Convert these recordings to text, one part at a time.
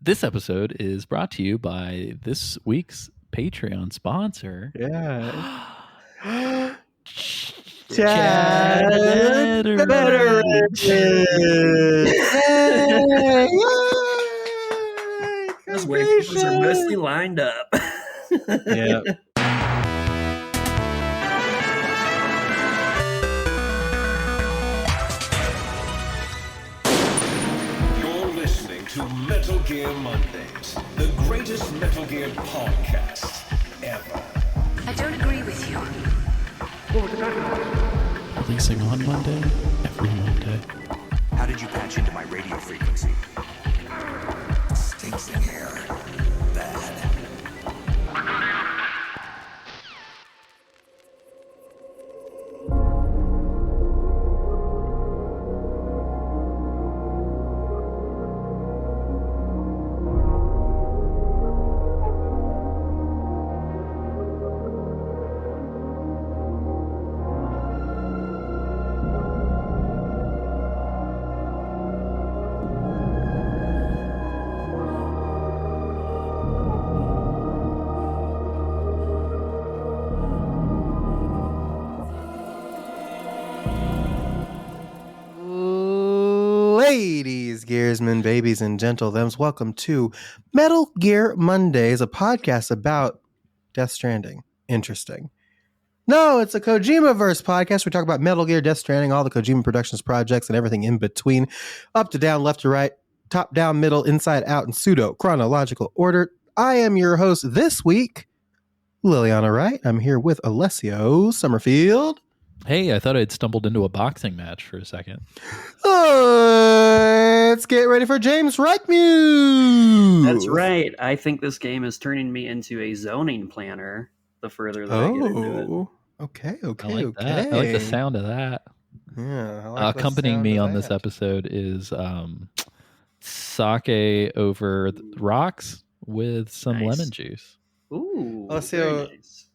This episode is brought to you by this week's Patreon sponsor. Yeah. Chad Those waitresses are mostly lined up. Yeah. You're listening to Metal Gear Mondays, the greatest Metal Gear podcast ever. I don't agree with you. Releasing on Monday, every Monday. How did you patch into my radio frequency? Stinks in here. Bad. Ladies, gearsmen, babies, and gentle thems, welcome to Metal Gear Mondays, a podcast about Death Stranding. Interesting. No, it's a Kojima-verse podcast. We talk about Metal Gear, Death Stranding, all the Kojima Productions projects, and everything in between. Up to down, left to right, top down, middle, inside out, in pseudo-chronological order. I am your host this week, Liliana Wright. I'm here with Alessio Summerfield. Hey, I thought I'd stumbled into a boxing match for a second. Let's get ready for James Reichmuth. That's right. I think this game is turning me into a zoning planner the further that I get into it. Okay. I like that. I like the sound of that. Yeah. I like the Accompanying sound me of on this that. episode is sake over rocks with some Nice. lemon juice. Ooh, Alessio- very nice.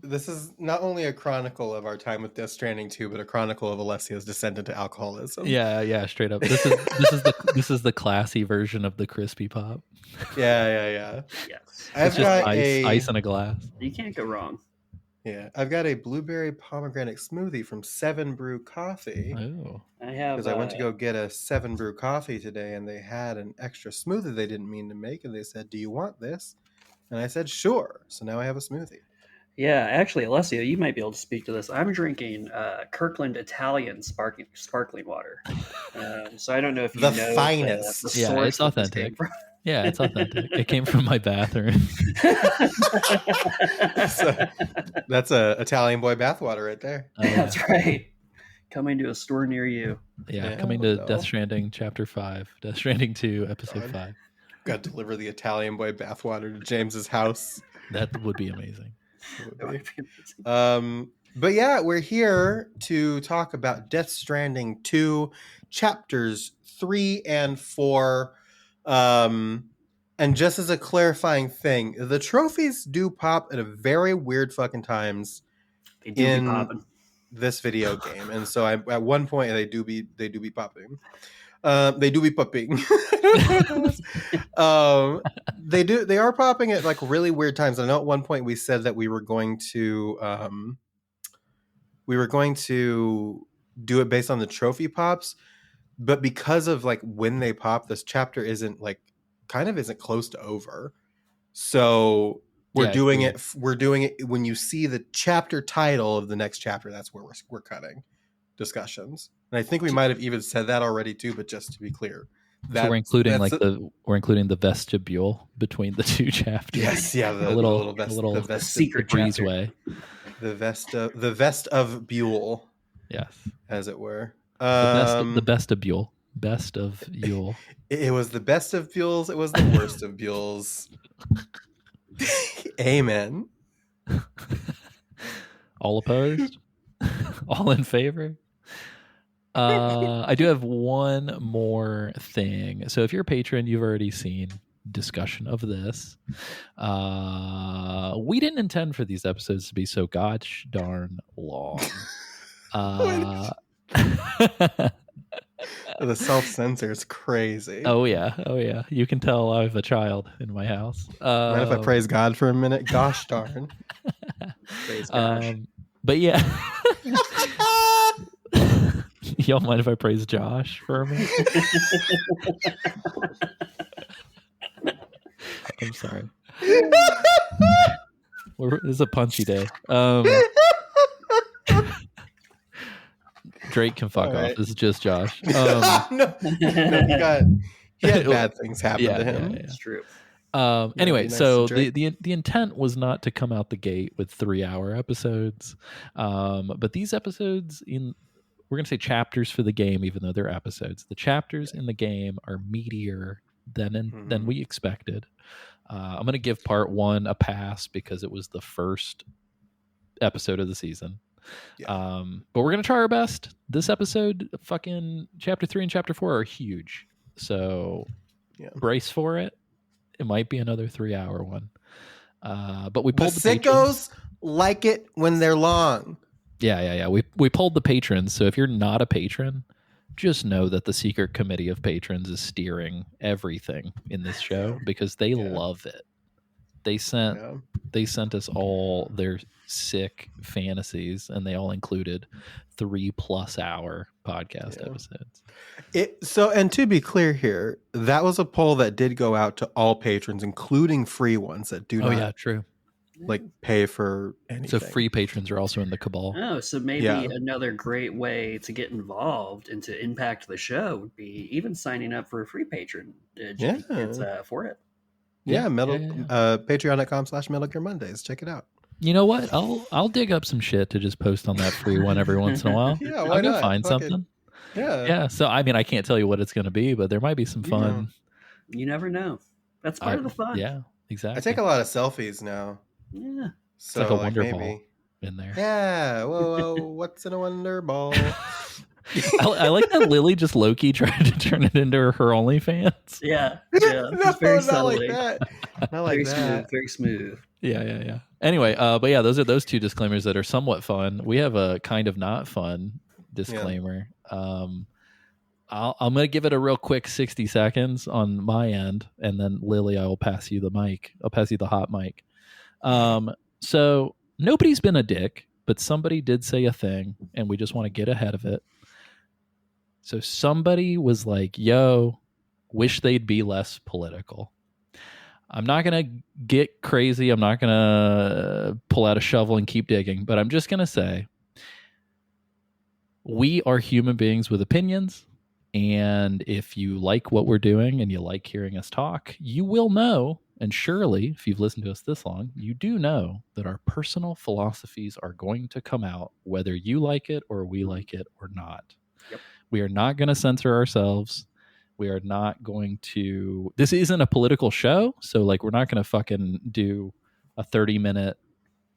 This is not only a chronicle of our time with Death Stranding 2, but a chronicle of Alessio's descent into alcoholism. Yeah, straight up. This is the classy version of the crispy pop. Yeah. Yes. I've It's just got ice in a glass. You can't go wrong. I've got a blueberry pomegranate smoothie from 7 Brew Coffee. Oh, I have. Because I went to go get a 7 Brew Coffee today, and they had an extra smoothie they didn't mean to make, and they said, "Do you want this?" And I said, "Sure." So now I have a smoothie. Yeah, actually, Alessio, you might be able to speak to this. I'm drinking Kirkland Italian sparkling water. So I don't know if you The know finest. the Yeah, source it's that this authentic. came from. yeah, it's authentic. It came from my bathroom. So, that's a Italian boy bathwater right there. Oh, yeah. That's right. Coming to a store near you. Yeah, coming to no. Death Stranding Chapter 5. Death Stranding 2, Episode God. 5. Got to deliver the Italian boy bathwater to James's house. That would be amazing. That would be amazing. But yeah, we're here to talk about Death Stranding 2, chapters 3 and 4. And just as a clarifying thing, the trophies do pop at a very weird fucking times They do in be popping. this video game. And so at one point they do be popping. They do be popping. They are popping at like really weird times. I know at one point we said that we were going to do it based on the trophy pops, but because of like when they pop, this chapter isn't close to over. So we're doing it when you see the chapter title of the next chapter. That's where we're cutting discussions. And I think we might have even said that already too, but just to be clear, So we're including the vestibule between the two chapters. yes, yeah, a little secret breezeway. the vest of Buell, Yes, as it were. the vestibule. Best of Yule. It was the best of Buells. It was the worst of Buells. Amen. All opposed? All in favor? I do have one more thing. So if you're a patron, you've already seen discussion of this. We didn't intend for these episodes to be so gosh darn long. The self-censor is crazy. Oh yeah. You can tell I have a child in my house. Mind if I praise God for a minute? Gosh darn. Praise gosh. But yeah. Y'all mind if I praise Josh for a minute? I'm sorry. This is a punchy day. Drake can fuck off. This is just Josh. No, he had bad things happen to him. Yeah. It's true. Anyway, nice so to Drake. the intent was not to come out the gate with 3-hour episodes, but these episodes we're gonna say chapters for the game, even though they're episodes. The chapters in the game are meatier than we expected. I'm gonna give part 1 a pass because it was the first episode of the season. Yeah. But we're gonna try our best. This episode, fucking chapter 3 and chapter 4 are huge, so brace for it. It might be another 3-hour one. But we pulled the sickos like it when they're long. Yeah. We pulled the patrons. So if you're not a patron, just know that the secret committee of patrons is steering everything in this show because they love it. They sent us all their sick fantasies, and they all included 3+ hour podcast episodes. And to be clear here, that was a poll that did go out to all patrons, including free ones that do not true. like pay for anything. So free patrons are also in the cabal. Oh, so maybe another great way to get involved and to impact the show would be even signing up for a free patron for it. Patreon.com/Metal Gear Mondays. Check it out. You know what? I'll dig up some shit to just post on that free one every once in a while. Why I'll go not? find something. Yeah. So I mean, I can't tell you what it's going to be, but there might be some fun. You never know. That's part of the fun. Yeah, exactly. I take a lot of selfies now. Yeah. So it's like a wonder ball in there. Yeah. Whoa, what's in a wonder ball? I like that Lily just low-key tried to turn it into her OnlyFans. Yeah. No, very not subtly. like that. Not like very that. smooth. Very smooth. Yeah. Anyway, but yeah, those are those 2 disclaimers that are somewhat fun. We have a kind of not fun disclaimer. I'm going to give it a real quick 60 seconds on my end, and then Lily, I will pass you the mic. I'll pass you the hot mic. So nobody's been a dick, but somebody did say a thing, and we just want to get ahead of it. So somebody was like, yo, wish they'd be less political. I'm not going to get crazy. I'm not going to pull out a shovel and keep digging, but I'm just going to say we are human beings with opinions. And if you like what we're doing and you like hearing us talk, you will know, and surely if you've listened to us this long, you do know that our personal philosophies are going to come out whether you like it or we like it or not. Yep. We are not going to censor ourselves. We are not going to... This isn't a political show, so like we're not going to fucking do a 30-minute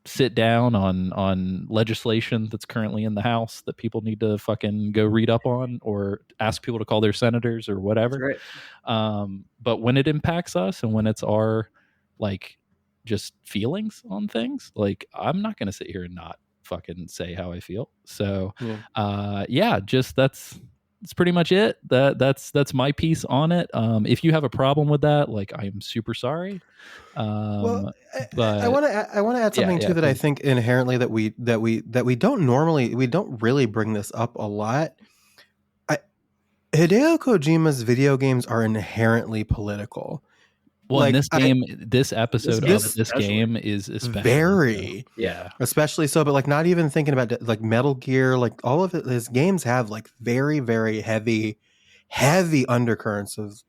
sit down on legislation that's currently in the House that people need to fucking go read up on or ask people to call their senators or whatever. Right. But when it impacts us and when it's our like just feelings on things, like I'm not going to sit here and not fucking say how I feel. So just that's pretty much it. That's my piece on it. If you have a problem with that, like I'm super sorry. But I want to add something too that please. I think inherently that we don't really bring this up a lot. Hideo Kojima's video games are inherently political. Well, like, this episode of this game is especially very, especially so. But like, not even thinking about like Metal Gear, like all of his games have like very, very heavy undercurrents of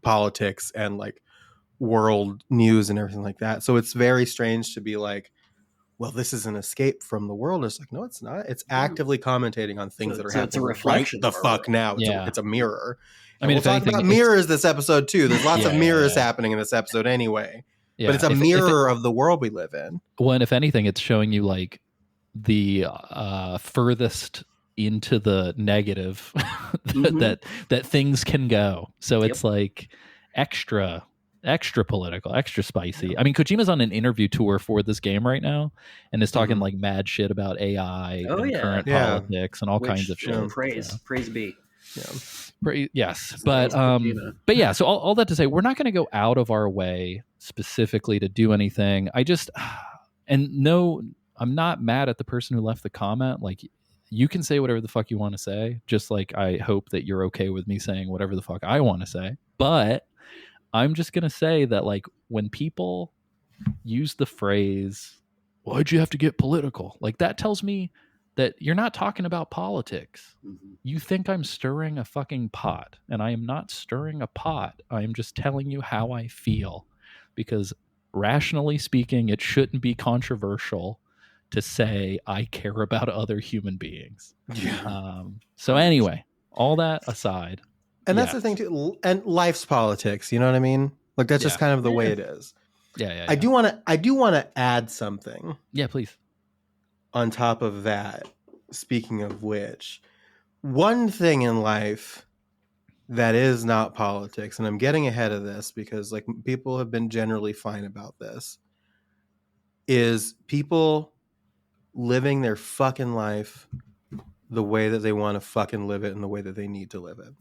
politics and like world news and everything like that. So it's very strange to be like, well, this is an escape from the world. It's like, no, it's not. It's actively commentating on things that are happening. It's a reflection. Right the fuck now. It's a mirror. I mean, we'll talk about mirrors this episode too. There's lots of mirrors happening in this episode anyway. Yeah. But it's a mirror of the world we live in. Well, and if anything, it's showing you like the furthest into the negative that things can go. So it's like extra political, extra spicy. Yeah. I mean, Kojima's on an interview tour for this game right now and is talking like mad shit about AI and current politics and all kinds of shit. Praise be. Yes, but yeah. So all that to say, we're not going to go out of our way specifically to do anything. I'm not mad at the person who left the comment. Like, you can say whatever the fuck you want to say, just like I hope that you're okay with me saying whatever the fuck I want to say. But I'm just going to say that, like, when people use the phrase, why'd you have to get political? Like, that tells me that you're not talking about politics. Mm-hmm. You think I'm stirring a fucking pot, and I am not stirring a pot. I am just telling you how I feel, because rationally speaking, it shouldn't be controversial to say I care about other human beings. Yeah. So anyway, all that aside, and that's the thing too. And life's politics. You know what I mean? Like, that's just kind of the way it is. Yeah. I do want to add something. Yeah, please. On top of that, speaking of which, one thing in life that is not politics, and I'm getting ahead of this because, like, people have been generally fine about this, is people living their fucking life the way that they want to fucking live it and the way that they need to live it.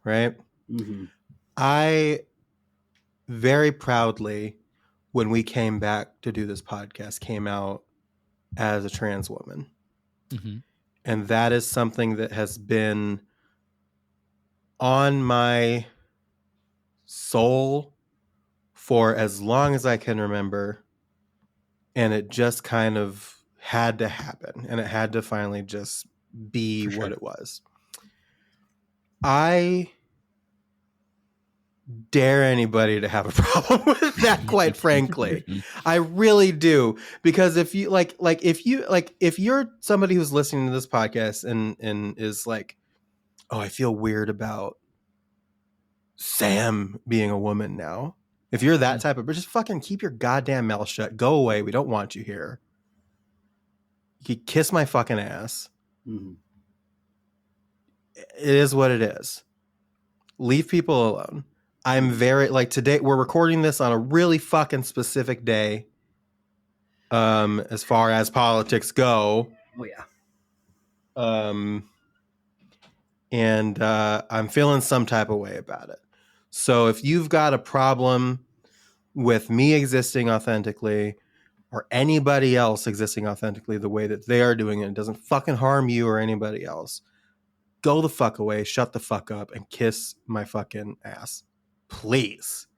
Right? Mm-hmm. I very proudly, when we came back to do this podcast, came out as a trans woman. Mm-hmm. And that is something that has been on my soul for as long as I can remember. And it just kind of had to happen. And it had to finally just be what it was. I dare anybody to have a problem with that, quite frankly. I really do, because if you if you're somebody who's listening to this podcast and is like, oh, I feel weird about Sam being a woman now. If you're that type of, but just fucking keep your goddamn mouth shut. Go away. We don't want you here. You can kiss my fucking ass. Mm-hmm. It is what it is. Leave people alone. I'm very, like, today we're recording this on a really fucking specific day. As far as politics go. Oh yeah. And I'm feeling some type of way about it. So if you've got a problem with me existing authentically, or anybody else existing authentically the way that they are doing it, it doesn't fucking harm you or anybody else, go the fuck away, shut the fuck up, and kiss my fucking ass. Please.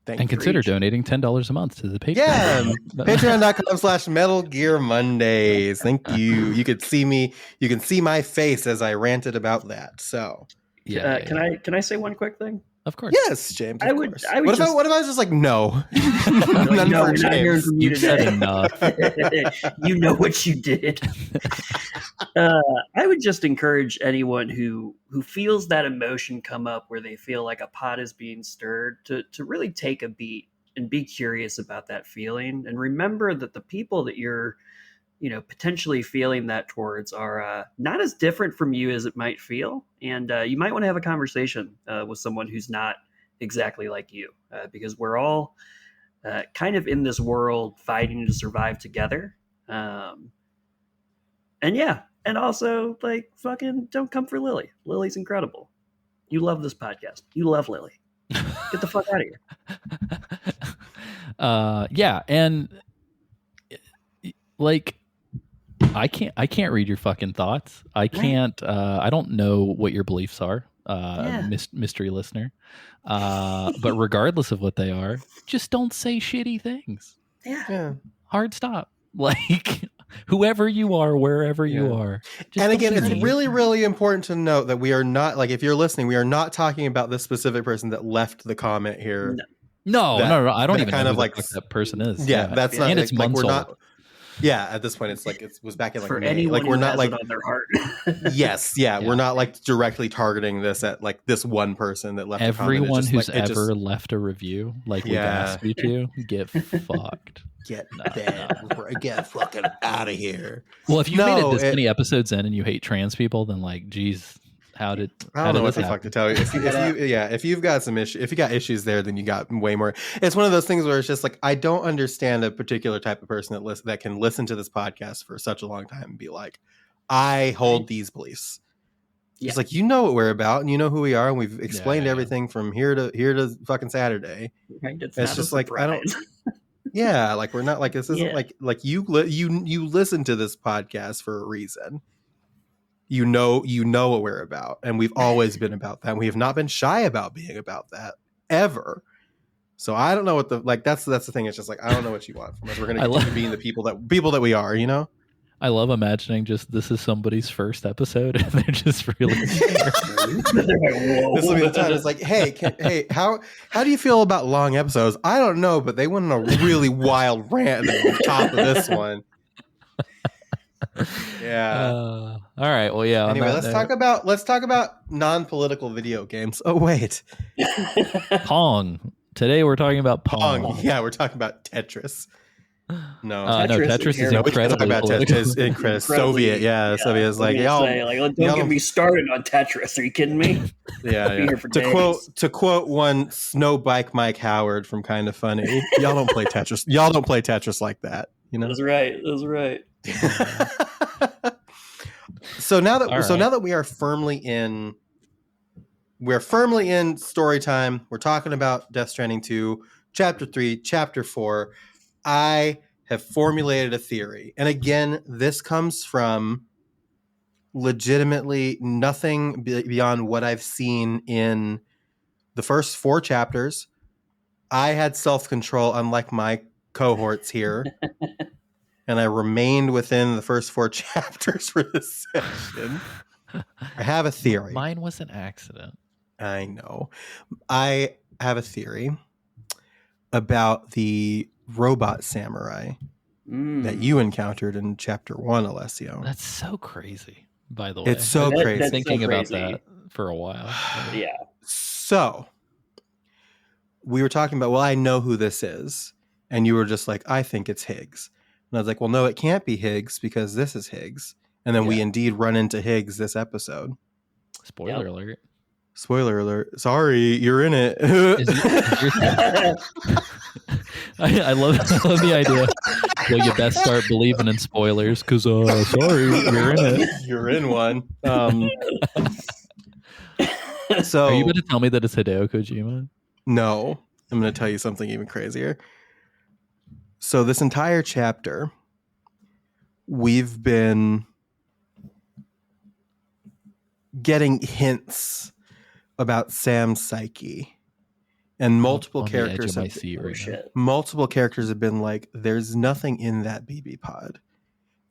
Thank and you. consider donating $10 a month to the Patreon. Yeah, Patreon.com/Metal Gear Mondays. Thank you. You could see me. You can see my face as I ranted about that. So, Can I say one quick thing? Of course. Yes, James. Of course. What if I was just like, no? None for we're not hearing James. from you You've said today. enough. You know what you did. I would just encourage anyone who feels that emotion come up where they feel like a pot is being stirred to really take a beat and be curious about that feeling, and remember that the people that you're potentially feeling that towards are not as different from you as it might feel, and you might want to have a conversation with someone who's not exactly like you, because we're all kind of in this world fighting to survive together. And also, like, fucking don't come for Lily. Lily's incredible. You love this podcast. You love Lily. Get the fuck out of here. And like, I can't read your fucking thoughts. I can't. I don't know what your beliefs are, mystery listener. But regardless of what they are, just don't say shitty things. Yeah. Hard stop. Like, whoever you are, wherever you are. And again, it's really, really important to note that we are not, like, if you're listening, we are not talking about this specific person that left the comment here. No. I don't even kind know of who like the fuck that person is. Yeah, that's not. And it's like, months we're old. not. Yeah, at this point, it's like it was back in like For May. anyone Like, we're who not has like it on their heart. yes, we're not like directly targeting this at like this one person that left. Everyone a comment. who's ever left a review, like we've asked you to, get fucked. Get fucking out of here. Well, if you made it this many episodes in and you hate trans people, then like, geez, I don't know what the fuck to tell you. If you've got some issue, if you got issues there, then you got way more. It's one of those things where it's just like, I don't understand a particular type of person that can listen to this podcast for such a long time and be like, I hold these beliefs. Yeah. It's like, you know what we're about, and you know who we are, and we've explained Yeah. everything from here to fucking Saturday. Right? It's It's not just a like, I don't. surprise. Yeah, like we're not like this isn't Yeah. like you listen to this podcast for a reason. You know what we're about, and we've always been about that. We have not been shy about being about that ever. So I don't know what that's the thing. It's just like, I don't know what you want from us. We're gonna continue being the people that we are, you know. I love imagining just this is somebody's first episode and they're just really scared. This will be the time. It's like, hey, how do you feel about long episodes? I don't know, but they went on a really wild rant at the top of this one. Yeah. All right. Well, yeah. Anyway, let's talk about non-political video games. Oh wait, Pong. Today we're talking about Pong. Yeah, we're talking about Tetris. No, Tetris is incredibly incredible. Soviet, yeah. Soviet is like, don't get me started on Tetris. Are you kidding me? Yeah. To quote one Snow Bike Mike Howard from Kind of Funny, y'all don't play Tetris. Y'all don't play Tetris like that. You know. That's right. So now that we are firmly in story time. We're talking about Death Stranding 2, Chapter 3, Chapter 4. I have formulated a theory. And again, this comes from legitimately nothing beyond what I've seen in the first 4 chapters. I had self-control, unlike my cohorts here. And I remained within the first 4 chapters for this session. I have a theory. Mine was an accident. I know. I have a theory about the robot samurai that you encountered in chapter 1, Alessio. That's so crazy, by the way. It's so crazy. I've been thinking about that for a while. Yeah. So we were talking about, well, I know who this is. And you were just like, I think it's Higgs. And I was like, well, no, it can't be Higgs because this is Higgs. And then we indeed run into Higgs this episode. Spoiler alert. Spoiler alert. Sorry, you're in it. I love the idea. Well, you best start believing in spoilers because, sorry, you're in it. You're in one. So, are you going to tell me that it's Hideo Kojima? No, I'm going to tell you something even crazier. So this entire chapter, we've been getting hints about Sam's psyche, and multiple characters have been like, there's nothing in that BB pod,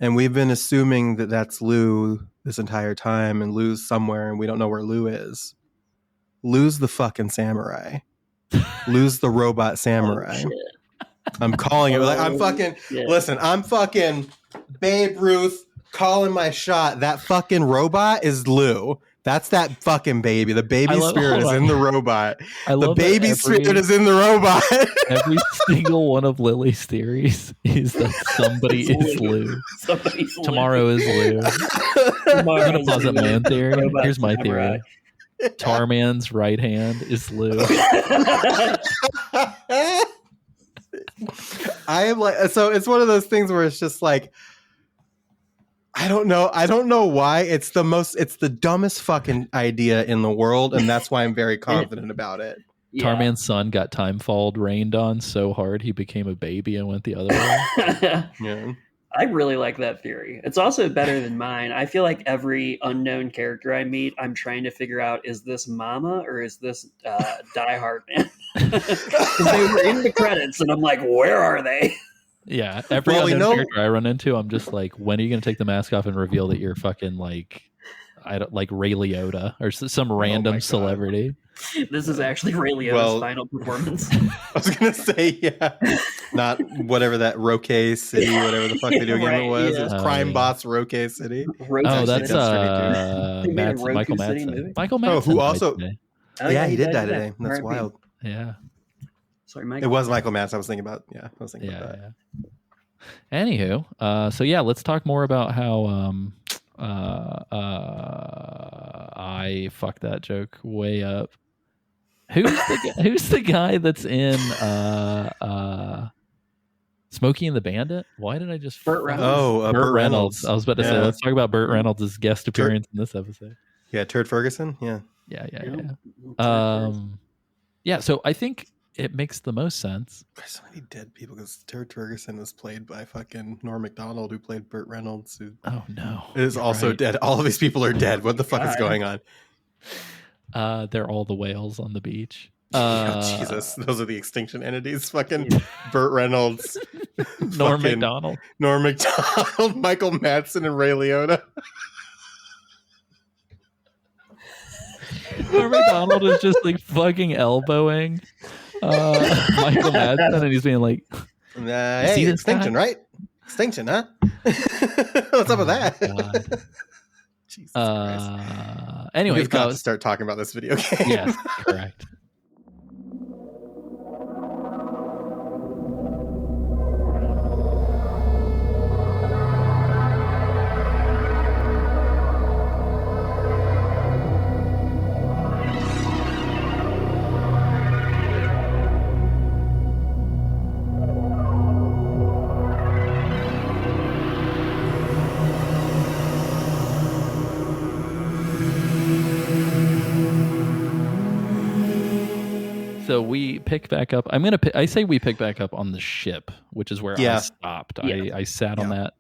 and we've been assuming that that's Lou this entire time, and Lou's somewhere, and we don't know where Lou is. Lou's the fucking samurai. Lou's the robot samurai. I'm calling it. Like, I'm fucking. Yeah. Listen, I'm fucking Babe Ruth calling my shot. That fucking robot is Lou. That's that fucking baby. The baby spirit is in the robot. The baby spirit is in the robot. Every single one of Lily's theories is that somebody is Lou. Tomorrow is Lou. Tomorrow is Closet Man theory. Here's my theory. Tarman's right hand is Lou. I am like, so it's one of those things where it's just like, I don't know why. It's the dumbest fucking idea in the world, and that's why I'm very confident about it. Yeah. Tarman's son got time-falled rained on so hard he became a baby and went the other way. Yeah. I really like that theory. It's also better than mine. I feel like every unknown character I meet, I'm trying to figure out, is this Mama or is this Die Hard Man? They were in the credits, and I'm like, where are they? Yeah, every unknown character I run into, I'm just like, when are you going to take the mask off and reveal that you're fucking like, I don't like Ray Liotta or some random celebrity? This is actually Ray Liotta's final performance. I was gonna say, yeah, not whatever that Roque City, whatever the fuck video game it was. Yeah. It's Crime Boss Roque City. That's Michael Madsen. Michael Madsen. Oh, who also? He did die today. That's wild. Yeah. Sorry, Mike. It was Michael Madsen. I was thinking about. Yeah, I was thinking about that. Yeah. Anywho, so yeah, let's talk more about how I fucked that joke way up. Who's the guy that's in Smokey and the Bandit. Why did I just? Burt Reynolds. Oh, Burt Burt Reynolds. I was about to say, Yeah. let's talk about Burt Reynolds' guest appearance in this episode. Yeah, Turd Ferguson. Yeah. Yeah. Yeah. So I think it makes the most sense. There's so many dead people because Turd Ferguson was played by fucking Norm Macdonald, who played Burt Reynolds. Who no, is also dead. All of these people are dead. What the fuck is going on? They're all the whales on the beach. Jesus, those are the extinction entities. Fucking Burt Reynolds, Norm Macdonald, Michael Madsen, and Ray Liotta. Norm Macdonald is just like fucking elbowing Michael Madsen, and he's being like, "Hey, extinction, guy? Right? Extinction, huh? What's up with that?" Jesus Christ. Anyway, we've got to start talking about this video game. Yes, correct. So we pick back up. I say we pick back up on the ship, which is where I stopped. Yeah. I sat on that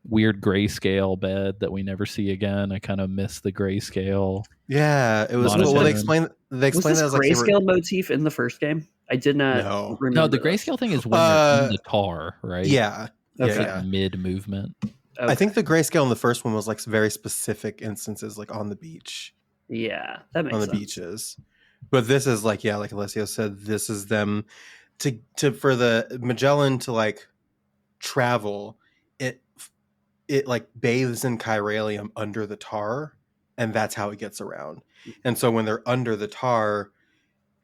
weird grayscale bed that we never see again. I kind of miss the grayscale. Yeah, it was. Well, they explained that as like grayscale motif in the first game. I did not. Remember no, the grayscale thing is when they're in the tar, right? Yeah, that's like mid movement. Okay. I think the grayscale in the first one was like very specific instances, like on the beach. Yeah, that makes sense. On the beaches. But this is like, like Alessio said, this is them to for the Magellan to like travel. It like bathes in chiralium under the tar, and that's how it gets around. And so when they're under the tar,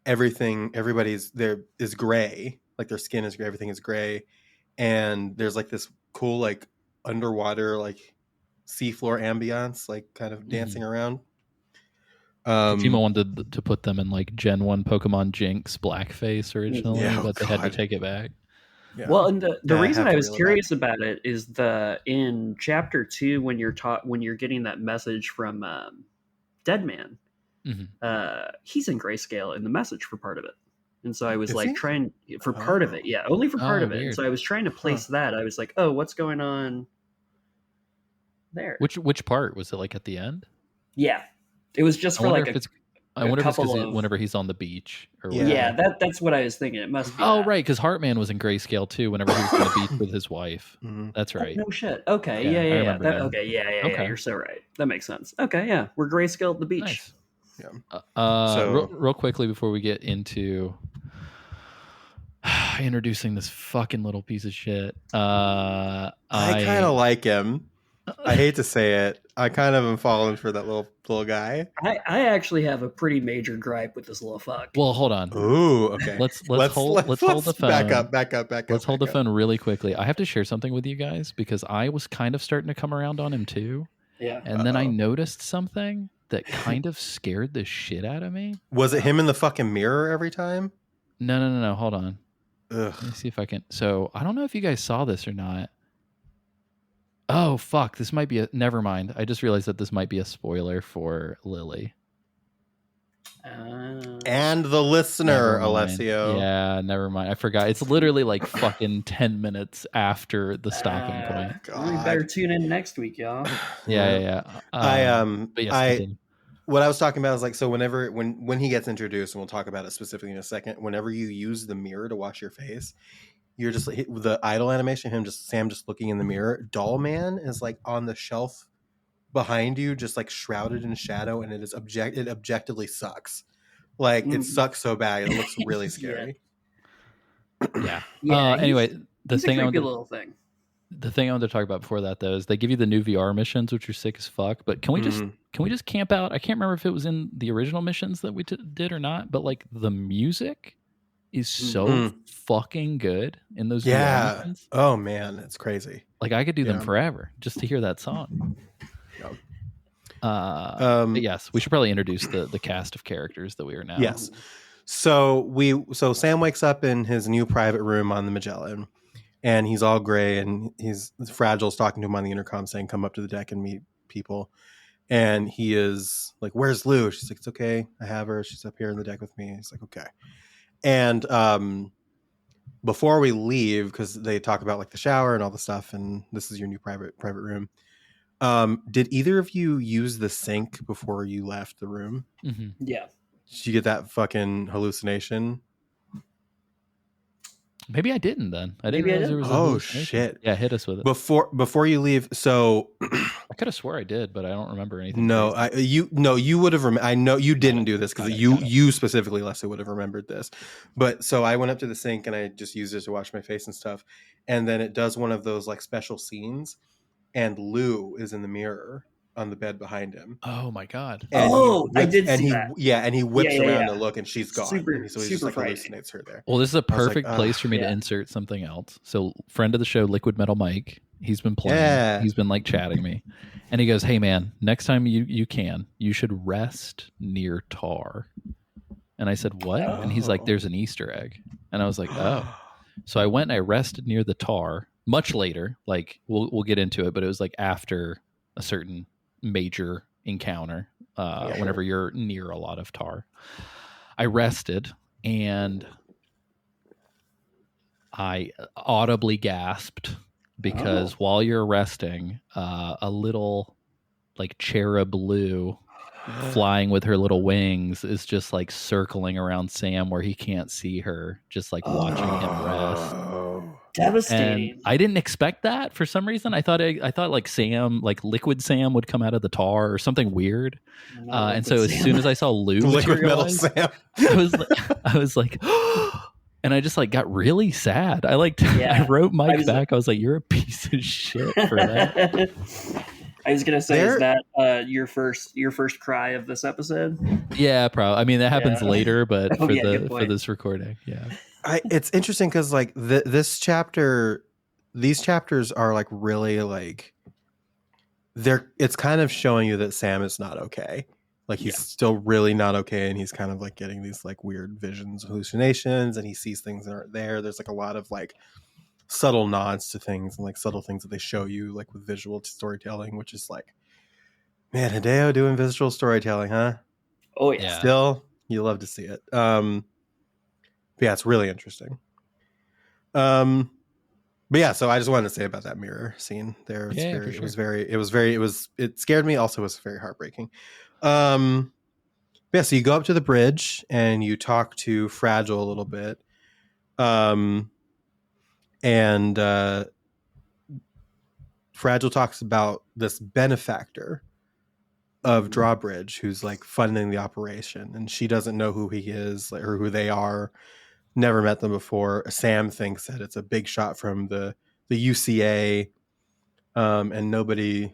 everybody's there is gray, like their skin is gray, everything is gray, and there's like this cool like underwater like seafloor ambiance, like kind of dancing around. Kojima wanted to put them in like Gen 1 Pokemon Jinx blackface originally, but they had to take it back. Yeah. Well, and the reason I was curious about it is in Chapter 2 when you're getting that message from Deadman, he's in grayscale in the message for part of it, and so I was trying for part of it, only for part of it. And so I was trying to place that. I was like, oh, what's going on there? Which part was it? Like at the end? Yeah. It was just for like I wonder if it's because whenever he's on the beach. Or that's what I was thinking. It must be. Oh, right, because Heartman was in grayscale too whenever he was on the beach with his wife. That's right. Oh, no shit. Okay, yeah. Yeah. You're so right. That makes sense. Okay, yeah. We're grayscale at the beach. Nice. Yeah. Real quickly before we get into introducing this fucking little piece of shit. I kind of like him. I hate to say it. I kind of am falling for that little guy. I actually have a pretty major gripe with this little fuck. Well, hold on. Ooh, okay. Let's hold the phone. Back up. Let's hold the phone really quickly. I have to share something with you guys because I was kind of starting to come around on him too. Yeah. And then I noticed something that kind of scared the shit out of me. Was it him in the fucking mirror every time? No. Hold on. Ugh. Let me see if I can. So I don't know if you guys saw this or not. Oh, fuck. This might be never mind. I just realized that this might be a spoiler for Lily. And the listener, Alessio. Yeah, never mind. I forgot. It's literally like fucking 10 minutes after the stopping point. We better tune in next week, y'all. Yeah. What I was talking about is like, so when he gets introduced, and we'll talk about it specifically in a second, whenever you use the mirror to wash your face, you're just like the idle animation, Sam just looking in the mirror. Doll Man is like on the shelf behind you, just like shrouded in shadow, and it objectively sucks. Like it sucks so bad, it looks really scary. Yeah. Anyway, the thing I wanted to talk about before that though is they give you the new VR missions, which are sick as fuck. But can we just camp out? I can't remember if it was in the original missions that we did or not, but like the music is so fucking good in those VR missions. Oh man, it's crazy. Like I could do them forever just to hear that song. But yes, we should probably introduce the cast of characters that we are now. Yes. So Sam wakes up in his new private room on the Magellan, and he's all gray, and he's Fragile's talking to him on the intercom saying, come up to the deck and meet people. And he is like, where's Lou? She's like, it's okay, I have her, she's up here in the deck with me. He's like, okay. And before we leave, because they talk about like the shower and all the stuff, and this is your new private room, did either of you use the sink before you left the room? Yeah. Did you get that fucking hallucination? Maybe I didn't then. I didn't Maybe I realize there did. was a Oh hallucination. shit. Yeah, hit us with it. Before you leave, so I could have swore I did, but I don't remember anything. no, crazy. you would have. I know you didn't do this because Got it. you specifically, Leslie, would have remembered this. But so I went up to the sink and I just used it to wash my face and stuff, and then it does one of those like special scenes, and Lou is in the mirror on the bed behind him. Oh my god. And I did see that. Yeah, and he whips Yeah, around yeah. to look, and she's gone. Super- and so he just super like frightening. hallucinates her there. Well, this is a was like, perfect place for me to yeah. insert something else. So, friend of the show, Liquid Metal Mike, he's been playing. Yeah. He's been like chatting me, and he goes, "Hey man, next time you should rest near Tar." And I said, "What?" And he's like, "There's an Easter egg." And I was like, "Oh." So I went and I rested near the Tar. Much later, like we'll get into it, but it was like after a certain major encounter. Whenever you're near a lot of Tar, I rested and I audibly gasped because while you're resting, a little like cherub Lou flying with her little wings is just like circling around Sam where he can't see her, just like watching him rest. Devastating. And I didn't expect that for some reason. I thought like Sam, like Liquid Sam, would come out of the Tar or something weird. And so as soon as I saw Lou Liquid Metal materialize, Sam. I was like, and I just like got really sad. I Yeah. wrote Mike was back. I was like, "You're a piece of shit for that." I was gonna say, is that your first cry of this episode? Yeah, probably. I mean, that happens Yeah. later, but Oh, yeah, good for point. this recording, yeah. It's interesting because like these chapters are like really like it's kind of showing you that Sam is not okay. Like he's still really not okay, and he's kind of like getting these like weird visions, hallucinations, and he sees things that aren't there. There's like a lot of like subtle nods to things and like subtle things that they show you like with visual storytelling, which is like, man, Hideo doing visual storytelling, huh? Oh yeah. Yeah. Still, you love to see it. But yeah, it's really interesting. But yeah, so I just wanted to say about that mirror scene there. It's Yeah, for sure. It scared me. Also, it was very heartbreaking. Yeah, so you go up to the bridge and you talk to Fragile a little bit. And Fragile talks about this benefactor of Drawbridge who's like funding the operation, and she doesn't know who he is or who they are. Never met them before. Sam thinks that it's a big shot from the UCA, and nobody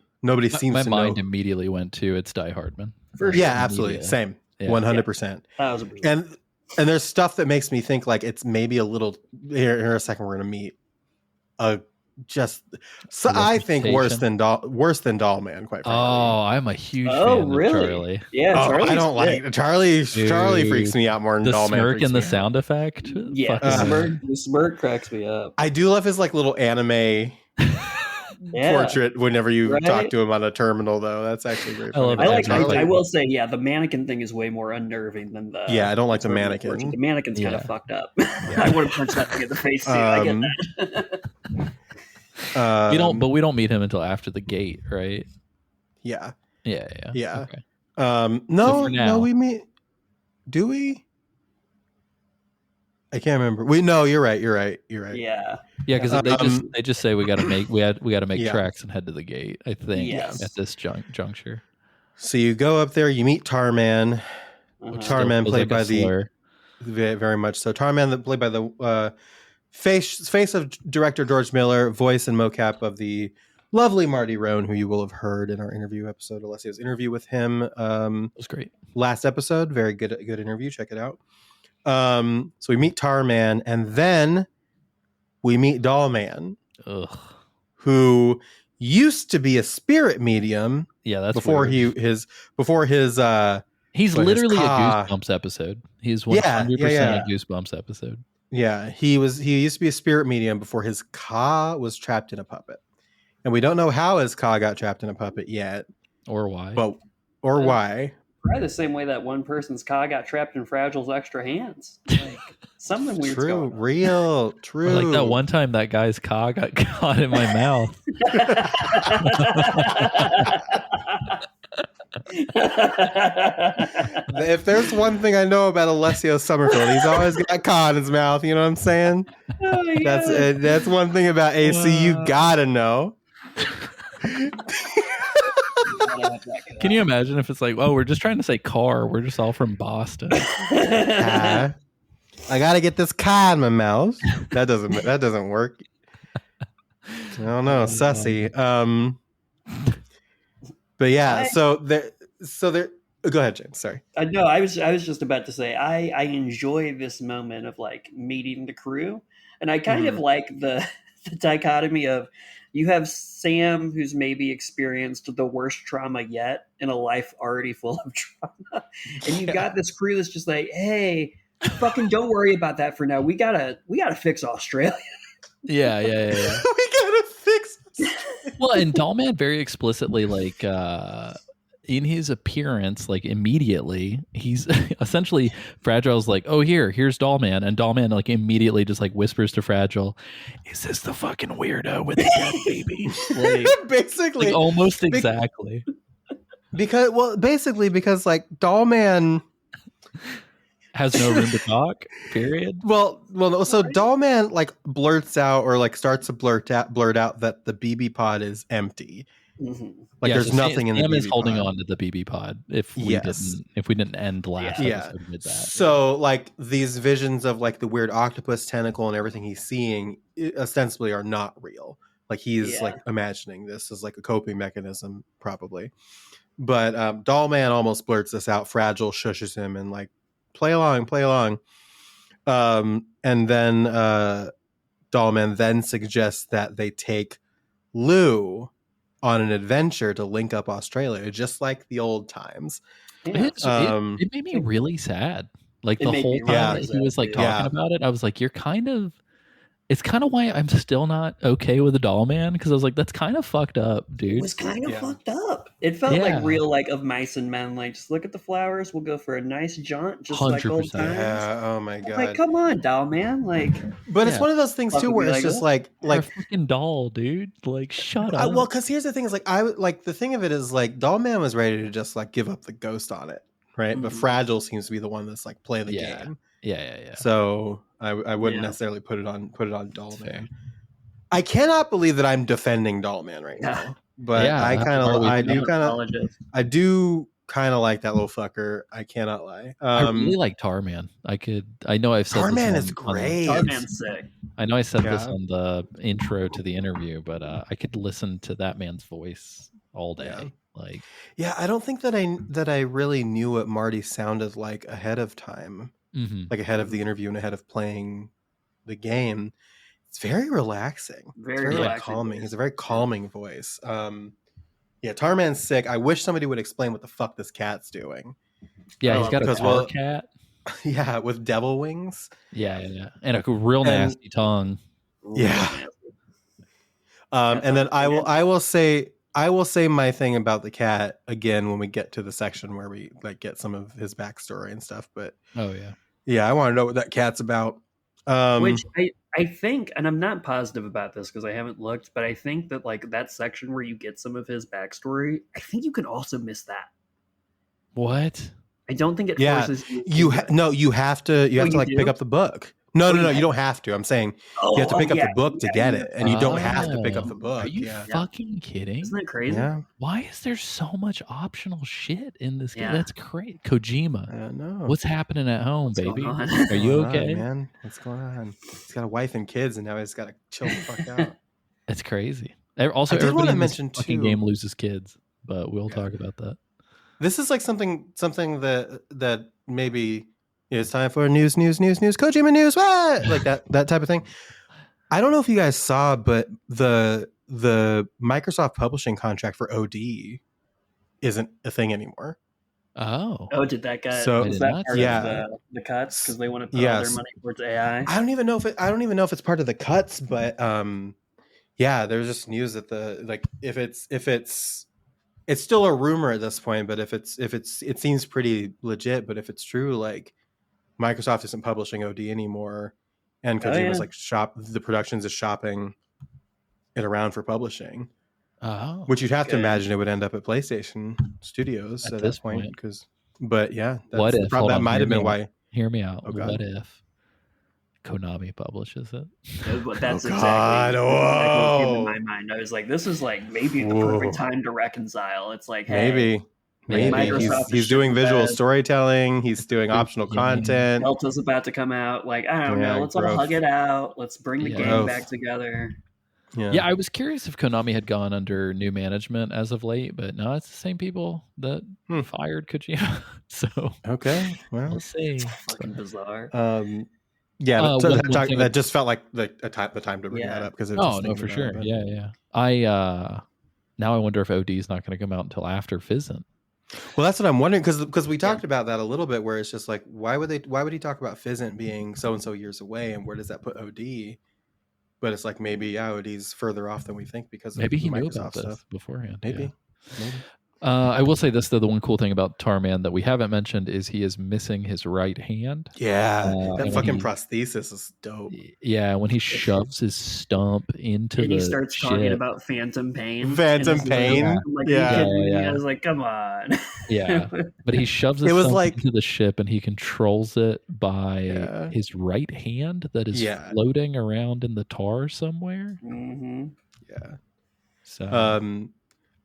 seems My to mind know. Immediately went to it's Die Hardman. For Yeah, sure. absolutely, Yeah. same, Yeah. 100%. 1000%. And there's stuff that makes me think like it's maybe a little here in a second we're gonna meet I think worse than Doll Man, quite frankly. Oh, I'm a huge Oh, fan really? of Charlie. Yeah, Oh, Charlie's I don't sick. like Charlie. Charlie Dude. freaks me out more than The Doll Man. smirk freaks and the me out. sound effect. Yeah, Fucking- the smirk cracks me up. I do love his like little anime Yeah. portrait whenever you Right? talk to him on a terminal, though. That's actually very I funny. love But it. I Charlie- will say, yeah, the mannequin thing is way more unnerving than the. Yeah, I don't like the terminal mannequin. portrait. The mannequin's kind of Yeah. fucked up. I would have punched that thing in the face too. I get that. we don't meet him until after the gate, right? Yeah. Yeah. Okay. No, for now- no, we meet. Do we? I can't remember. You're right. Yeah. Yeah, because they just say we got to make Yeah. tracks and head to the gate. I think Yes. at this juncture. So you go up there. You meet Tarman. Uh-huh. Tarman Feels played like a by the slur. very much so. Tarman that played by the face of director George Miller, voice and mocap of the lovely Marty Roan, who you will have heard in our interview episode, Alessia's interview with him. It was great. Last episode, very good interview. Check it out. So we meet Tarman, and then we meet Dollman, Ugh. who used to be a spirit medium Yeah, that's before weird. his He's but his literally a car- Goosebumps episode. He's Yeah, 100% yeah. a Goosebumps episode. Yeah, he used to be a spirit medium before his ka was trapped in a puppet. And we don't know how his ka got trapped in a puppet yet. Or why. Why. Probably the same way that one person's ka got trapped in Fragile's extra hands. Like, something weird's True, going on. real, true. Or like that one time that guy's cock got caught in my mouth. If there's one thing I know about Alessio Summerfield, he's always got ka in his mouth. You know what I'm saying? Oh, yeah. That's one thing about AC you gotta know. Can you imagine if it's like, oh, we're just trying to say car. We're just all from Boston. I gotta get this ka in my mouth. That doesn't work. I don't know, sussy. But yeah, so there. Go ahead, James. Sorry. No, I was just about to say I enjoy this moment of like meeting the crew, and I kind of like the dichotomy of you have Sam, who's maybe experienced the worst trauma yet in a life already full of trauma, and you got this crew that's just like, hey, fucking don't worry about that for now. We gotta fix Australia. Yeah. We gotta fix. Well, and Dollman very explicitly, like, in his appearance, like immediately, he's essentially Fragile's like, oh, here's Dollman, and Dollman like immediately just like whispers to Fragile, is this the fucking weirdo with the dead baby? Like, Basically, like, almost exactly. Because like Dollman has no room to talk. Period. Well, so Dollman like blurts out or like starts to blurt out that the BB pod is empty. Mm-hmm. Like Yeah, there's so nothing in the Sam BB is holding pod. on to the BB pod. If we didn't end last episode with that. So like these visions of like the weird octopus tentacle and everything he's seeing ostensibly are not real. Like he's like imagining this as like a coping mechanism probably. But Dollman almost blurts this out. Fragile shushes him and like play along. And then Dollman then suggests that they take Lou on an adventure to link up Australia, just like the old times. Yeah. It made me really sad. Like It the made whole me time really that sad, he was like too. talking about it, I was like, it's kind of why I'm still not okay with the Dollman, because I was like, that's kind of fucked up, dude. It was kind of fucked up. It felt like real, like of mice and men. Like, just look at the flowers. We'll go for a nice jaunt, just like old 100%. times. Yeah. Oh my god. Like, come on, doll man. Like, but it's one of those things too, where it's just like You're a fucking doll, dude. Like, shut up. well, because here's the thing: is like the thing of it is like Dollman was ready to just like give up the ghost on it, right? But Fragile seems to be the one that's like play the game. Yeah. So I wouldn't necessarily put it on Dollman. I cannot believe that I'm defending Dollman right now, but I do kind of like that little fucker. I cannot lie. I really like Tarman. I know I've said Tarman this is great. Tarman's sick. I know I said this on the intro to the interview, but I could listen to that man's voice all day. Yeah. Like, yeah, I don't think that I really knew what Marty sounded like ahead of time, like ahead of the interview and ahead of playing the game. It's very relaxing. Very relaxing. relaxing Calming. voice. It's a very calming voice. Yeah, Tarman's sick. I wish somebody would explain what the fuck this cat's doing. yeah, he's got a tar cat. Yeah, with devil wings. Yeah, and a real nasty tongue. Yeah. And then I will say my thing about the cat again when we get to the section where we like get some of his backstory and stuff. But yeah, I want to know what that cat's about. Which I think, and I'm not positive about this because I haven't looked, but I think that like that section where you get some of his backstory, I think you can also miss that. What? I don't think it forces you. You have to like pick up the book. No, you don't have to. I'm saying you have to pick up the book to get it, and you don't have to pick up the book. Are you fucking kidding? Isn't that crazy? Yeah. Why is there so much optional shit in this game? Yeah. That's crazy. Kojima. I don't know. What's happening at home, baby? going on? Are you What's going okay? on, man? What's going on? He's got a wife and kids, and now he's got to chill the fuck out. It's crazy. Also, I did everybody wanna in this mention, fucking too- game loses kids, but we'll talk about that. This is like something that maybe it's time for news, Kojima news, what? Like that type of thing. I don't know if you guys saw, but the Microsoft publishing contract for OD isn't a thing anymore. Oh, did that guy? So- was I did that not part see of that. the cuts because they want to put all Yes. their money towards AI? I don't even know if it's part of the cuts, but yeah, there's just news that if it's still a rumor at this point, but if it seems pretty legit. But if it's true, like Microsoft isn't publishing OD anymore, and Kojima's the Productions is shopping it around for publishing. Oh, Which you'd have to Okay. imagine it would end up at PlayStation Studios At at this that point. point. But yeah, What if? Hold that on, might hear have me been out. why. Hear me out. Oh, God. What if Konami publishes it? That's Oh, exactly God. what came to Whoa. my mind. I was like, this is like maybe the Whoa. perfect time to reconcile. It's like, hey, Maybe Microsoft he's is doing shitting visual bad. storytelling. He's doing optional Yeah. content. Delta's about to come out. Like, I don't Yeah, know. Let's all growth. hug it out. Let's bring the Yeah. gang Growth. back together. Yeah, I was curious if Konami had gone under new management as of late, but no, it's the same people that fired Kojima. So Okay. Well, we'll see. Fucking bizarre. yeah, but one thing that just felt like the time to bring that up because Oh no, for sure. Yeah. I now I wonder if OD is not going to come out until after Fizzant. Well, that's what I'm wondering because we talked about that a little bit, where it's just like why would he talk about Fizzant being so and so years away, and where does that put OD? But it's like maybe OD's further off than we think because Maybe of he the knew Microsoft about this stuff. beforehand. Maybe. I will say this though: the one cool thing about Tarman that we haven't mentioned is he is missing his right hand. Yeah, that and fucking he- prosthesis is dope. Yeah, when he shoves his stump into And the he starts talking ship. about phantom pain. Phantom And this is pain? I'm like, Yeah. are you kidding me? Yeah. I was like, come on. Yeah, but he shoves his It was stump like- into the ship and he controls it by Yeah. his right hand that is Yeah. floating around in the tar somewhere. hmm Yeah. So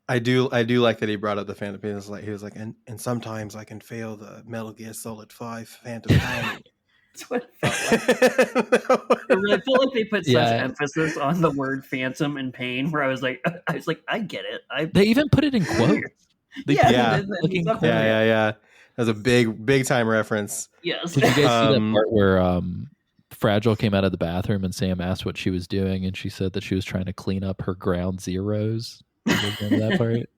I do like that he brought up the Phantom Pain. He was like, and sometimes I can feel the Metal Gear Solid 5 Phantom Pain. That's what it felt like. I really feel like they put such Yeah. emphasis on the word phantom and pain where I was like, I get it. they even put it in quotes. They Yeah, put Yeah. it in fucking Yeah, quotes. yeah. That's a big time reference. Yes. Did you guys see that Um, part where Fragile came out of the bathroom and Sam asked what she was doing and she said that she was trying to clean up her ground zeros? You guys remember that part?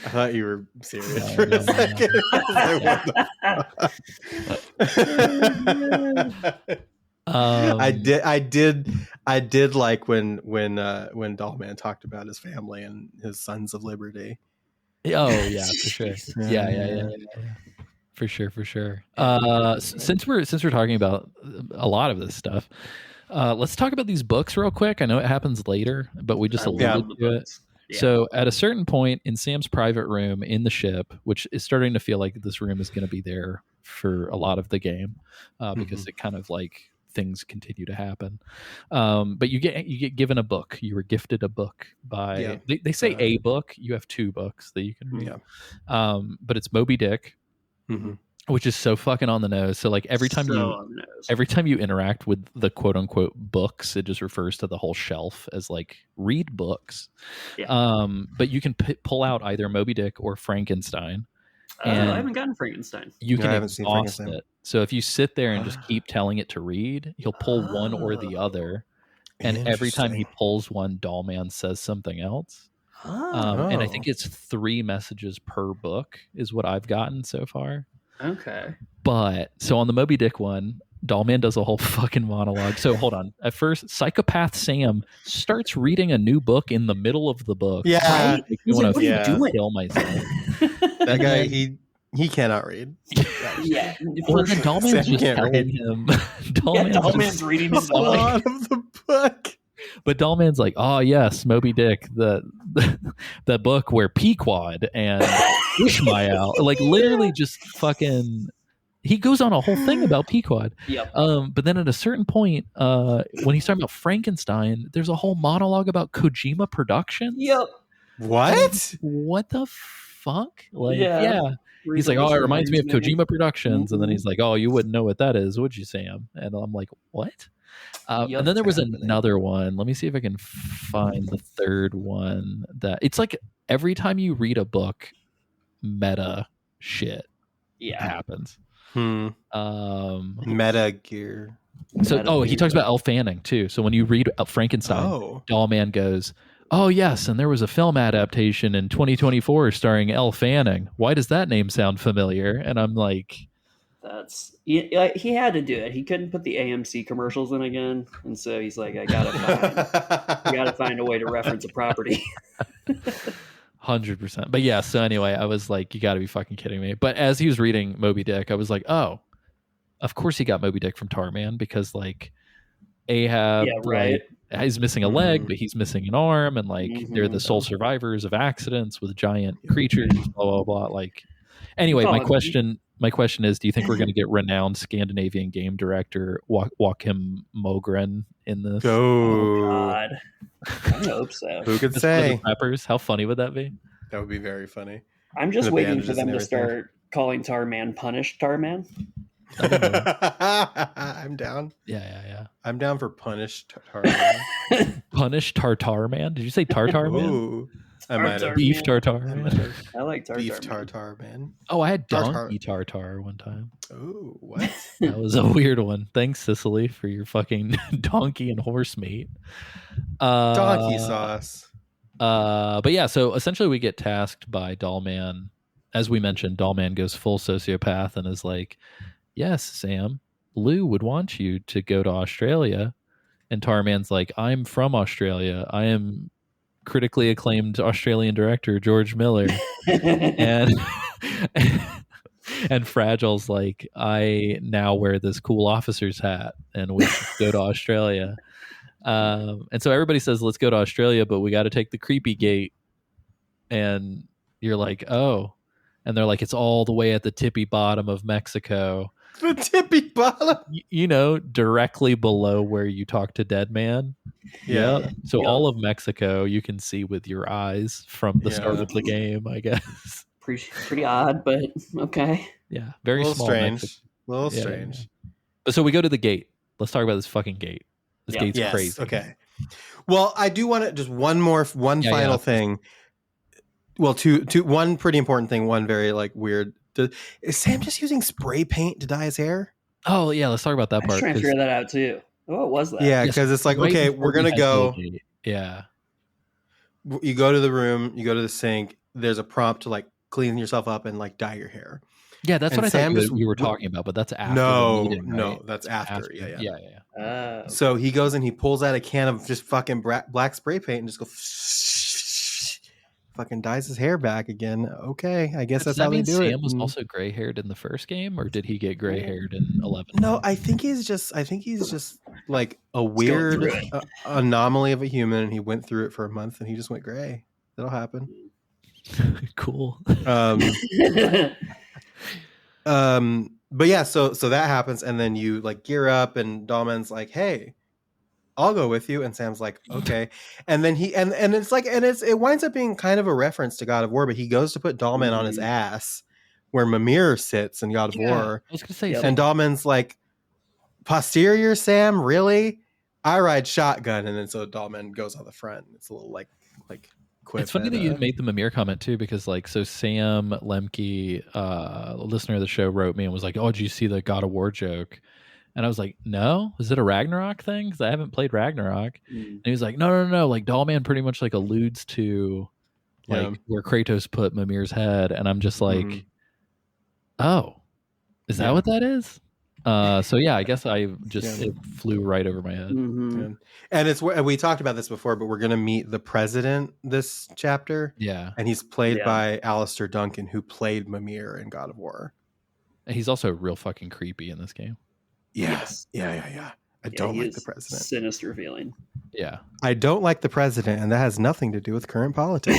I thought you were serious No, for no, a second. I was like, what the I did like when Dollman talked about his family and his Sons of Liberty. Oh yeah, for sure. Yeah. For sure. Since we're talking about a lot of this stuff, let's talk about these books real quick. I know it happens later, but we just I alluded love the to it. books. Yeah. So at a certain point in Sam's private room in the ship, which is starting to feel like this room is going to be there for a lot of the game, because it kind of like things continue to happen. But you get given a book. You were gifted a book by they say a book. You have two books that you can read. But it's Moby Dick, which is so fucking on the nose. So like every time you interact with the quote unquote books, it just refers to the whole shelf as like read books. But you can pull out either Moby Dick or Frankenstein. And I haven't gotten Frankenstein. you No, can I haven't seen exhaust Frankenstein. it. So if you sit there and just keep telling it to read, he'll pull one or the other. And every time he Interesting. pulls one, Dollman says something else. And I think it's 3 messages per book is what I've gotten so far. Okay. But so on the Moby Dick one, Dollman does a whole fucking monologue. So hold on. At first, Psychopath Sam starts reading a new book in the middle of the book. Yeah. Like, He's like, what are you doing? Kill myself. That guy, he cannot read. Yeah. Well, then Dollman's Sam just can't telling read. him. Dollman's reading A the book. lot of the book. But Dollman's like, oh yes, Moby Dick, the book where Pequod and Ishmael, like literally just fucking. He goes on a whole thing about Pequod. Yep. But then at a certain point, when he's talking about Frankenstein, there's a whole monologue about Kojima Productions. Yep. What? What the fuck? Like, Yeah. yeah. He's like, oh, it reminds me of Kojima Productions. And then he's like, oh, you wouldn't know what that is, would you, Sam? And I'm like, what? And then there was another one. Let me see if I can find the third one. That it's like every time you read a book, meta shit happens. Meta Gear. So, he talks about Elle Fanning too. So when you read Frankenstein, Dollman goes, oh yes, and there was a film adaptation in 2024 starring Elle Fanning. Why does that name sound familiar? And I'm like, He had to do it. He couldn't put the AMC commercials in again, and so he's like, I gotta find a way to reference a property. 100%. But yeah, so anyway, I was like, you got to be fucking kidding me. But as he was reading Moby Dick, I was like, oh, of course he got Moby Dick from Tarman, because like Ahab, Yeah, right. like, he's missing a leg, but he's missing an arm, and like they're the sole survivors of accidents with giant creatures, blah blah blah. Like, anyway, my question is, do you think we're going to get renowned Scandinavian game director Joachim Mogren in this? Oh God, I hope so. Who could Just for say? the Peppers? How funny would that be? That would be very funny. I'm just The waiting for bandages them and to everything. start calling Tarman Punished Tarman. I'm down. Yeah. I'm down for punished tartar. Punish Tartar Man? Did you say Tartar Man? Ooh, I might Tartar have. Beef Man. Tartar I Man? might have. I like Tartar. Beef Man. tartar, man. Oh, I had Tartar. donkey tartar one time. Ooh, what? That was a weird one. Thanks, Sicily, for your fucking donkey and horse meat. Donkey sauce. But yeah, so essentially we get tasked by Dollman. As we mentioned, Dollman goes full sociopath and is like, yes, Sam, Lou would want you to go to Australia. And Tarman's like, I'm from Australia. I am critically acclaimed Australian director George Miller. and and Fragile's like, I now wear this cool officer's hat and we should go to Australia. And so everybody says, let's go to Australia, but we got to take the creepy gate. And you're like, oh. And they're like, it's all the way at the tippy bottom of Mexico. The tippy bottom. You know, directly below where you talk to Dead Man. Yeah. So all of Mexico you can see with your eyes from the start of the game, I guess. Pretty odd, but okay. Yeah, very A little small. strange. Mexico. A little Yeah. strange. But so we go to the gate. Let's talk about this fucking gate. This gate's Yes. crazy. Okay. Well, I do want to just one final thing. Well, one pretty important thing. One very like weird. Is Sam just using spray paint to dye his hair? Oh yeah, let's talk about that I was part. trying to figure that out too. What was that? Yeah, because it's like, right okay, before we're gonna we head go. to the gate. Yeah. You go to the room. You go to the sink. There's a prompt to like clean yourself up and like dye your hair. Yeah, that's And what I Sam thought just you were talking about, but that's after No, the meeting, right? no, that's after. Yeah. Okay. So he goes and he pulls out a can of just fucking black spray paint and just fucking dyes his hair back again. Okay, I guess Does that's that how they mean do Sam it. was also gray haired in the first game, or did he get gray haired in 11? No, I think he's just like a weird through it. anomaly of a human, and he went through it for a month, and he just went gray. That'll happen. Cool. But yeah, so that happens, and then you like gear up, and Dahlman's like, "Hey, I'll go with you," and Sam's like, "Okay," and then it winds up being kind of a reference to God of War, but he goes to put Dahlman on his ass where Mimir sits in God of War. I was gonna say, And Dahlman's like, posterior, Sam, really? I ride shotgun. And then so Dahlman goes on the front. It's a little like quip. it's funny that you made the Mimir comment too, because like, so Sam Lemke, a listener of the show, wrote me and was like, oh, did you see the God of War joke? And I was like, no, is it a Ragnarok thing? Because I haven't played Ragnarok. And he was like, no. Like Dahlman pretty much like alludes to like where Kratos put Mimir's head. And I'm just like, oh, is that what that is? So yeah, I guess I just it flew right over my head. Mm-hmm. And it's we talked about this before, but we're gonna meet the president this chapter. Yeah, and he's played by Alistair Duncan, who played Mimir in God of War. And he's also real fucking creepy in this game. Yes. Yeah. I don't like the president. Sinister feeling. Yeah, I don't like the president, and that has nothing to do with current politics.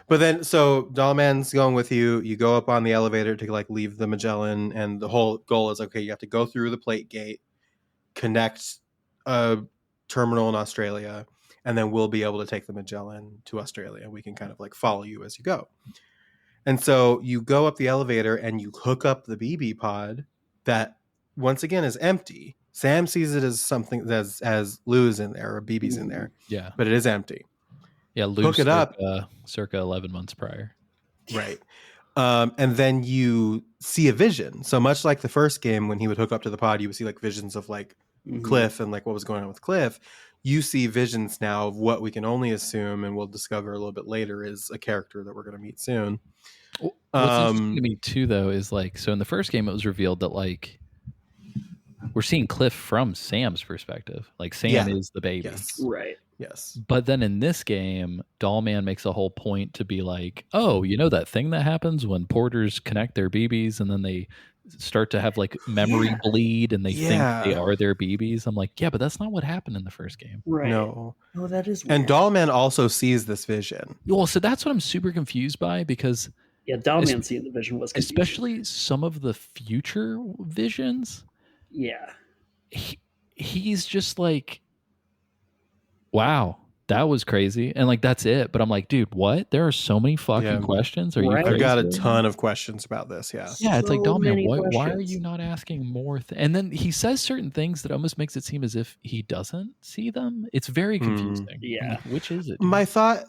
But then, so Dahlman's going with you. You go up on the elevator to like leave the Magellan, and the whole goal is okay. You have to go through the plate gate, connect a terminal in Australia, and then we'll be able to take the Magellan to Australia. We can kind of like follow you as you go. And so you go up the elevator and you hook up the BB pod that once again is empty. Sam sees it as something as Lou's in there or BB's in there. Yeah, but it is empty. Yeah, hook it up. Circa 11 months prior. Right. And then you see a vision. So much like the first game, when he would hook up to the pod, you would see like visions of like Cliff and like what was going on with Cliff, you see visions now of what we can only assume, and we'll discover a little bit later, is a character that we're going to meet soon. What's interesting to me too, though, is like, so in the first game, it was revealed that like we're seeing Cliff from Sam's perspective. Like Sam is the baby. Yes. Right. Yes. But then in this game, Dollman makes a whole point to be like, oh, you know that thing that happens when porters connect their BBs and then they start to have like memory bleed and they think they are their BBs. I'm like, yeah, but that's not what happened in the first game. Right. No. Oh, that is weird. And Dollman also sees this vision. Well, so that's what I'm super confused by, because Dollman seeing the vision was confusing. Especially some of the future visions. Yeah. He's just like, wow, that was crazy. And like, that's it. But I'm like, dude, what? There are so many fucking questions. Are you crazy? I've got a ton of questions about this. Yeah. Yeah. It's So like, Dollman, why are questions. you not asking more? And then he says certain things that almost makes it seem as if he doesn't see them. It's very confusing. Yeah. Which is it? My thought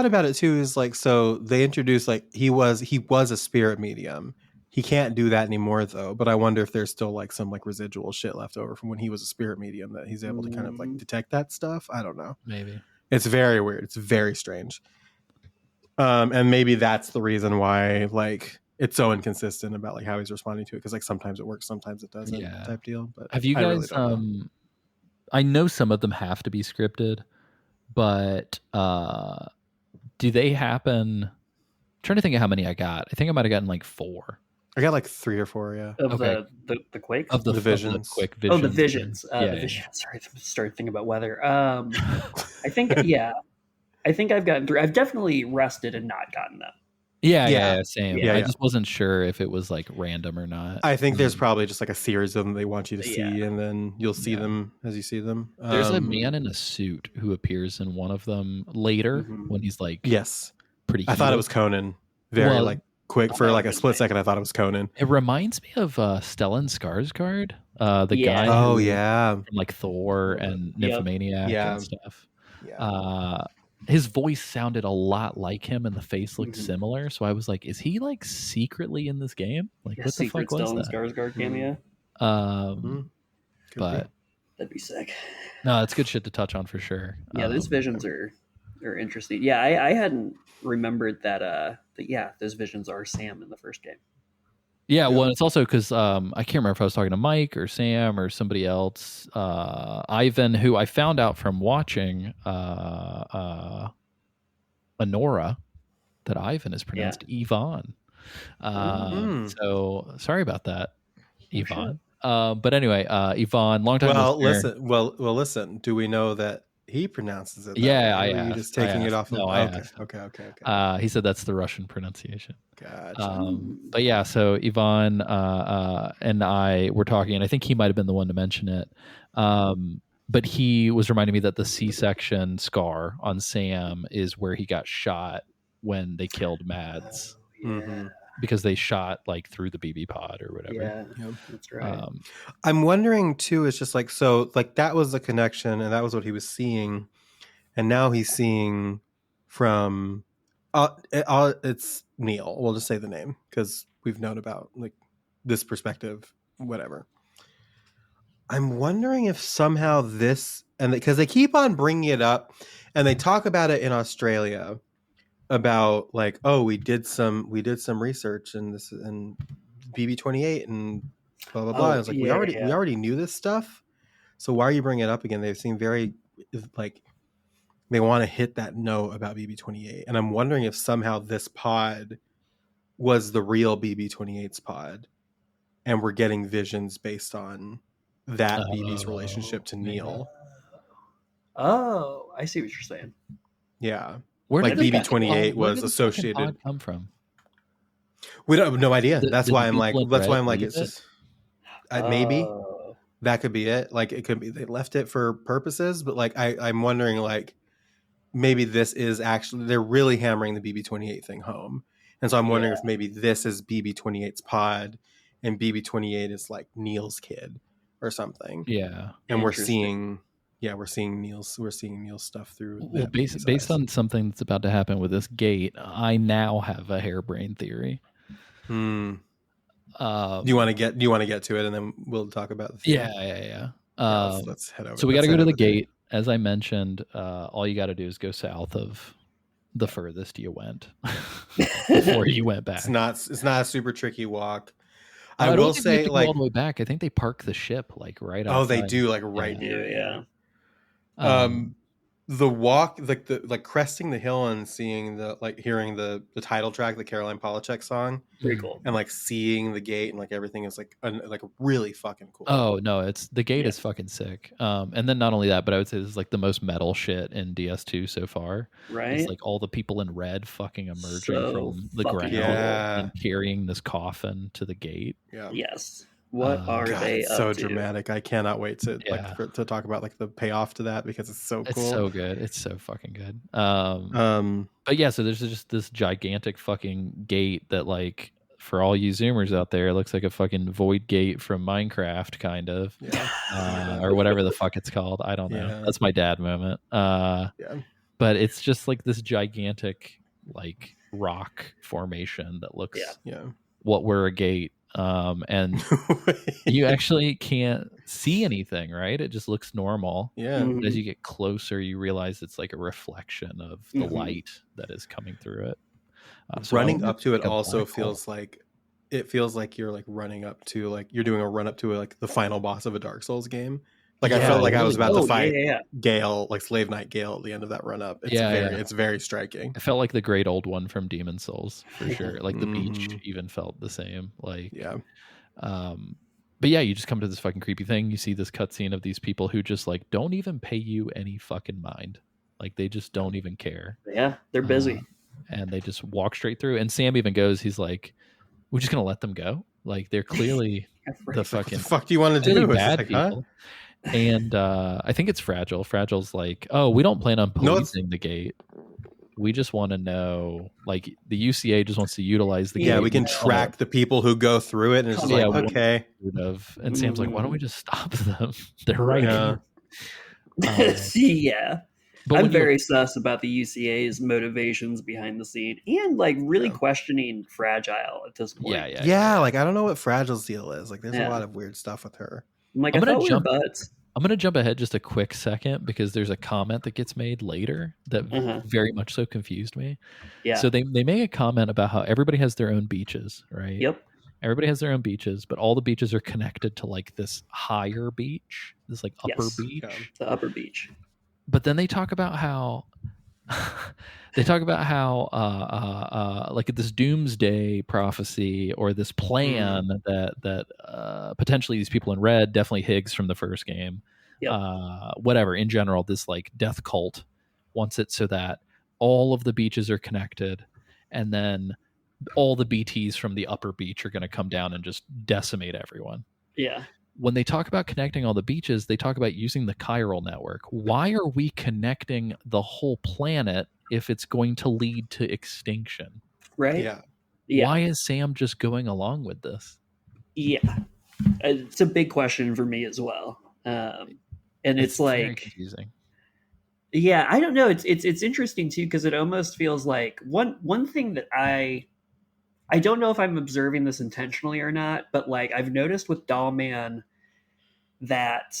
about it too is like, so they introduced like he was a spirit medium. He can't do that anymore though, but I wonder if there's still like some like residual shit left over from when he was a spirit medium that he's able to kind of like detect that stuff. I don't know. Maybe. It's very weird. It's very strange. And maybe that's the reason why like it's so inconsistent about like how he's responding to it, because like sometimes it works, sometimes it doesn't, type deal. But have you guys I know some of them have to be scripted, but do they happen? I'm trying to think of how many I got. I think I might have gotten like 4. I got like 3 or 4, yeah. Of the Quakes? Of the visions. Of the quick visions. Oh, the visions. Yeah, the visions. Sorry, I started thinking about weather. I think, I think I've gotten 3. I've definitely rested and not gotten them. Yeah, same. Yeah, I just wasn't sure if it was like random or not. I think there's probably just like a series of them they want you to see, and then you'll see them as you see them. There's a man in a suit who appears in one of them later when he's like, pretty. I thought it was Conan. Very like quick for like a split second. I thought it was Conan. It reminds me of Stellan Skarsgård, the guy. Oh from like Thor and Nymphomaniac and stuff. His voice sounded a lot like him, and the face looked similar. So I was like, "Is he like secretly in this game? Like, what the fuck was Stellan that?" Skarsgård cameo. But that'd be sick. No, it's good shit to touch on for sure. Yeah, those visions are interesting. Yeah, I hadn't remembered that. Those visions are Sam in the first game. Yeah, well, it's also because I can't remember if I was talking to Mike or Sam or somebody else. Ivan, who I found out from watching Anora, that Ivan is pronounced Yvonne. So sorry about that, Yvonne. But anyway, Yvonne, long time. Well, listen. Do we know that he pronounces it? I asked. Are you just taking it off? No, I asked. Okay. He said that's the Russian pronunciation. Gotcha. But yeah, so Yvonne and I were talking, and I think he might have been the one to mention it. But he was reminding me that the C-section scar on Sam is where he got shot when they killed Mads. Because they shot like through the BB pod or whatever. Yeah, that's right. I'm wondering too, it's just like, so like that was the connection and that was what he was seeing. And now he's seeing from, it's Neil. We'll just say the name because we've known about like this perspective, whatever. I'm wondering if somehow this, and because they keep on bringing it up and they talk about it in Australia about like, oh, we did some research and this and BB-28 and blah blah blah. I was like, we already knew this stuff, so why are you bringing it up again? They seem very like they want to hit that note about BB-28, and I'm wondering if somehow this pod was the real BB-28's pod, and we're getting visions based on that BB's relationship to Neil. Oh, I see what you're saying. Yeah. Where like did BB-28 was associated. Pod come from? We don't have no idea. That's why I'm like, it's just maybe that could be it. Like it could be they left it for purposes, but like I'm wondering like maybe this is actually they're really hammering the BB-28 thing home, and so I'm wondering if maybe this is BB-28's pod, and BB-28 is like Neil's kid or something. Yeah, and we're seeing Neil's stuff through. Well, based on something that's about to happen with this gate, I now have a harebrained theory. Do you want to get to it, and then we'll talk about the theory? Yeah. let's head over. So we got to let's go head to the over there. gate. As I mentioned, all you got to do is go south of the furthest you went before you went back. It's not a super tricky walk. I I don't will think they have say, to go like, all the way back. I think they park the ship like right outside. oh, they do, like right Yeah, near. yeah. The walk, like cresting the hill and seeing hearing the title track, the Caroline Polachek song, Pretty cool. and like seeing the gate and like everything is like really fucking cool. Oh no, it's the gate is fucking sick. And then not only that, but I would say this is like the most metal shit in DS2 so far. Right? It's like all the people in red fucking emerging So from the fucking ground Yeah. and carrying this coffin to the gate. Yeah. Yes. What are God, they it's up so to? dramatic. I cannot wait to Yeah. to talk about like the payoff to that because it's so It's cool. so good. It's so fucking good. Um, But yeah, so there's just this gigantic fucking gate that, like, for all you Zoomers out there, it looks like a fucking void gate from Minecraft, kind of, yeah. or whatever the fuck it's called. I don't know. Yeah. That's my dad moment. Yeah. But it's just like this gigantic, like, rock formation that looks Yeah. what were a gate. And you actually can't see anything, right? It just looks normal. Yeah. But as you get closer, you realize it's like a reflection of the light that is coming through it. So Running up to it like a also black hole. feels like you're like running up to like you're doing a run up to like the final boss of a Dark Souls game. Like I Yeah, felt like I was about to Oh, fight yeah. Gale, like Slave Knight Gale at the end of that run up. It's it's very striking. It felt like the great old one from Demon Souls for sure. Like the beach Mhm. even felt the same. Like Yeah. But yeah, you just come to this fucking creepy thing. You see this cutscene of these people who just like don't even pay you any fucking mind. Like they just don't even care. Yeah, they're busy. And they just walk straight through. And Sam even goes, he's like, we're just gonna let them go. Like they're clearly the fucking What the fuck do you want to really do? It's bad like, people. And I think it's Fragile. Fragile's like, oh, we don't plan on policing the gate. We just want to know, like, the UCA just wants to utilize the gate. Yeah, we can track the people who go through it, and it's just like, okay. And Sam's like, why don't we just stop them? They're right here. Yeah. But I'm very sus about the UCA's motivations behind the scene and like really questioning Fragile at this point. Yeah, like I don't know what Fragile's deal is. Like there's a lot of weird stuff with her. I'm like, I'm I gonna thought we were butts. I'm going to jump ahead just a quick second because there's a comment that gets made later that very much so confused me. Yeah. So they make a comment about how everybody has their own beaches, right? Yep. Everybody has their own beaches, but all the beaches are connected to like this higher beach, this like upper beach. Yeah, the upper beach. But then they talk about how like this doomsday prophecy or this plan that potentially these people in red, definitely Higgs from the first game, whatever, in general, this like death cult wants it so that all of the beaches are connected, and then all the BTs from the upper beach are going to come down and just decimate everyone. Yeah. When they talk about connecting all the beaches, they talk about using the chiral network. Why are we connecting the whole planet if it's going to lead to extinction? Right? Yeah. Why is Sam just going along with this? Yeah. It's a big question for me as well. And it's like very confusing. Yeah, I don't know. It's interesting too because it almost feels like one thing that I don't know if I'm observing this intentionally or not, but like I've noticed with Dollman that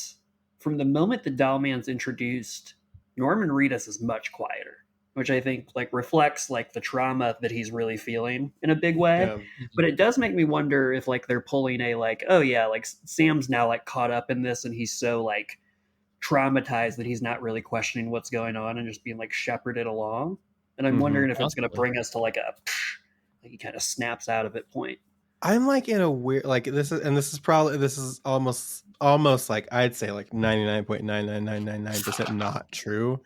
from the moment the Dollman's introduced, Norman Reedus is much quieter, which I think like reflects like the trauma that he's really feeling in a big way. Yeah. But it does make me wonder if like they're pulling a like, oh yeah, like Sam's now like caught up in this and he's so like traumatized that he's not really questioning what's going on and just being like shepherded along. And I'm wondering if it's going to bring us to like a like he kind of snaps out of it point. I'm like in a weird like this is almost like I'd say like 99.99999% not true.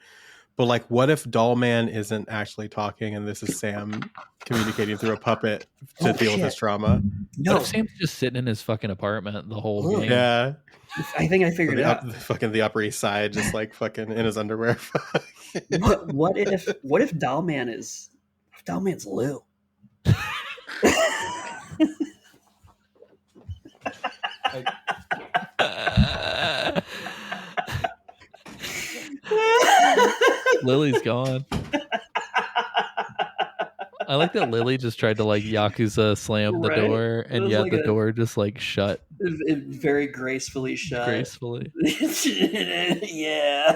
But like what if Dollman isn't actually talking and this is Sam communicating through a puppet to deal with his trauma? No, Sam's just sitting in his fucking apartment the whole game. Yeah. I think I figured it out. The Upper East Side, just like fucking in his underwear. What if Dollman's Lou? Lily's gone. I like that Lily just tried to like Yakuza slam the door, and yet the door just like shut It very gracefully shut. Gracefully. Yeah.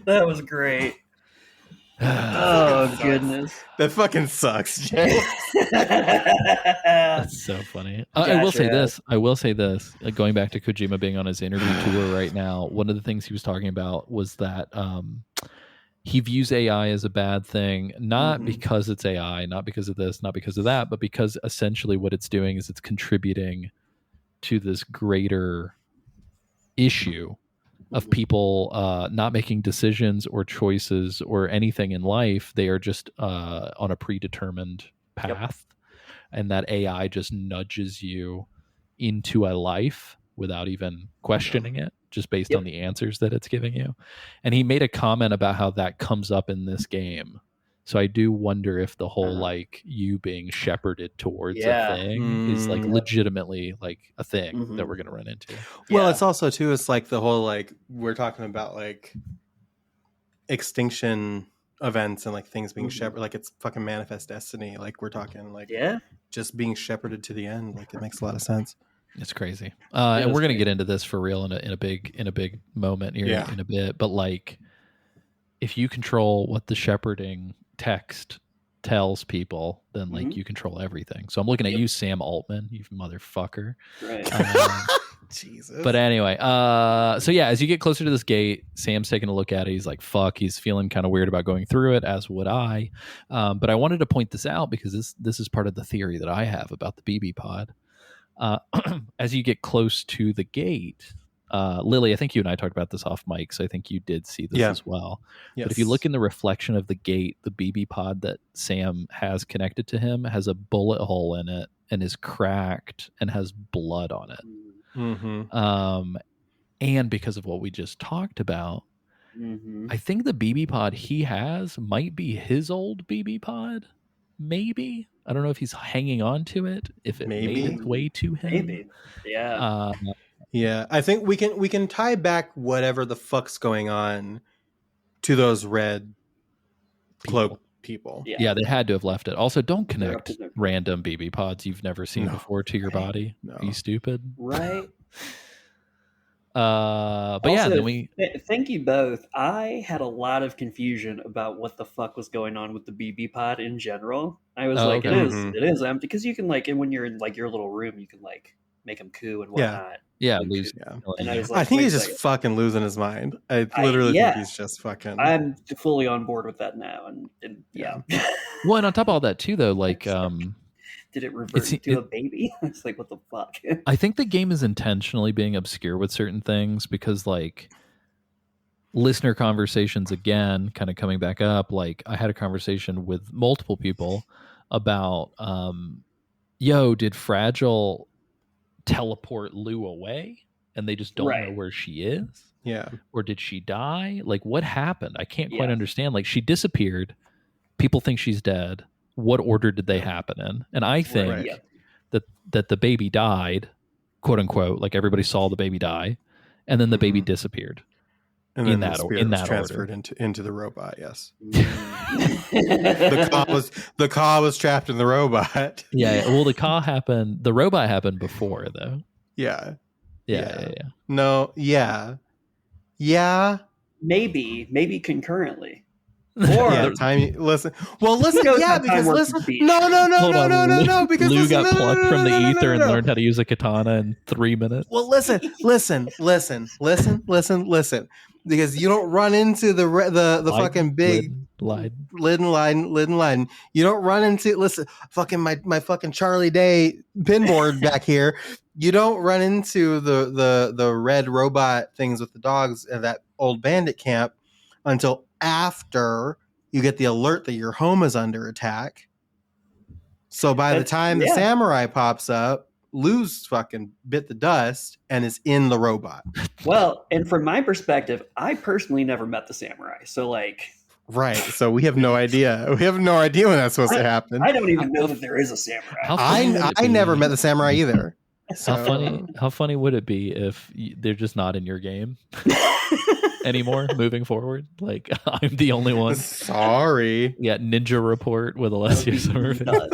That was great. Oh, goodness. That fucking sucks, Jay. That's so funny. I will say this. Going back to Kojima being on his interview tour right now, one of the things he was talking about was that he views AI as a bad thing, not because it's AI, not because of this, not because of that, but because essentially what it's doing is it's contributing to this greater issue of people not making decisions or choices or anything in life. They are just on a predetermined path, and that AI just nudges you into a life without even questioning it, just based on the answers that it's giving you. And he made a comment about how that comes up in this game. So I do wonder if the whole like you being shepherded towards a thing is like legitimately like a thing that we're going to run into. Well, it's also too, it's like the whole, like, we're talking about like extinction events and like things being shepherded, like it's fucking manifest destiny. Like we're talking like just being shepherded to the end. Like it makes a lot of sense. It's crazy. And we're going to get into this for real in a big moment here in a bit. But like, if you control what the shepherding text tells people, then like you control everything. So I'm looking at you, Sam Altman, you motherfucker. Right. Jesus. But anyway, so yeah, as you get closer to this gate, Sam's taking a look at it. He's like, fuck, he's feeling kind of weird about going through it, as would I. But I wanted to point this out because this is part of the theory that I have about the BB pod. As you get close to the gate, Lily, I think you and I talked about this off mic, so I think you did see this as well. Yes. But if you look in the reflection of the gate, the BB pod that Sam has connected to him has a bullet hole in it and is cracked and has blood on it. And because of what we just talked about, I think the BB pod he has might be his old BB pod. Maybe. I don't know if he's hanging on to it, if it made its way to him. Maybe. Yeah. Yeah, I think we can tie back whatever the fuck's going on to those red cloak people. Yeah, they had to have left it. Also, don't connect random BB pods you've never seen before to your body. No. Are you stupid? Right. But also, yeah, then thank you both. I had a lot of confusion about what the fuck was going on with the BB pod in general. I was it is empty, because you can like, and when you're in like your little room, you can like make him coo and whatnot. Yeah, And I think he's just fucking losing his mind. I literally think he's just fucking. I'm fully on board with that now, and yeah. Well, and on top of all that too, though, like, did it revert to a baby? It's like, what the fuck? I think the game is intentionally being obscure with certain things because, like, listener conversations again, kind of coming back up. Like, I had a conversation with multiple people about, did Fragile teleport Lou away and they just don't know where she is? Yeah. Or did she die? Like, what happened? I can't quite understand. Like, she disappeared. People think she's dead. What order did they happen in? And I think that the baby died, quote unquote, like everybody saw the baby die, and then the baby disappeared. And then the was transferred into the robot. Yes. the car was trapped in the robot. Yeah. Well, the robot happened before though. Yeah. No. Yeah. Maybe concurrently. Or listen. Yeah, because listen. No. Because Lou got plucked from the ether and learned how to use a katana in 3 minutes. Well, listen. Because you don't run into the fucking big lid and line. You don't run into fucking my fucking Charlie Day pinboard back here. You don't run into the red robot things with the dogs at that old bandit camp until after you get the alert that your home is under attack. So by the time the samurai pops up, Lou's fucking bit the dust and is in the robot. Well, and from my perspective, I personally never met the samurai. So like, right. So we have no idea. We have no idea when that's supposed to happen. I don't even know that there is a samurai. I never met the samurai either. So. How funny would it be if they're just not in your game anymore moving forward? Like, I'm the only one. Sorry. Yeah, Ninja Report with Alessio Somerville.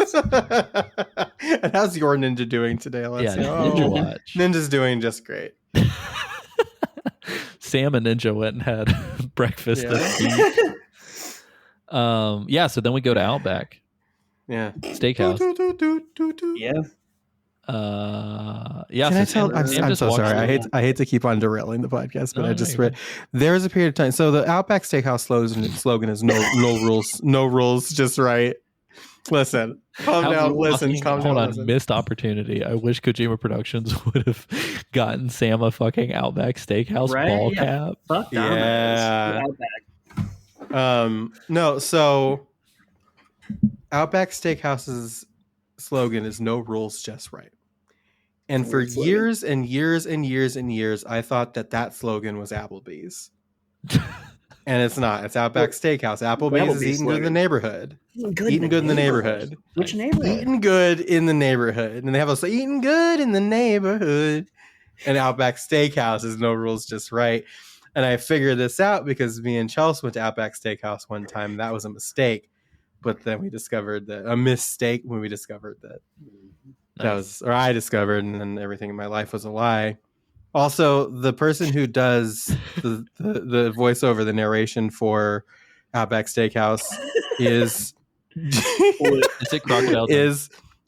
And how's your ninja doing today? Let's see. Ninja Watch. Ninja's doing just great. Sam and Ninja went and had breakfast Yeah. at the beach. So then we go to Outback Yeah. Steakhouse. Yeah. Can I tell? I'm Sam just so walks sorry. through. I hate to keep on derailing the podcast, but No, I just you're read there was a period of time. So the Outback Steakhouse slogan is no rules, just right. Listen, calm down. Listen, calm down. Hold on, Listen. missed opportunity. I wish Kojima Productions would have gotten Sam a fucking Outback Steakhouse ball cap. Fuck Yeah. Outback. No, so Outback Steakhouse's slogan is no rules, just right. And for years and years and years and years, I thought that slogan was Applebee's. And it's not. It's Outback Steakhouse. Applebee's is eating good in the neighborhood. Eating good in the neighborhood. Which neighborhood? Eating good in the neighborhood. And they have us eating good in the neighborhood. And Outback Steakhouse is no rules, just right. And I figured this out because me and Chelsea went to Outback Steakhouse one time. That was a mistake. But then we discovered that a mistake when we discovered that that was, or I discovered, and then everything in my life was a lie. Also, the person who does the voiceover, the narration for Outback Steakhouse is Is it Crocodile?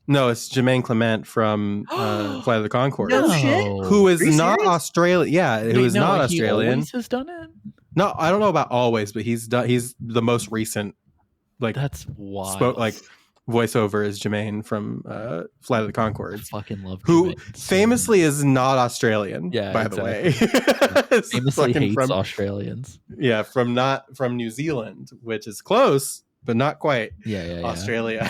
No, it's Jermaine Clement from Flight of the Conchords. No shit. Who is Are you not serious? Australian? Yeah, who is not Australian. He always has done it. No, I don't know about always, but he's the most recent. Like That's wild. Voiceover is Jermaine from Flight of the Conchords. I fucking love Who Jermaine so famously is not Australian. Yeah, by exactly. the way, famously hates from Australians. yeah, from New Zealand, which is close but not quite. Yeah. Australia.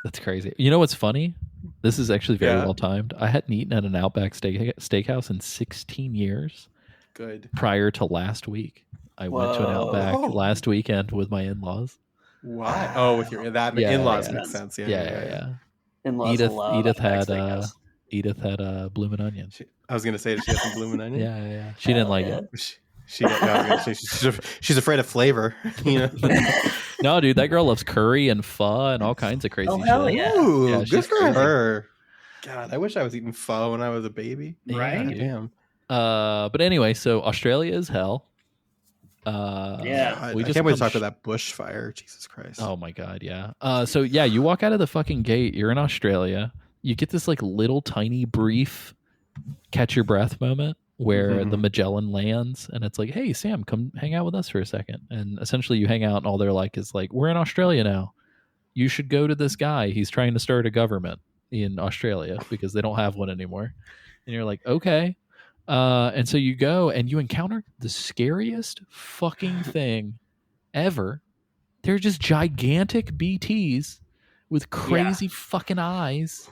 That's crazy. You know what's funny? This is actually very well timed. I hadn't eaten at an Outback Steakhouse in 16 years. Good. Prior to last week, I went to an Outback last weekend with my in-laws. Why? Oh, with your in-laws makes sense. Yeah. In-laws Edith had Bloomin' Onion. I was gonna say, did she have some Bloomin' Onion? Yeah. She didn't like it. She's afraid of flavor. You know. No, dude, that girl loves curry and pho and all kinds of crazy shit. Hell yeah. Ooh, Yeah, good she's for crazy. her. God, I wish I was eating pho when I was a baby. Right? God damn. But anyway, so Australia is hell. Yeah. I we just can't wait to come talk about that bushfire. Jesus Christ. Oh my god, yeah. So yeah, you walk out of the fucking gate. You're in Australia. You get this like little tiny brief catch your breath moment where the Magellan lands, and it's like, hey Sam, come hang out with us for a second. And essentially, you hang out, and all they're like is like, we're in Australia now. You should go to this guy. He's trying to start a government in Australia because they don't have one anymore. And you're like, okay. And so you go and you encounter the scariest fucking thing ever. They're just gigantic BTs with crazy fucking eyes.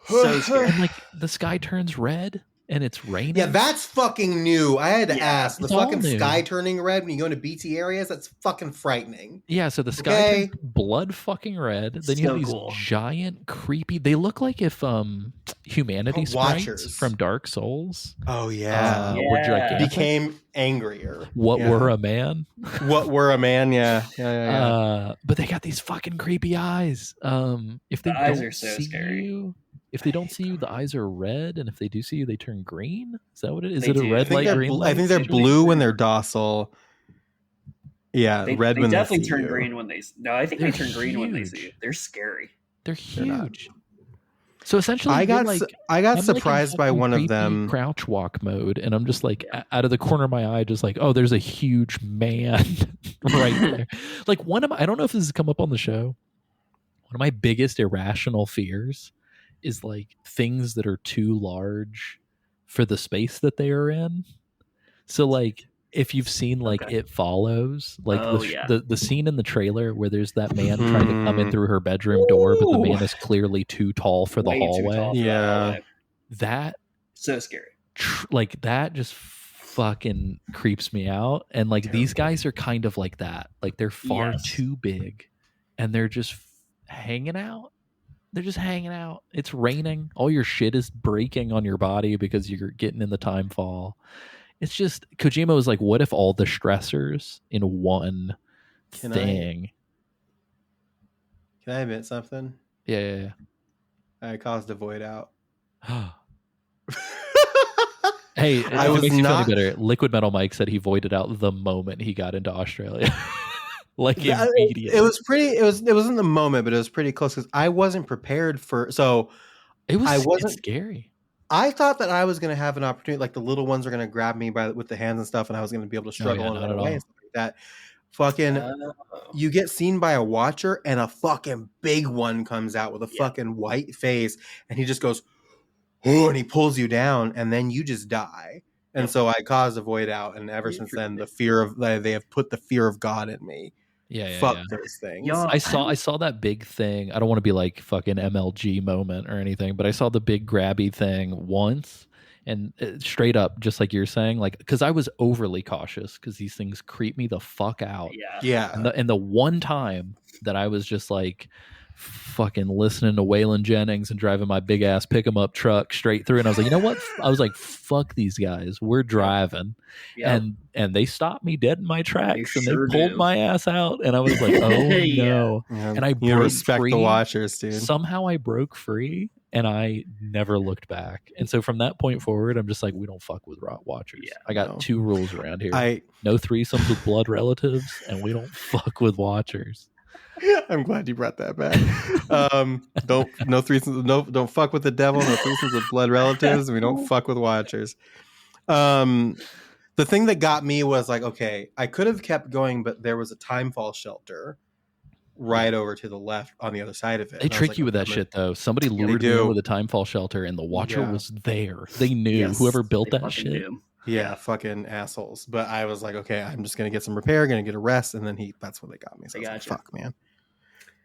So scary. And like the sky turns red and it's raining. Yeah, that's fucking new. I had to ask. The it's all fucking new. sky turning red when you go into BT areas, that's fucking frightening. Yeah, so the sky Okay. turns blood fucking red. Then you So have these cool. giant, creepy. They look like if humanity sprites Watchers. from Dark Souls Oh yeah. were Yeah. gigantic. Became angrier. What Yeah. were a man? What were a man? Yeah. But they got these fucking creepy eyes. If they The eyes don't are so see scary. you, if they don't see you, the eyes are red, and if they do see you, they turn green. Is that what it is? Is They it a do. red light, green I light? think they're blue when they're docile. Yeah, They, red they when definitely they see turn you. green when they. No, I think They're they turn green when they huge. see you. They're scary. They're They're not. huge. So essentially, I got you're like, I got I'm like in surprised by fucking one of creepy them. crouch walk mode, and I'm just like out of the corner of my eye, just like, oh, there's a huge man right there. Like I don't know if this has come up on the show. One of my biggest irrational fears is like things that are too large for the space that they are in. So like if you've seen like It Follows, like the scene in the trailer where there's that man trying to come in through her bedroom door, but the man is clearly too tall for the Way too hallway. tall for the Yeah. hallway. That So scary. like that just fucking creeps me out. And like these guys are kind of like that. Like they're far Yes. too big and they're just hanging out. They're just hanging out. It's raining. All your shit is breaking on your body because you're getting in the time fall. It's just Kojima was like, what if all the stressors in one thing? Can I admit something? Yeah. I caused a void out. Hey, I it was makes you feel not- any better. Liquid Metal Mike said he voided out the moment he got into Australia. Like immediately. It was pretty. It wasn't the moment, but it was pretty close because I wasn't prepared for. So It's scary. I thought that I was going to have an opportunity, like the little ones are going to grab me with the hands and stuff, and I was going to be able to struggle and not run at away all. and stuff like that. Fucking, you get seen by a watcher, and a fucking big one comes out with a fucking white face, and he just goes, oh, and he pulls you down, and then you just die. And so I caused a void out, and ever since then, they have put the fear of God in me. Fuck those things. Yo, I saw that big thing. I don't want to be like fucking MLG moment or anything, but I saw the big grabby thing once, and straight up, just like you're saying, like because I was overly cautious because these things creep me the fuck out. Yeah. And the one time that I was just like fucking listening to Waylon Jennings and driving my big ass pick 'em up truck straight through, and I was like, you know what? I was like, fuck these guys. We're driving. And they stopped me dead in my tracks, and they pulled my ass out, and I was like, oh no. And I broke respect free. the watchers, dude. Somehow I broke free, and I never looked back. And so from that point forward, I'm just like, we don't fuck with watchers. I got 2 rules around here. No threesomes with blood relatives, and we don't fuck with watchers. I'm glad you brought that back. No threesomes. Don't fuck with the devil. No threesomes with blood relatives. And we don't fuck with watchers. The thing that got me was like, okay, I could have kept going, but there was a timefall shelter right over to the left on the other side of it. They trick you with that shit though. Somebody lured me in with a timefall shelter, and the watcher was there. They knew. Whoever built that shit. Yeah, fucking assholes. But I was like, okay, I'm just gonna get some repair, gonna get a rest, and then that's when they got me. So I was like, fuck, man.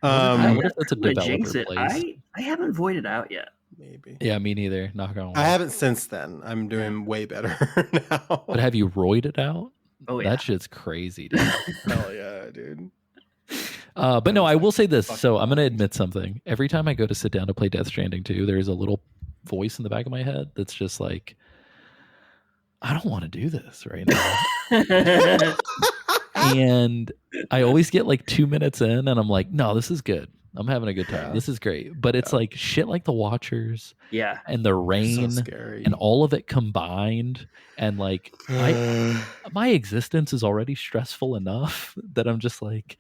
I wonder if that's a developer place. I haven't voided out yet. Maybe. Yeah, me neither. Knock on wood. I haven't since then. I'm doing way better now. But have you roided out? Oh yeah, that shit's crazy, dude. Hell yeah, dude. But no, I will say this. So I'm going to admit something. Every time I go to sit down to play Death Stranding 2, there's a little voice in the back of my head that's just like, I don't want to do this right now. And I always get like 2 minutes in, and I'm like, no, this is good. I'm having a good time. This is great. But it's like shit like the Watchers. Yeah. And the rain. So scary. And all of it combined. And like my existence is already stressful enough that I'm just like,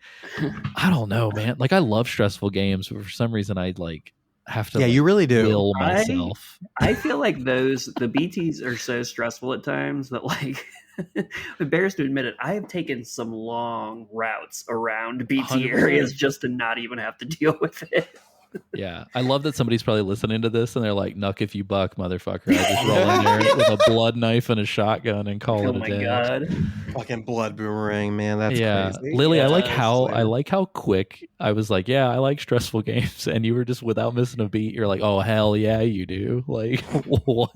I don't know, man. Like I love stressful games, but for some reason I like have to you really do will myself. I feel like the BTs are so stressful at times that like I'm embarrassed to admit it, I have taken some long routes around BT 100%. areas just to not even have to deal with it. Yeah, I love that somebody's probably listening to this and they're like, "Nuck if you buck, motherfucker!" I just roll in there with a blood knife and a shotgun and call it a day. Oh my god! Fucking blood boomerang, man. That's crazy. Lily, I like how quick I was like, "Yeah, I like stressful games," and you were just without missing a beat. You're like, "Oh hell yeah, you do!" Like what?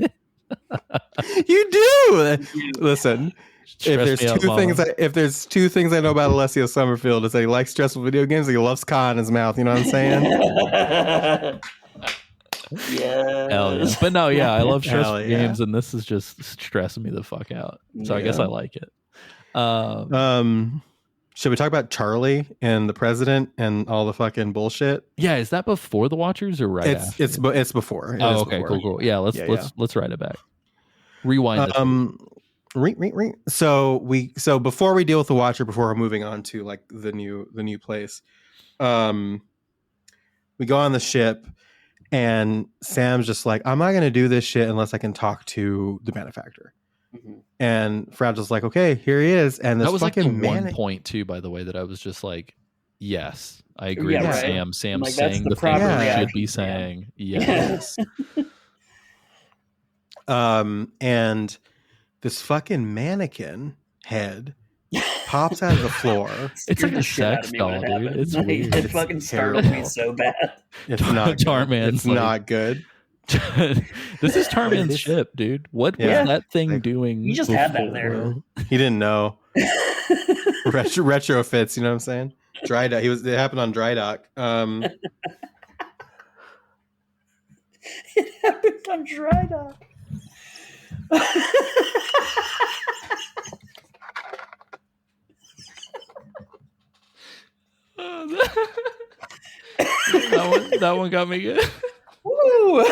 You do. Listen. Stress If there's two things I know about Alessio Summerfield, is that he likes stressful video games and he loves con in his mouth. You know what I'm saying? Yeah. But no, yeah, I love stressful games, and this is just stressing me the fuck out. So I guess I like it. Should we talk about Charlie and the president and all the fucking bullshit? Yeah, is that before the Watchers or right after? It's before. Okay, cool. Yeah, let's write it back. Rewind. So before we deal with the Watcher, before we're moving on to like the new place, we go on the ship, and Sam's just like, I'm not gonna do this shit unless I can talk to the benefactor. Mm-hmm. And Fragile's like, okay, here he is. And this that was fucking like the one point too, by the way, that I was just like, yes, I agree with Sam. Sam's like, saying the thing he should be saying. Yes. And this fucking mannequin head pops out of the floor. It's like a sex doll, dude. It's weird. It fucking startled me so bad. It's not Tarman. It's not good. This is Tarman's ship, dude. What was that thing doing? You just had that there. He didn't know. Retrofits, you know what I'm saying? Dry dock. It happened on dry dock. It happened on dry dock. That one got me good. Woo!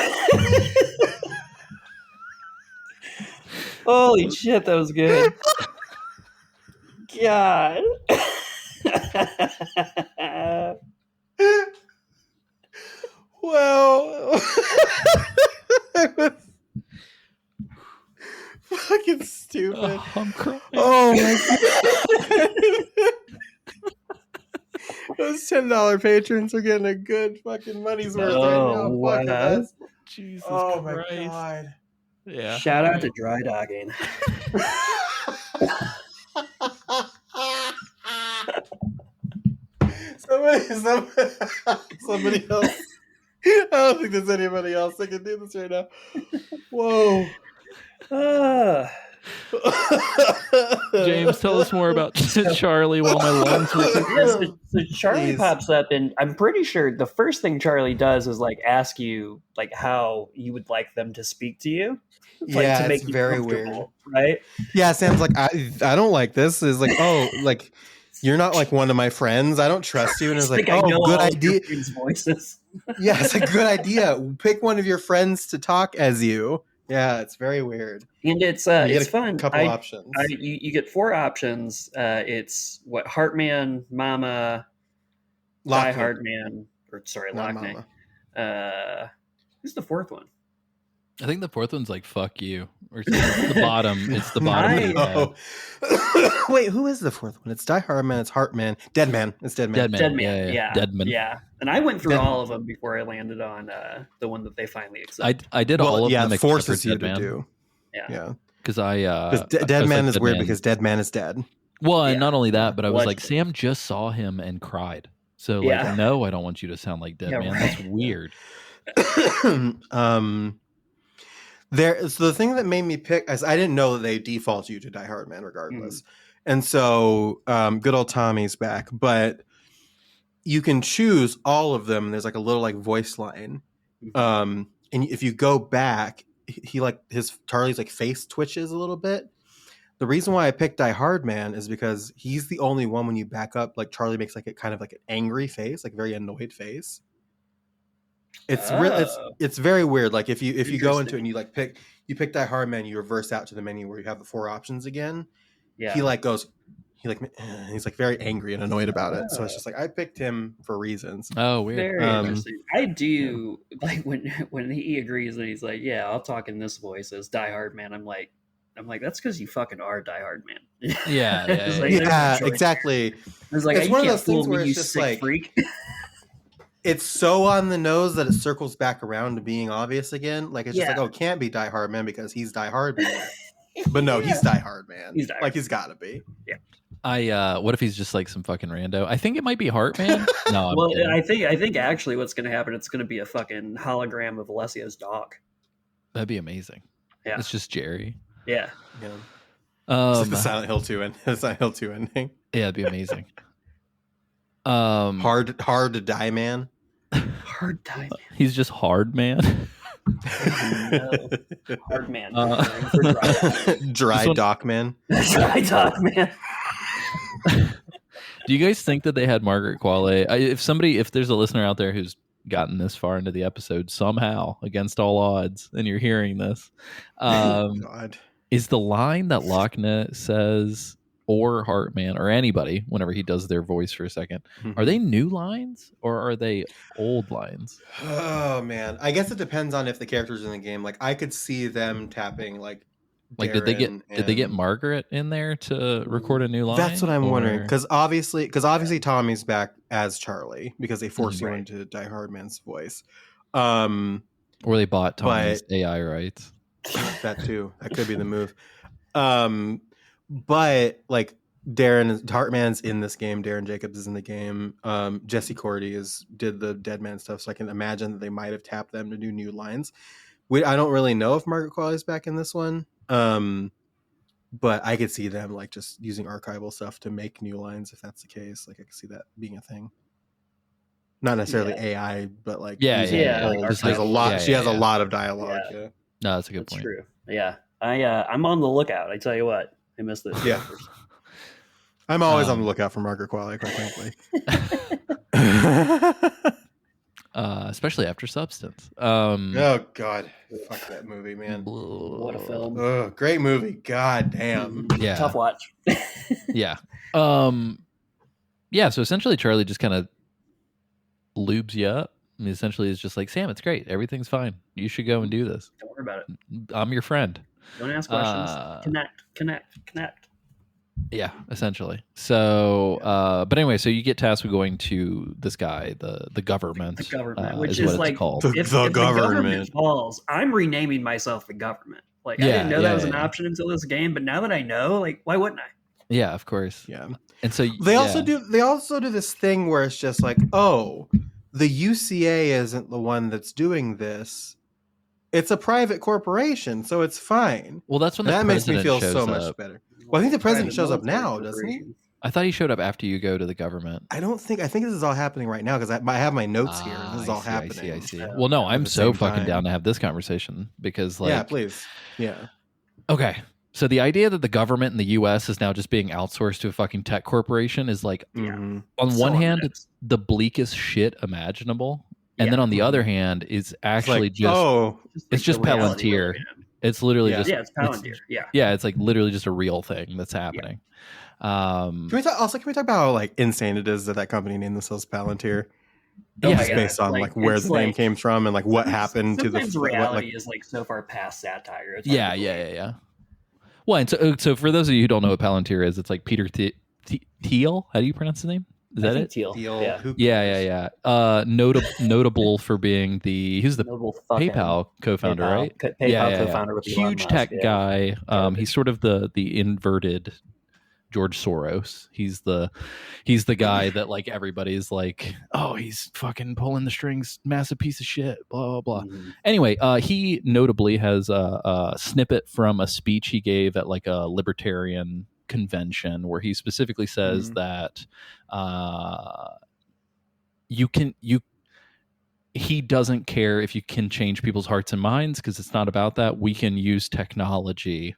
Holy shit, that was good. God. Well, that was fucking stupid. Oh, I'm crying. Oh my god. Those $10 patrons are getting a good fucking money's worth right now. wow. Fucking us. Jesus Oh Christ. my god. Yeah. Shout out to Dry Dogging. Somebody else. I don't think there's anybody else that can do this right now. Whoa. James, tell us more about Charlie while my lungs were. So Charlie Please. pops up, and I'm pretty sure the first thing Charlie does is like ask you like how you would like them to speak to you. Like, Yeah, to make it's you very comfortable, right? Yeah, Sam's like, I don't like this. Is like, oh, like you're not like one of my friends. I don't trust you. And it's like, I know oh, good all of your idea. friends' voices. Yeah, it's a good idea. Pick one of your friends to talk as you. Yeah, it's very weird. And it's You get it's a fun. couple options. You get 4 options. It's what Heartman, Mama, Die Lockne. Hard Man, or sorry, Not Lockne. Mama. Who's the 4th one? I think the 4th one's like "fuck you" or something. It's the bottom. It's the bottom. Nice. Yeah. Oh. Wait, who is the 4th one? It's Die Hard Man. It's Heartman. Dead Man. It's Dead Man. Dead Man. Deadman. Yeah. Deadman. Yeah. And I went through Deadman. all of them before I landed on the one that they finally accepted. I did all of them it except for forces you Dead to Man. do. Yeah. Because I Dead was Man like, is Dead weird Man. because Dead Man is dead. Well, and Yeah. not only that, but I was like, Allegedly. Sam just saw him and cried. So Yeah. like, no, I don't want you to sound like Dead Yeah, Man. right. That's weird. So the thing that made me pick is I didn't know that they default you to Die Hard Man regardless. And so good old Tommy's back, but you can choose all of them. There's like a little like voice line. And if you go back, he like Charlie's like face twitches a little bit. The reason why I picked Die Hard Man is because he's the only one when you back up, like Charlie makes like a kind of like an angry face, like very annoyed face. It's it's very weird. Like if you go into it and you pick Die Hard Man, you reverse out to the menu where you have the 4 options again. Yeah. He he's like very angry and annoyed about it. So it's just like I picked him for reasons. Oh, weird. Very interesting. I do like when he agrees and he's like, "Yeah, I'll talk in this voice as Die Hard Man." I'm like, that's because you fucking are Die Hard Man. Yeah, It's yeah, like, there's no Yeah, choice. exactly. It's like, It's you one of can't those things fool where me, it's you just sick like- freak. It's so on the nose that it circles back around to being obvious again. Like it's just Yeah. like, oh, it can't be Die Hard Man because he's Die Hard Man. But no, he's Die Hard Man. He's Die Hard like he's got to be. What if he's just like some fucking rando? I think it might be Heartman. No, I'm Well, kidding. I think actually what's going to happen, it's going to be a fucking hologram of Alessia's dog. That'd be amazing. Yeah. It's just Jerry. Yeah. Yeah. It's like the Yeah, Silent Hill 2 ending. it'd be amazing. Hard to die, man. Hard time. He's just hard, man. No. Hard man. Dry This one- dock man. Dry dog, man. Do you guys think that they had Margaret Qualley? If there's a listener out there who's gotten this far into the episode somehow against all odds, and you're hearing this, God. is the line that Lochner says, or Heartman, or anybody, whenever he does their voice for a second, are they new lines or are they old lines? Oh man, I guess it depends on if the characters in the game. Like I could see them tapping like Did they get Darren Margaret in there to record a new line? That's what I'm wondering Or- because obviously Tommy's back as Charlie because they force you Right. into Die Hard Man's voice. or they bought Tommy's AI rights. That too. That could be the move. But like Heartman's in this game. Darren Jacobs is in the game. Jesse Cordy did the Dead Man stuff, so I can imagine that they might have tapped them to do new lines. I don't really know if Margaret Qualley's back in this one. But I could see them like just using archival stuff to make new lines if that's the case. Like I could see that being a thing. Not necessarily AI, but like using like old- there's a lot. She has a lot of dialogue. Yeah. No, that's a good That's point. true. Yeah. I'm on the lookout. I tell you what. I missed this. Yeah. I'm always on the lookout for Margaret Qualley, quite frankly. especially after Substance. Oh God, fuck that movie, man. What a film. Oh, great movie. God damn. Yeah. Tough watch. Yeah. Yeah, so essentially Charlie just kind of lubes you up. I mean, essentially is just like, Sam, it's great. Everything's fine. You should go and do this. Don't worry about it. I'm your friend. Don't ask questions. Connect. Yeah, essentially. So, but anyway, so you get tasked with going to this guy, the government. The government, which is is what it's like called. if the government falls, I'm renaming myself the government. Like I didn't know that was an option until this game, but now that I know, like, why wouldn't I? Yeah, of course. Yeah. And so they also do this thing where it's just like, oh, the UCA isn't the one that's doing this. It's a private corporation, so it's fine. Well, that's when that makes me feel so up. much better. Well, I think the president shows up now, doesn't he? I thought he showed up after you go to the government. I think this is all happening right now because I have my notes here. This is all happening. I see. Well, no, I'm so fucking down to have this conversation because, like, yeah, please, yeah. Okay, so the idea that the government in the U.S. is now just being outsourced to a fucking tech corporation is like, on one hand, it's the bleakest shit imaginable, and then on the other hand, is actually it's just Palantir. It's literally just it's Palantir. Yeah, it's like literally just a real thing that's happening. Can we talk about how like insane it is that company named themselves Palantir? Just based on like where the name came from and like what happened to the reality is like so far past satire. It's yeah. Well, and so for those of you who don't know what Palantir is, it's like Peter Thiel. How do you pronounce his name? Is that it? Thiel. Yeah. Notable for being he's the PayPal co-founder, right? PayPal co-founder with huge Elon tech Musk, guy. He's sort of the inverted George Soros. He's the guy that like everybody's like, oh, he's fucking pulling the strings, massive piece of shit, blah blah blah. Anyway, he notably has a snippet from a speech he gave at like a libertarian convention where he specifically says that he doesn't care if you can change people's hearts and minds because it's not about that. We can use technology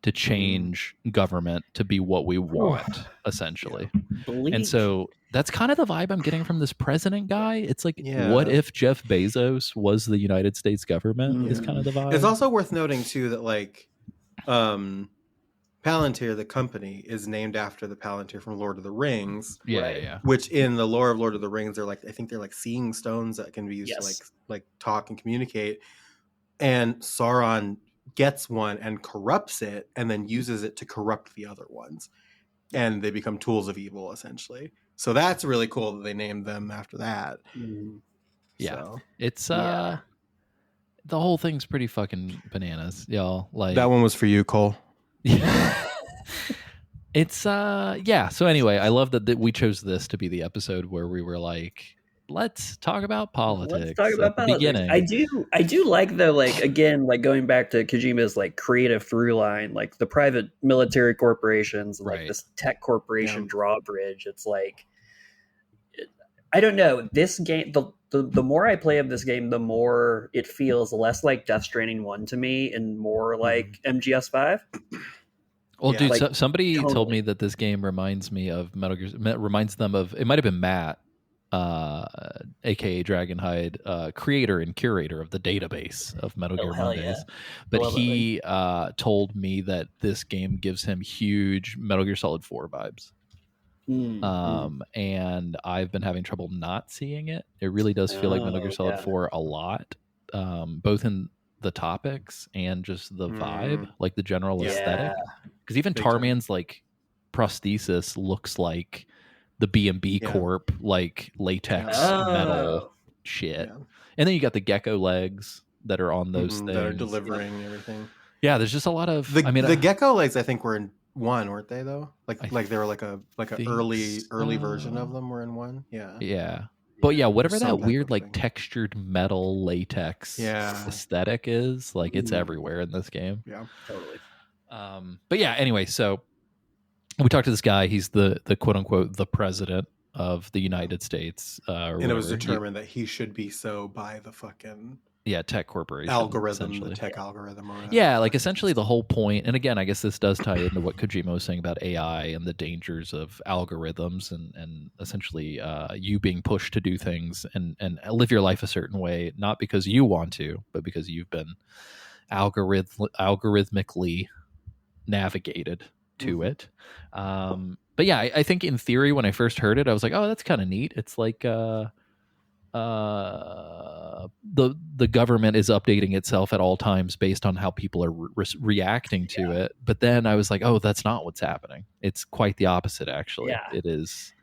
to change government to be what we want, essentially. And so that's kind of the vibe I'm getting from this president guy. It's like, what if Jeff Bezos was the United States government is kind of the vibe. It's also worth noting too that like Palantir, the company, is named after the Palantir from Lord of the Rings. Yeah. Which in the lore of Lord of the Rings, they're like, I think they're like seeing stones that can be used to like talk and communicate. And Sauron gets one and corrupts it and then uses it to corrupt the other ones. And they become tools of evil, essentially. So that's really cool that they named them after that. Yeah. So, it's the whole thing's pretty fucking bananas, y'all. Like that one was for you, Cole. It's so anyway, I love that we chose this to be the episode where we were like, let's talk about politics. Let's talk about politics. Beginning. I do like though, like again, like going back to Kojima's like creative through line, like the private military corporations, like this tech corporation drawbridge. It's like, I don't know, this game, the more I play of this game, the more it feels less like Death Stranding 1 to me and more like MGS5. Well, dude, like, somebody told me that this game reminds me of Metal Gear. Reminds them of, it might have been Matt, aka Dragonhide, creator and curator of the database of Metal Gear Mondays. But he told me that this game gives him huge Metal Gear Solid 4 vibes. And I've been having trouble not seeing it. It really does feel like Metal Gear Solid 4 a lot, both in the topics and just the vibe, like the general aesthetic. Because even Tarman's like prosthesis looks like the B&B Corp like latex metal shit. And then you got the gecko legs that are on those things. That are delivering everything. Yeah, there's just a lot of the gecko legs I think were in 1, weren't they though? Like they were like a early version of them were in 1. Yeah. But yeah, whatever that weird like textured metal latex aesthetic is, like it's everywhere in this game. Yeah, totally. But yeah, anyway, so we talked to this guy. He's the quote unquote the president of the United States. And it was determined that he should be so by the fucking tech corporation algorithm, the tech algorithm. Or whatever. Yeah, like essentially the whole point, and again, I guess this does tie into what Kojima was saying about AI and the dangers of algorithms and essentially you being pushed to do things and live your life a certain way, not because you want to, but because you've been algorithmically navigated to it. But yeah, I think in theory, when I first heard it, I was like, oh, that's kind of neat. It's like the government is updating itself at all times based on how people are reacting to it. But then I was like, oh, that's not what's happening. It's quite the opposite, actually. Yeah. It is.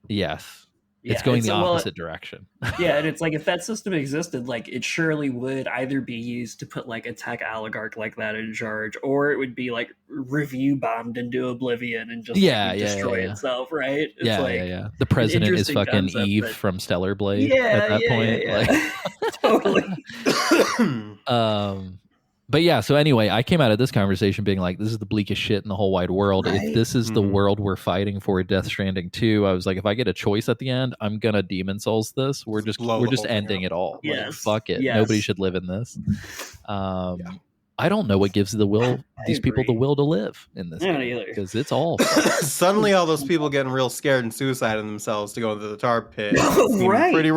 Yes. Yeah, it's going the opposite direction. Yeah, and it's like if that system existed, like it surely would either be used to put like a tech oligarch like that in charge, or it would be like review bombed into oblivion and just destroy itself, right? It's The president is fucking concept, Eve but... from Stellar Blade at that point. Totally. But yeah, so anyway, I came out of this conversation being like, this is the bleakest shit in the whole wide world. Right? If this is the world we're fighting for Death Stranding 2, I was like, if I get a choice at the end, I'm going to Demon Souls this. We're just ending it all. Yes. Like, fuck it. Yes. Nobody should live in this. I don't know what gives these people the will to live in this game, because it's all suddenly all those people getting real scared and suiciding themselves to go into the tar pit. Right. Pretty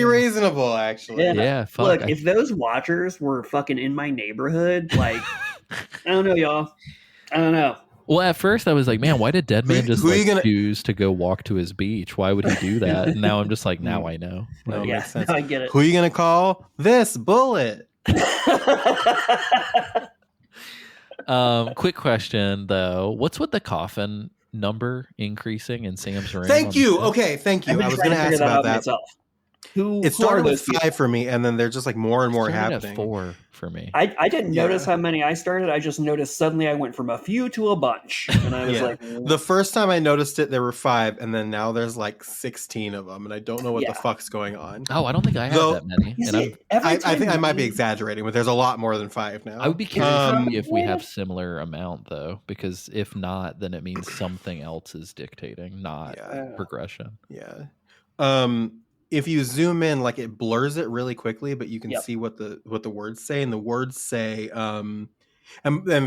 reasonable, actually. Yeah. Fuck. Look, if those watchers were fucking in my neighborhood, like, I don't know, y'all. I don't know. Well, at first I was like, man, why did Deadman just choose to go walk to his beach? Why would he do that? And now I'm just like, now I know. No, yeah, makes sense. I get it. Who are you going to call? This bullet. Quick question though, what's with the coffin number increasing in Sam's room? Thank you. Thank you. I was going to ask about that. Myself. It started with 5 for me, and then there's just like more and more happening. At 4 for me. I didn't notice how many I started. I just noticed suddenly I went from a few to a bunch, and I was like, the first time I noticed it, there were 5, and then now there's like 16 of them, and I don't know what the fuck's going on. Oh, I don't think I have that many. I think I might be exaggerating, but there's a lot more than 5 now. I would be curious if we have similar amount though, because if not, then it means something else is dictating, not progression. Yeah. If you zoom in, like it blurs it really quickly, but you can see what the words say, and the words say, and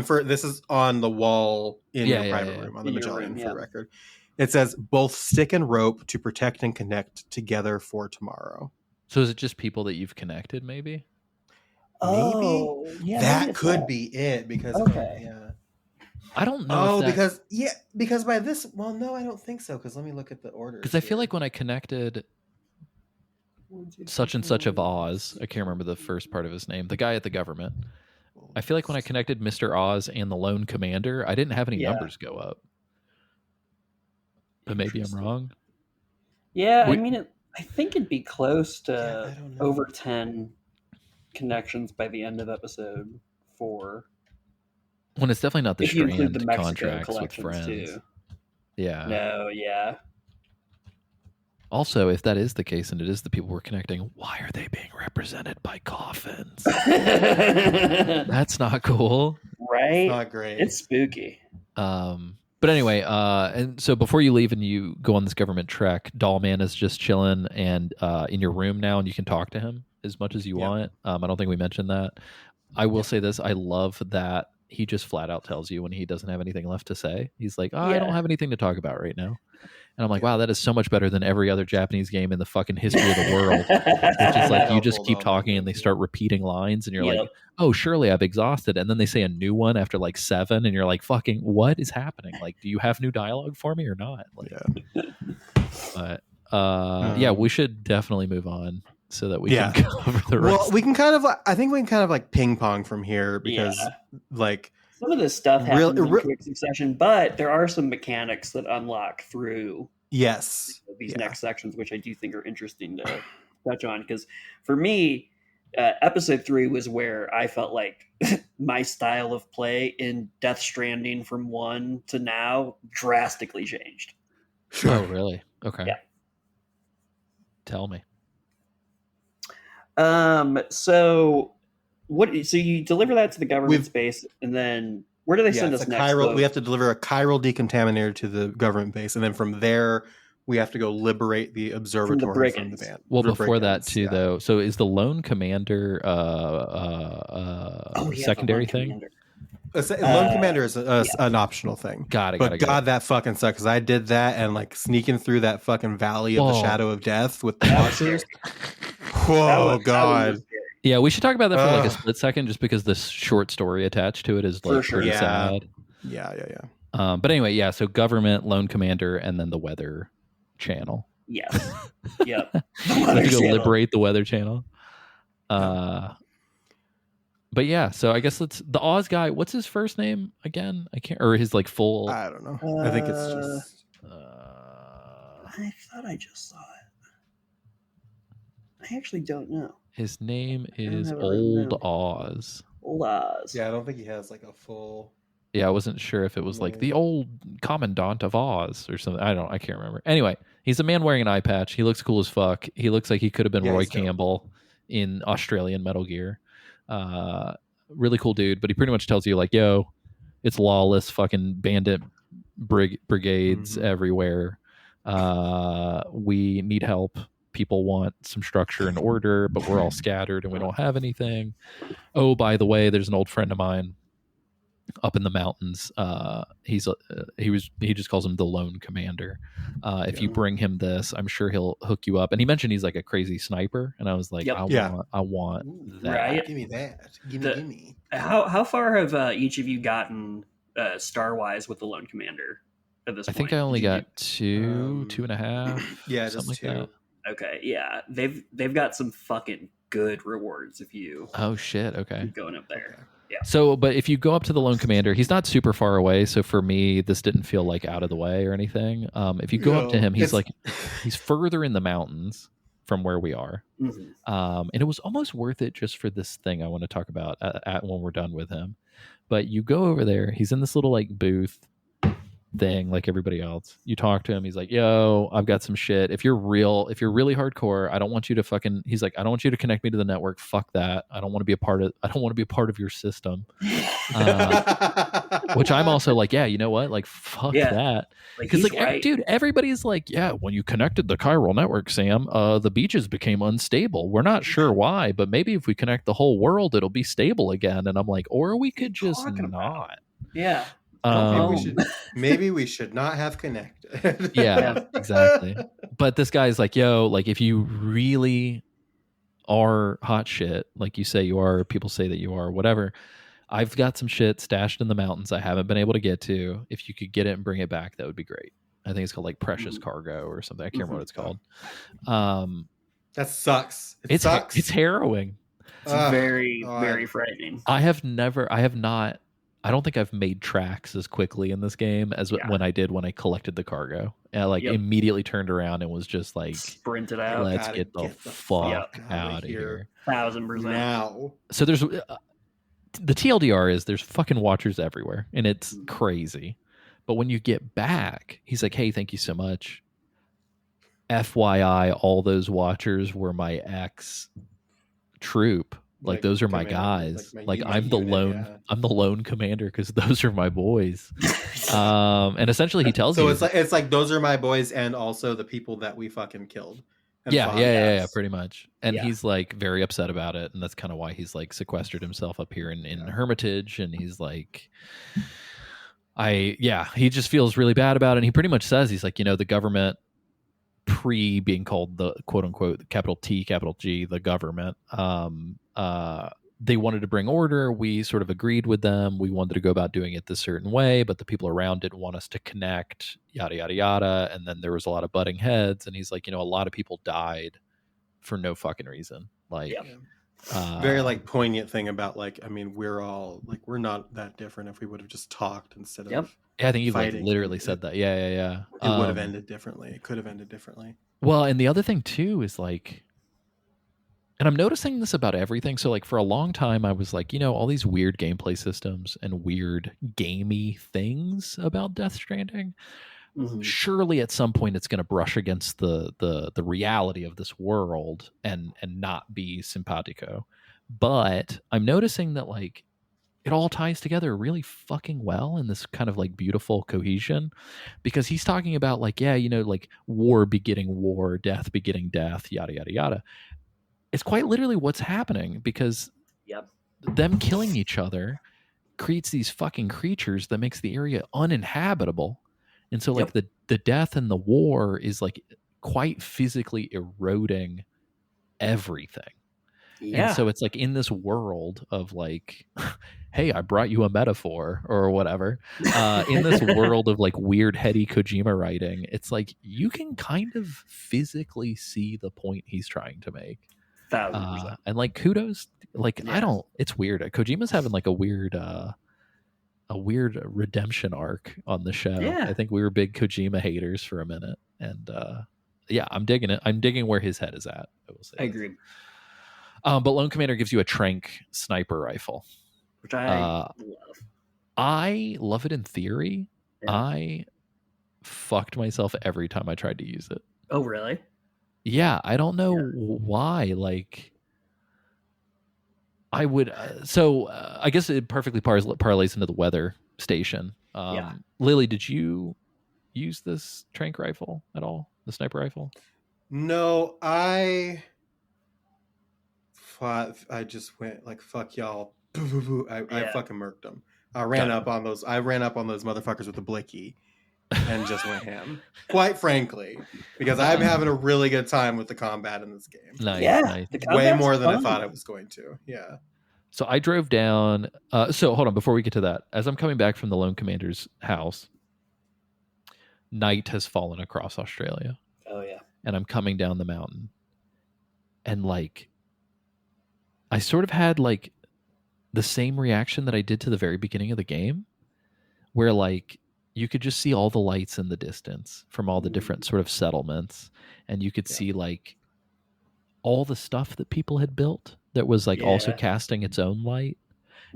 for this is on the wall in your private room on the Magellan for the record. It says both stick and rope to protect and connect together for tomorrow. So is it just people that you've connected? Maybe. That could be it because I don't know. Because by this, well, no, I don't think so. Because let me look at the order. Because I feel like when I connected such and such of Oz, I can't remember the first part of his name, the guy at the government. I feel like when I connected Mr. Oz and the Lone Commander, I didn't have any numbers go up. But maybe I'm wrong. Yeah, I mean, I think it'd be close to over 10 connections by the end of episode 4. When it's definitely not the if you include Strand the Mexico contracts with friends. Too. Yeah. No, yeah. Also, if that is the case and it is the people we're connecting, why are they being represented by coffins? That's not cool. Right? It's not great. It's spooky. But anyway, and so before you leave and you go on this government trek, Dollman is just chilling and in your room now, and you can talk to him as much as you want. I don't think we mentioned that. I will say this. I love that he just flat out tells you when he doesn't have anything left to say. He's like, I don't have anything to talk about right now. And I'm like, wow, that is so much better than every other Japanese game in the fucking history of the world. It's just like you just keep talking and they start repeating lines and you're like, oh, surely I've exhausted. And then they say a new one after like 7 and you're like, fucking, what is happening? Like, do you have new dialogue for me or not? Like, but we should definitely move on so that we can cover the rest. Well, we can kind of, I think we can kind of like ping pong from here because like, some of this stuff happens in quick succession, but there are some mechanics that unlock through these next sections, which I do think are interesting to touch on. Because for me, episode 3 was where I felt like my style of play in Death Stranding from 1 to now drastically changed. Oh, really? Okay. Yeah. Tell me. So you deliver that to the government space, and then where do they send us next? We have to deliver a chiral decontaminator to the government base, and then from there we have to go liberate the observatory from the brigands. band. Well, the before that brigands, too, yeah. though. So is the lone commander secondary thing? Lone commander is an optional thing. Got it. But God, that fucking sucks. Because I did that and like sneaking through that fucking valley of the shadow of death with the watchers. Whoa, God. Yeah, we should talk about that for like a split second, just because this short story attached to it is like pretty sad. Yeah. But anyway, yeah. So government, lone commander, and then the weather channel. Yes. Yep. Let's go liberate the weather channel. But yeah, so I guess the Oz guy. What's his first name again? I can't, or his like full. I don't know. I think it's just. I thought I just saw it. I actually don't know. His name is Old Oz. Old Oz. Yeah, I don't think he has like a full. Yeah, I wasn't sure if it was like the old commandant of Oz or something. I can't remember. Anyway, he's a man wearing an eye patch. He looks cool as fuck. He looks like he could have been Roy Campbell in Australian Metal Gear. Really cool dude, but he pretty much tells you like, yo, it's lawless fucking bandit brigades everywhere. We need help. People want some structure and order, but we're all scattered and we don't have anything. Oh, by the way, there's an old friend of mine up in the mountains. He just calls him the lone commander. If you bring him this, I'm sure he'll hook you up. And he mentioned he's like a crazy sniper, and I was like, I want that. Right? Give me that. Give me. How far have each of you gotten star-wise with the lone commander at this point? I think I only got 2.5. Yeah, something just like 2. that. Okay, yeah, they've got some fucking good rewards if you. Oh shit! Okay, keep going up there. Okay. Yeah. So, but if you go up to the lone commander, he's not super far away. So for me, this didn't feel like out of the way or anything. If you go up to him, he's further in the mountains from where we are, and it was almost worth it just for this thing I want to talk about when we're done with him. But you go over there, he's in this little like booth thing like everybody else. You talk to him, he's like, yo, I've got some shit. If you're really hardcore, I don't want you to he's like, I don't want you to connect me to the network. Fuck that. I don't want to be a part of your system. Which I'm also like, yeah, you know what? Like, fuck that. Because dude, everybody's like, yeah, when you connected the chiral network, Sam, the beaches became unstable. We're not sure why, but maybe if we connect the whole world, it'll be stable again. And I'm like, or we could just not. Yeah. Maybe we should not have connected. Yeah, exactly. But this guy's like, yo, like if you really are hot shit, like you say you are, people say that you are, whatever, I've got some shit stashed in the mountains I haven't been able to get to. If you could get it and bring it back, that would be great. I think it's called like Precious Cargo or something. I can't remember what it's called. That sucks. It sucks. It's harrowing. It's very, very frightening. I don't think I've made tracks as quickly in this game as when I did when I collected the cargo. And I immediately turned around and was just like, sprinted out. Let's get the fuck out of here. 1000% now. So there's the TLDR is there's fucking watchers everywhere and it's crazy. But when you get back, he's like, hey, thank you so much. FYI, all those watchers were my ex troop. Like those are my guys. Like I'm the lone commander because those are my boys. And essentially he tells you. So it's like those are my boys and also the people that we fucking killed. Yeah, pretty much. And he's like very upset about it, and that's kind of why he's like sequestered himself up here in Hermitage, and he's like, he just feels really bad about it. And he pretty much says he's like, the government being called the quote unquote capital T capital G the government, they wanted to bring order. We sort of agreed with them. We wanted to go about doing it this certain way, but the people around didn't want us to connect, yada yada yada. And then there was a lot of butting heads, and he's like, a lot of people died for no fucking reason. Like very like poignant thing about like, I mean, we're all like, we're not that different if we would have just talked instead of yeah, I think he like fighting. literally said that. Yeah. It would have ended differently. It could have ended differently. Well, and the other thing too is like, and I'm noticing this about everything. So like for a long time, I was like, all these weird gameplay systems and weird gamey things about Death Stranding. Mm-hmm. Surely at some point it's going to brush against the reality of this world and not be simpatico. But I'm noticing that like it all ties together really fucking well in this kind of like beautiful cohesion, because he's talking about like, yeah, you know, like war begetting war, death begetting death, yada, yada, yada. It's quite literally what's happening, because Yep. them killing each other creates these fucking creatures that makes the area uninhabitable. And so like the death and the war is like quite physically eroding everything. Yeah. And so it's like in this world of like, hey, I brought you a metaphor or whatever. In this world of like weird, heady Kojima writing, it's like you can kind of physically see the point he's trying to make. 1,000%. And like kudos, like Yeah. I don't. It's weird. Kojima's having like a weird redemption arc on the show. Yeah. I think we were big Kojima haters for a minute, and yeah, I'm digging it. I'm digging where his head is at. I will say. I agree. But Lone Commander gives you a Trank sniper rifle, Which I love. I love it in theory. Yeah. I fucked myself every time I tried to use it. Oh, really? Yeah, I don't know why. Like, I would. I guess it perfectly parlays into the weather station. Lily, did you use this Trank rifle at all? The sniper rifle? No, I just went like, fuck y'all. I fucking murked them. I ran up on those motherfuckers with the blicky and just went ham. Quite frankly, because I'm having a really good time with the combat in this game. Nice. Way more than I thought I was going to. Yeah. So I drove down. So hold on, before we get to that, as I'm coming back from the Lone Commander's house, night has fallen across Australia. Oh yeah. And I'm coming down the mountain, and like, I sort of had like the same reaction that I did to the very beginning of the game, where like you could just see all the lights in the distance from all the different sort of settlements, and you could see like all the stuff that people had built that was like also casting its own light.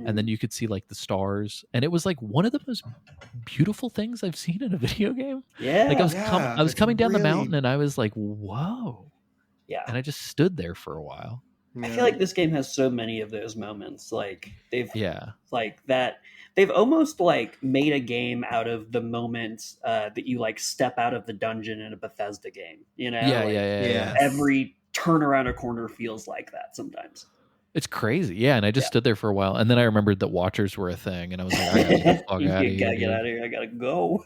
And then you could see like the stars, and it was like one of the most beautiful things I've seen in a video game. Yeah. Like I was coming down the mountain, and I was like, whoa. Yeah. And I just stood there for a while. I feel like this game has so many of those moments. Like they've almost like made a game out of the moments that you like step out of the dungeon in a Bethesda game. You know? Yeah. Every turn around a corner feels like that sometimes. It's crazy. Yeah. And I just stood there for a while. And then I remembered that watchers were a thing. And I was like, I gotta get the fuck out of here. Gotta get out of here. I gotta go.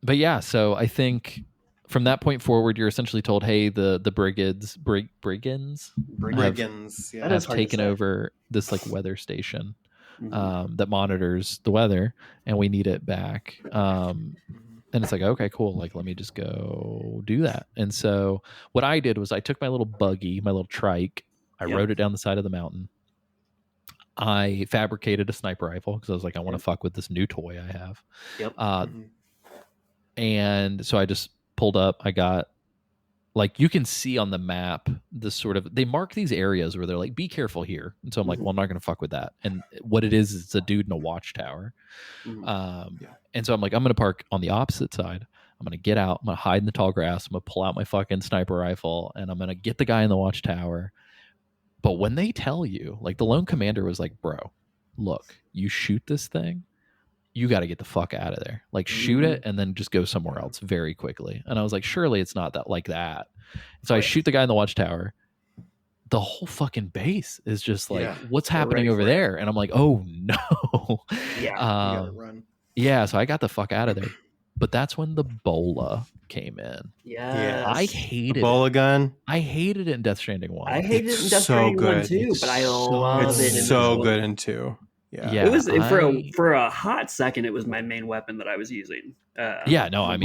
But yeah, so I think from that point forward, you're essentially told, hey, the brigands have taken over this like weather station that monitors the weather, and we need it back. And it's like, okay, cool. Like, let me just go do that. And so what I did was I took my little buggy, my little trike, I rode it down the side of the mountain. I fabricated a sniper rifle because I was like, I want to fuck with this new toy I have. And so I just pulled up. I got, like, you can see on the map this sort of, they mark these areas where they're like, be careful here. And so I'm like, well, I'm not going to fuck with that. And what it is, it's a dude in a watchtower. And so I'm like, I'm going to park on the opposite side. I'm going to get out. I'm going to hide in the tall grass. I'm going to pull out my fucking sniper rifle, and I'm going to get the guy in the watchtower. But when they tell you, like, the Lone Commander was like, bro, look, you shoot this thing, you got to get the fuck out of there. Like, shoot it and then just go somewhere else very quickly. And I was like, surely it's not that like that. So I shoot the guy in the watchtower. The whole fucking base is just like, what's happening over there? And I'm like, oh no. You gotta run. Yeah, so I got the fuck out of there. But that's when the bola came in. Yeah. I hated the bola gun. I hated it in Death Stranding 1. I hated it in Death Stranding 1 too, but I love it in It's so good in 2. Yeah. It was for a hot second, it was my main weapon that I was using. I mean,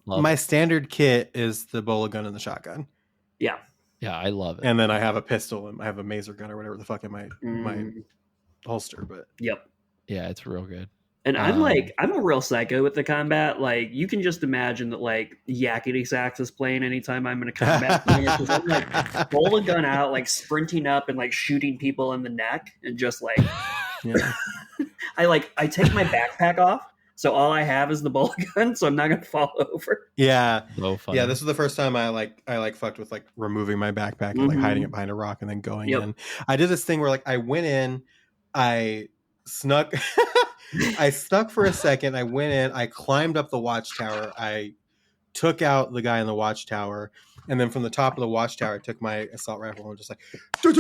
my standard kit is the bola gun and the shotgun. Yeah, I love it. And then I have a pistol and I have a maser gun or whatever the fuck in my holster. But yeah, it's real good. And I'm a real psycho with the combat. Like, you can just imagine that, like, Yakety Sax is playing anytime I'm in a combat. Because I'm like, pull a gun out, like sprinting up and like shooting people in the neck, and just like, I take my backpack off So all I have is the bolt gun, so I'm not gonna fall over. Yeah. So funny. Yeah, this was the first time I fucked with like removing my backpack and like hiding it behind a rock and then going in. I did this thing where like I went in, I snuck I stuck for a second, I went in, I climbed up the watchtower, I took out the guy in the watchtower, and then from the top of the watchtower I took my assault rifle and just like from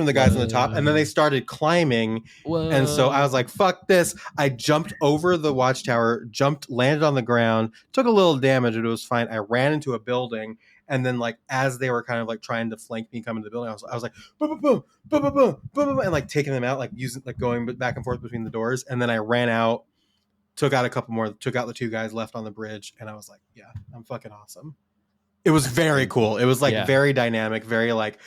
the guys on the top, and then they started climbing. Whoa. And so I was like, fuck this. I jumped over the watchtower, landed on the ground, took a little damage, but it was fine. I ran into a building, and then like as they were kind of like trying to flank me coming to the building, I was like boom, boom, boom, boom, boom, boom, boom, boom, and like taking them out, like using like going back and forth between the doors. And then I ran out, took out a couple more, took out the two guys left on the bridge, and I was like, yeah, I'm fucking awesome. It was very cool. It was like very dynamic, very like,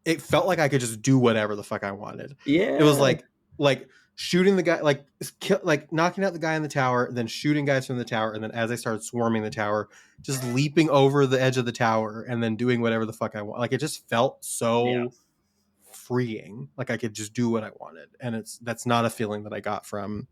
it felt like I could just do whatever the fuck I wanted. Yeah. It was like shooting the guy, like knocking out the guy in the tower, then shooting guys from the tower, and then as they started swarming the tower, just leaping over the edge of the tower and then doing whatever the fuck I want. Like it just felt so freeing. Like I could just do what I wanted. And that's not a feeling that I got from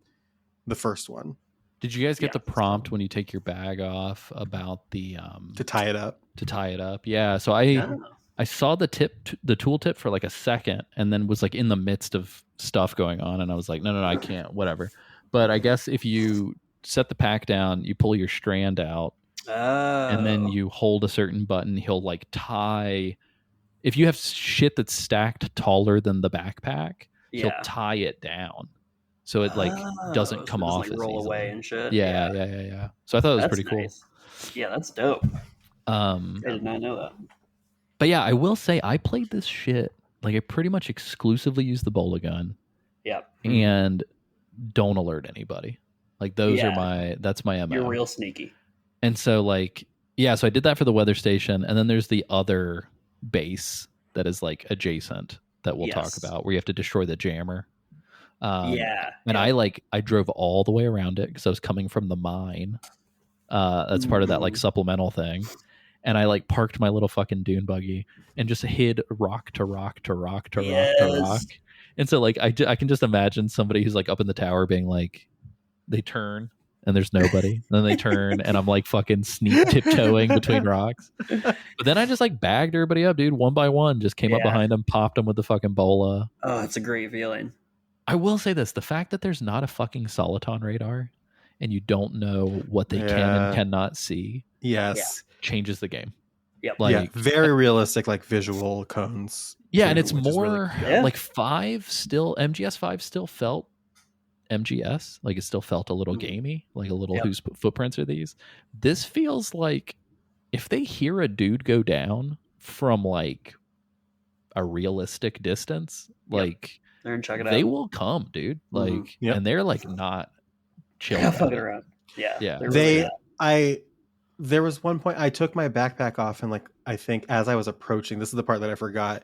the first one. Did you guys get the prompt when you take your bag off about the to tie it up? To tie it up, yeah. So I saw the tooltip for like a second, and then was like in the midst of stuff going on, and I was like, no, I can't, whatever. But I guess if you set the pack down, you pull your strand out, and then you hold a certain button, he'll like tie. If you have shit that's stacked taller than the backpack, he'll tie it down. So it like doesn't come off like as roll easily. away and shit. Yeah. So I thought it was pretty cool. Yeah, that's dope. I did not know that. But yeah, I will say I played this shit like I pretty much exclusively use the bola gun. Yeah. And don't alert anybody. Like that's my MO. You're real sneaky. And so like so I did that for the weather station, and then there's the other base that is like adjacent that we'll talk about, where you have to destroy the jammer. And I drove all the way around it because I was coming from the mine. That's part of that like supplemental thing. And I like parked my little fucking dune buggy and just hid rock to rock to rock to rock to rock. And so like I can just imagine somebody who's like up in the tower being like, they turn and there's nobody. And then they turn and I'm like fucking tiptoeing between rocks. But then I just like bagged everybody up, dude, one by one. Just came up behind them, popped them with the fucking bola. Oh, it's a great feeling. I will say this: the fact that there's not a fucking soliton radar and you don't know what they can and cannot see, changes the game. Yep. Like very realistic, like visual cones. Yeah, too, and it's more really like MGS 5 still felt MGS, like it still felt a little gamey, like a little whose footprints are these. This feels like if they hear a dude go down from like a realistic distance, like they're gonna check it out. They will come, dude. Like, and they're like not chilling around. Yeah. There was one point I took my backpack off, and like I think as I was approaching, this is the part that I forgot.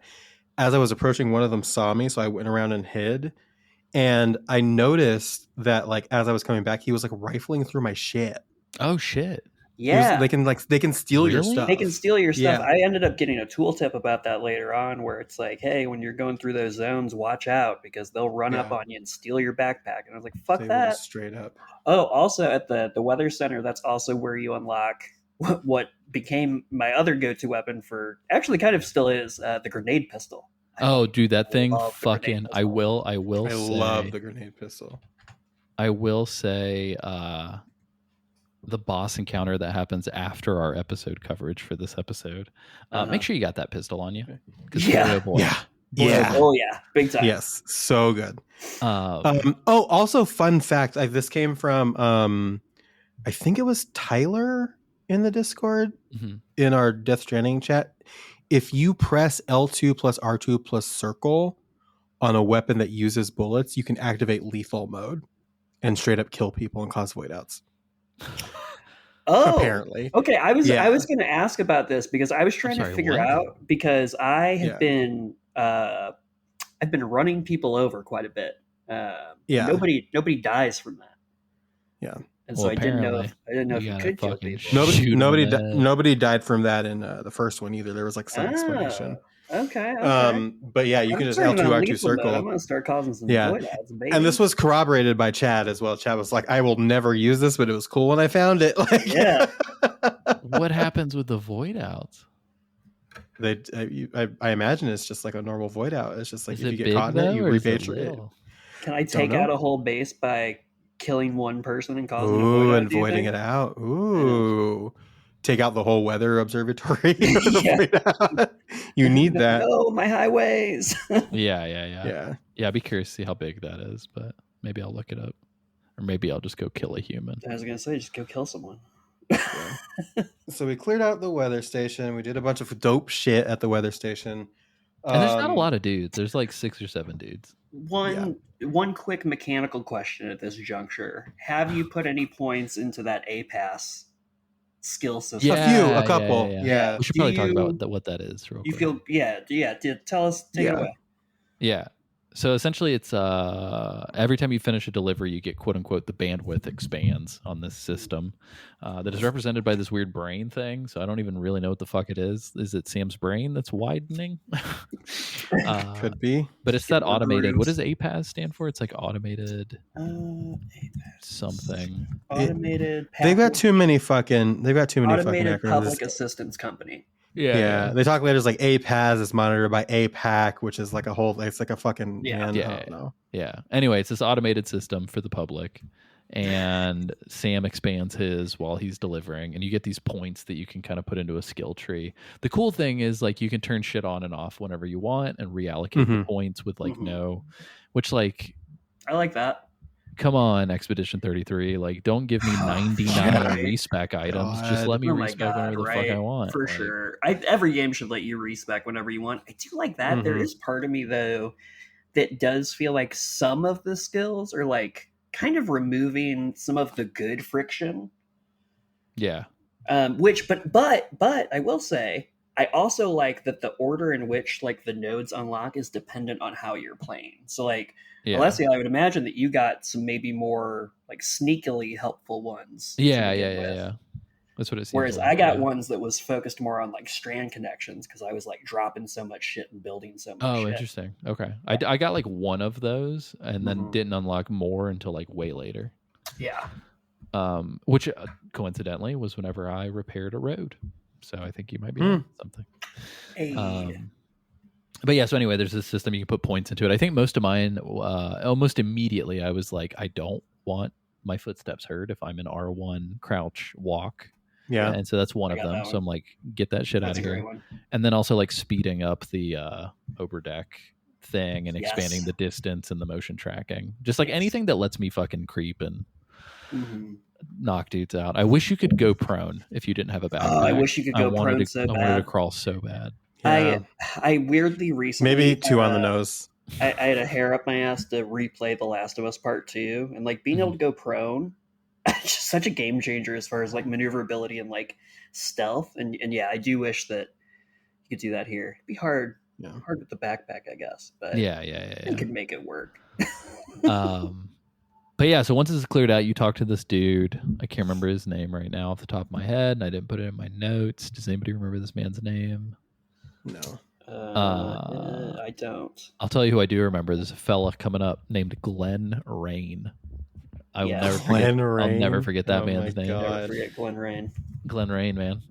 As I was approaching, one of them saw me, so I went around and hid. And I noticed that like as I was coming back, he was like rifling through my shit. Oh shit. Yeah, they can steal your stuff. They can steal your stuff. I ended up getting a tooltip about that later on, where it's like, hey, when you're going through those zones, watch out because they'll run up on you and steal your backpack. And I was like, fuck that. Straight up. Oh, also at the weather center, that's also where you unlock what became my other go-to weapon for, actually kind of still is, the grenade pistol. Oh, dude, that thing fucking, I love the grenade pistol. I will say, the boss encounter that happens after our episode coverage for this episode. Make sure you got that pistol on you. Oh yeah, big time. Yes, so good. Also fun fact, this came from I think it was Tyler in the Discord in our Death Stranding chat. If you press L2 plus R2 plus circle on a weapon that uses bullets, you can activate lethal mode and straight up kill people and cause void outs. Oh, apparently. Okay, I was going to ask about this because I was trying to figure out, because I have been I've been running people over quite a bit. Nobody dies from that. Yeah, and so I didn't know if you could kill people. Nobody died from that in the first one either. There was like some explanation. Okay. But yeah, you can just turning L2 on R2 lethal mode. I'm circle. gonna start causing some Yeah. void outs, baby. And this was corroborated by Chad as well. Chad was like, I will never use this, but it was cool when I found it. Like, Yeah. What happens with the void outs? I imagine it's just like a normal void out. It's just like Is if it you get big, caught in it, though, you or is it repatriate it. little? Can I take know. out a whole base by killing one person and causing a void Ooh, out? and do you voiding think? it out. Ooh. Take out the whole weather observatory. Yeah. You need that. No, my highways. Yeah. I'd be curious to see how big that is, but maybe I'll look it up. Or maybe I'll just go kill a human. I was gonna say, just go kill someone. So we cleared out the weather station. We did a bunch of dope shit at the weather station. And there's not a lot of dudes. There's like 6 or 7 dudes. One quick mechanical question at this juncture: have you put any points into that A-Pass skill system? A couple. Yeah. We should probably talk about what that is real quick. Tell us, take it away. Yeah. So essentially it's every time you finish a delivery, you get quote unquote the bandwidth expands on this system that is represented by this weird brain thing. So I don't even really know what the fuck it is. Is it Sam's brain that's widening? Could be. But it's that automated. What does APAS stand for? It's like automated something. Automated. They've got too many fucking automated fucking public assistance company. Yeah. They talk later. It's like APAS is monitored by APAC, which is like a whole. It's like a fucking. I don't know. Yeah. Anyway, it's this automated system for the public, and Sam expands his while he's delivering, and you get these points that you can kind of put into a skill tree. The cool thing is like you can turn shit on and off whenever you want, and reallocate the points with like which like I like that. Come on, Expedition 33. Like, don't give me 99 respec items. Just let me respec whenever the fuck I want. For sure. Every game should let you respec whenever you want. I do like that. There is part of me, though, that does feel like some of the skills are like kind of removing some of the good friction. Yeah. But I will say, I also like that the order in which like the nodes unlock is dependent on how you're playing. So like, Alessio, I would imagine that you got some maybe more like sneakily helpful ones. Yeah. That's what it seems. Whereas like, I got ones that was focused more on like strand connections because I was like dropping so much shit and building so much shit. Interesting. Okay. I got like one of those and then didn't unlock more until like way later. Yeah. Which coincidentally was whenever I repaired a road. So I think you might be on something. Hey. But yeah, so anyway, there's this system you can put points into it. I think most of mine, almost immediately, I was like, I don't want my footsteps heard if I'm in R1 crouch walk. Yeah. And so that's one of them. So I'm like, get that shit out of here. And then also like speeding up the overdeck thing and expanding the distance and the motion tracking. Just like anything that lets me fucking creep and knock dudes out. I wish you could go prone if you didn't have a backpack. I wish you could go prone so bad. I wanted to crawl so bad. Yeah. I weirdly recently maybe 2 on the nose. I had a hair up my ass to replay The Last of Us Part 2, and like being able to go prone, just such a game changer as far as like maneuverability and like stealth. And yeah, I do wish that you could do that here. It'd be hard with the backpack, I guess. But you could make it work. But yeah, so once it's cleared out, you talk to this dude. I can't remember his name right now off the top of my head, and I didn't put it in my notes. Does anybody remember this man's name? No. I don't. I'll tell you who I do remember. There's a fella coming up named Glenn Rain. I will never forget. I'll never forget that man's name. Never forget Glenn Rain. Glenn Rain, man.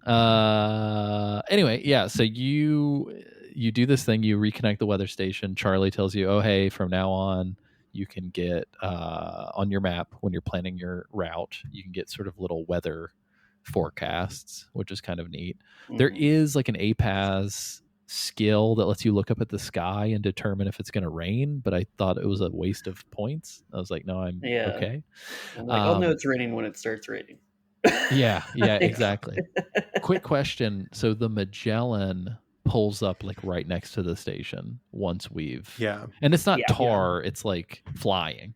Anyway, yeah. So you do this thing. You reconnect the weather station. Charlie tells you, "Oh, hey, from now on, you can get on your map when you're planning your route. You can get sort of little weather forecasts, which is kind of neat. There is like an APAS skill that lets you look up at the sky and determine if it's going to rain, but I thought it was a waste of points. I was like, no, I'm okay. I'm like, I'll know it's raining when it starts raining. Yeah, exactly. Quick question. So the Magellan pulls up like right next to the station once we've and it's not tar, it's like flying.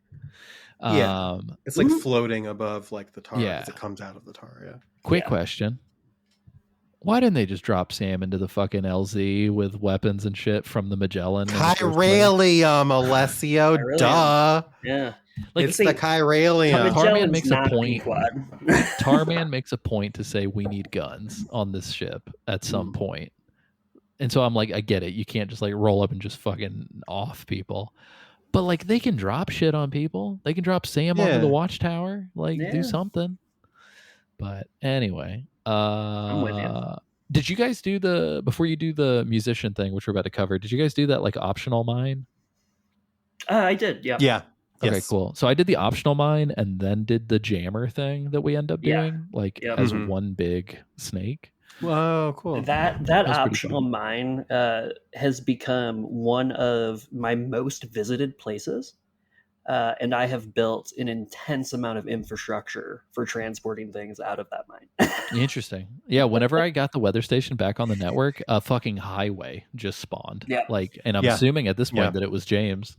It's like floating above like the tar as it comes out of the tar. Quick question. Why didn't they just drop Sam into the fucking LZ with weapons and shit from the Magellan? Chiralium, Alessio, duh. Yeah. Like it's the Chiralium. Tarman makes a point. Tarman makes a point to say we need guns on this ship at some point. And so I'm like, I get it. You can't just like roll up and just fucking off people. But like they can drop shit on people. They can drop Sam onto the Yeah. watchtower. Like Yeah. do something. But anyway, I'm with you. did you guys do before you do the musician thing, which we're about to cover, did you guys do that like optional mine? I did. Yeah. Yeah. Okay, Yes. cool. So I did the optional mine and then did the jammer thing that we end up Yeah. doing, like Yep. as Mhm. one big snake. Whoa, cool. That That's pretty optional mine has become one of my most visited places. And I have built an intense amount of infrastructure for transporting things out of that mine. Interesting. Yeah, whenever I got the weather station back on the network, a fucking highway just spawned. Yeah. Like, and I'm Yeah. assuming at this point Yeah. that it was James.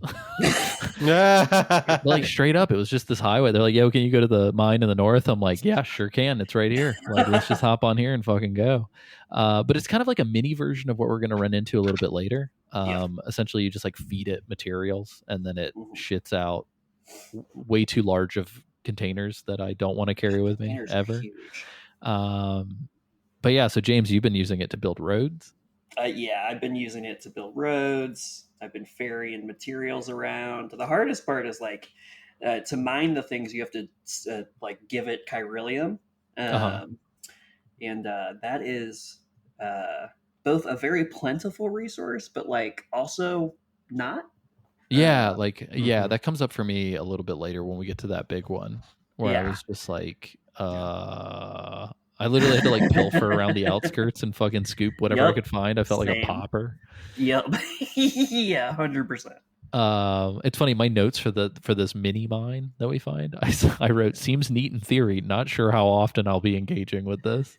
like Like straight up, it was just this highway. They're like, "Yo, can you go to the mine in the north?" I'm like, "Yeah, sure can. It's right here. Like, let's just hop on here and fucking go." But it's kind of like a mini version of what we're going to run into a little bit later. Essentially, you just like feed it materials, and then it Mhm. shits out way too large of containers that I don't want to carry with me Containers are ever. huge. But yeah, so James, you've been using it to build roads. Yeah, I've been using it to build roads. I've been ferrying materials around. The hardest part is like to mine the things you have to like give it chiralium, and that is both a very plentiful resource, but like also not. Yeah, like yeah, Mhm. that comes up for me a little bit later when we get to that big one where I Yeah. was just like, I literally had to like pilfer around the outskirts and fucking scoop whatever I Yep. could find. I felt like a Same. pauper. Yep. Yeah, 100%. It's funny. My notes for this mini mine that we find, I wrote seems neat in theory. Not sure how often I'll be engaging with this.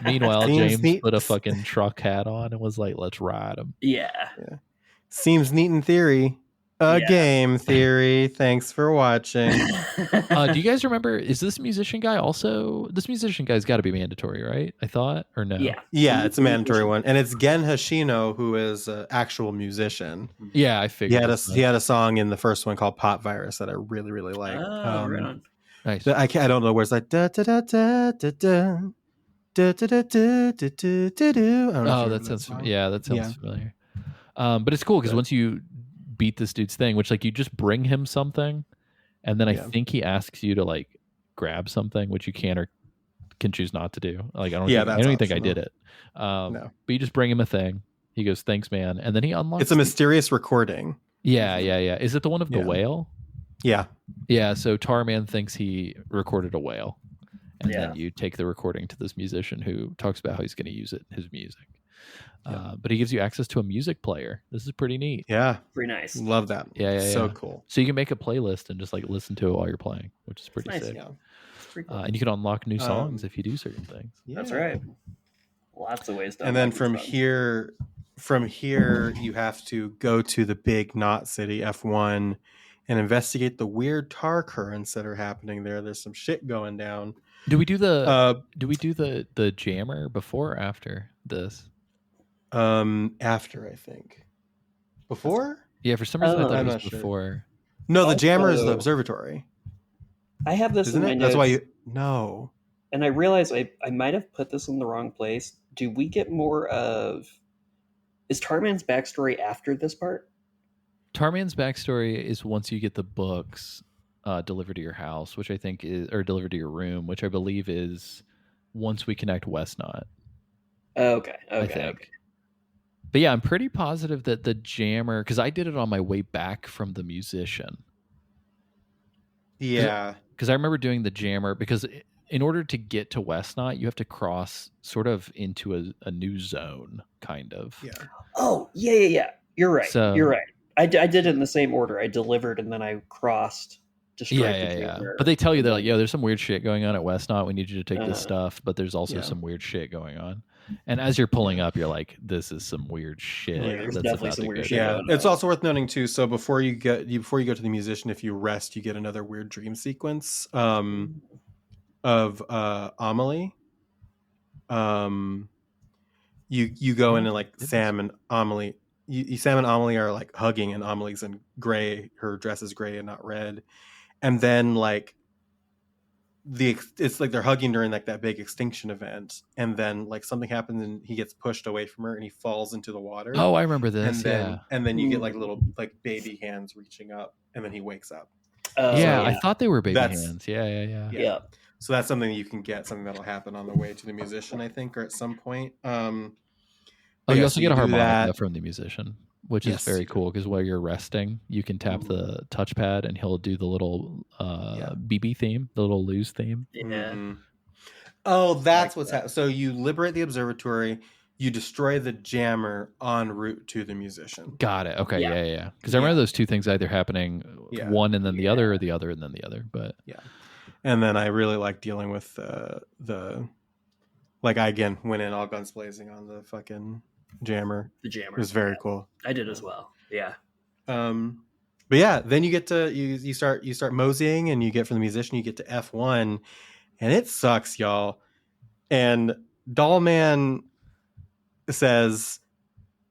Meanwhile, Seems James neat. put a fucking truck hat on and was like, "Let's ride him." Yeah. Seems neat in theory. A Yeah. game theory. Thanks for watching. Do you guys remember? Is this musician guy also? This musician guy's got to be mandatory, right? I thought, or no? Yeah. Yeah, it's a mandatory one, and it's Gen Hashino, who is an actual musician. Yeah, I figured. He had a song in the first one called "Pop Virus" that I really really like. Oh, right on. Nice. I don't know where it's like da da da da da da da da da da da da da. Oh, that sounds familiar. But it's cool because Good. once you beat this dude's thing, which like you just bring him something, and then I Yeah. think he asks you to like grab something, which you can or can choose not to do. Like I don't Yeah, think, I that's don't even think I optional. did it. No. But you just bring him a thing. He goes, "Thanks, man," and then he unlocks. It's a mysterious recording. Yeah. Is it the one of the Yeah. whale? Yeah. Yeah. So Tarman thinks he recorded a whale, and Yeah. then you take the recording to this musician who talks about how he's going to use it, his music. Yeah. But he gives you access to a music player. This is pretty neat. Yeah. Pretty nice. Love that. Yeah. So cool. So you can make a playlist and just like listen to it while you're playing, which is pretty Nice. sick. Yeah. It's pretty cool. And you can unlock new songs if you do certain things. That's Yeah. right. Lots of ways to. And then unlock from these here, you have to go to the big knot city F1 and investigate the weird tar currents that are happening there. There's some shit going down. Do we do the jammer before or after this? After I think. Before? Yeah, for some reason I thought I'm it was not sure. before. No, the jammer is the Also- observatory. I have this Isn't in my it? notes, That's why no. and I realize I might have put this in the wrong place. Do we get more of? Is Tarman's backstory after this part? Tarman's backstory is once you get the books delivered to your house, which I think is, or delivered to your room, which I believe is once we connect Westnot. Okay. I think. But yeah, I'm pretty positive that the jammer, because I did it on my way back from the musician. Yeah. Because I remember doing the jammer, because in order to get to Westnot, you have to cross sort of into a new zone, kind of. Yeah. Oh, yeah. You're right. So- You're right. I did it in the same order. I delivered and then I crossed to strike the Yeah. jammer. But they tell you, they're like, yo, there's some weird shit going on at Westnot. We need you to take this Uh, stuff, but there's also yeah. some weird shit going on. And as you're pulling up, you're like, this is some weird shit. Yeah, there's that's definitely about some to weird go shit down. Yeah, going it's on. also worth noting too. So before you go to the musician, if you rest, you get another weird dream sequence of Amelie. You go in and like Sam and Amelie. Sam and Amelie are like hugging, and Amelie's in gray. Her dress is gray and not red. And then like it's like they're hugging during like that big extinction event, and then like something happens and he gets pushed away from her and he falls into the water. Oh, I remember this. And then you get like little like baby hands reaching up, and then he wakes up. Yeah, I thought they were baby hands. Yeah. So that's something you can get, something that'll happen on the way to the musician, I think, or at some point. You also get a harmonica from the musician, which is very cool because while you're resting, you can tap the touchpad and he'll do the little BB theme, the little lose theme. Yeah. Mm-hmm. Oh, that's what's happening. So you liberate the observatory, you destroy the jammer en route to the musician. Got it. Okay, yeah. Because I remember those two things either happening one and then the other, or the other and then the other. But and then I really like dealing with the like I again went in all guns blazing on the fucking jammer. The jammer. It was very cool. I did as well. Yeah. But yeah, then you get to you start moseying, and you get from the musician you get to F1, and it sucks, y'all. And Dollman says,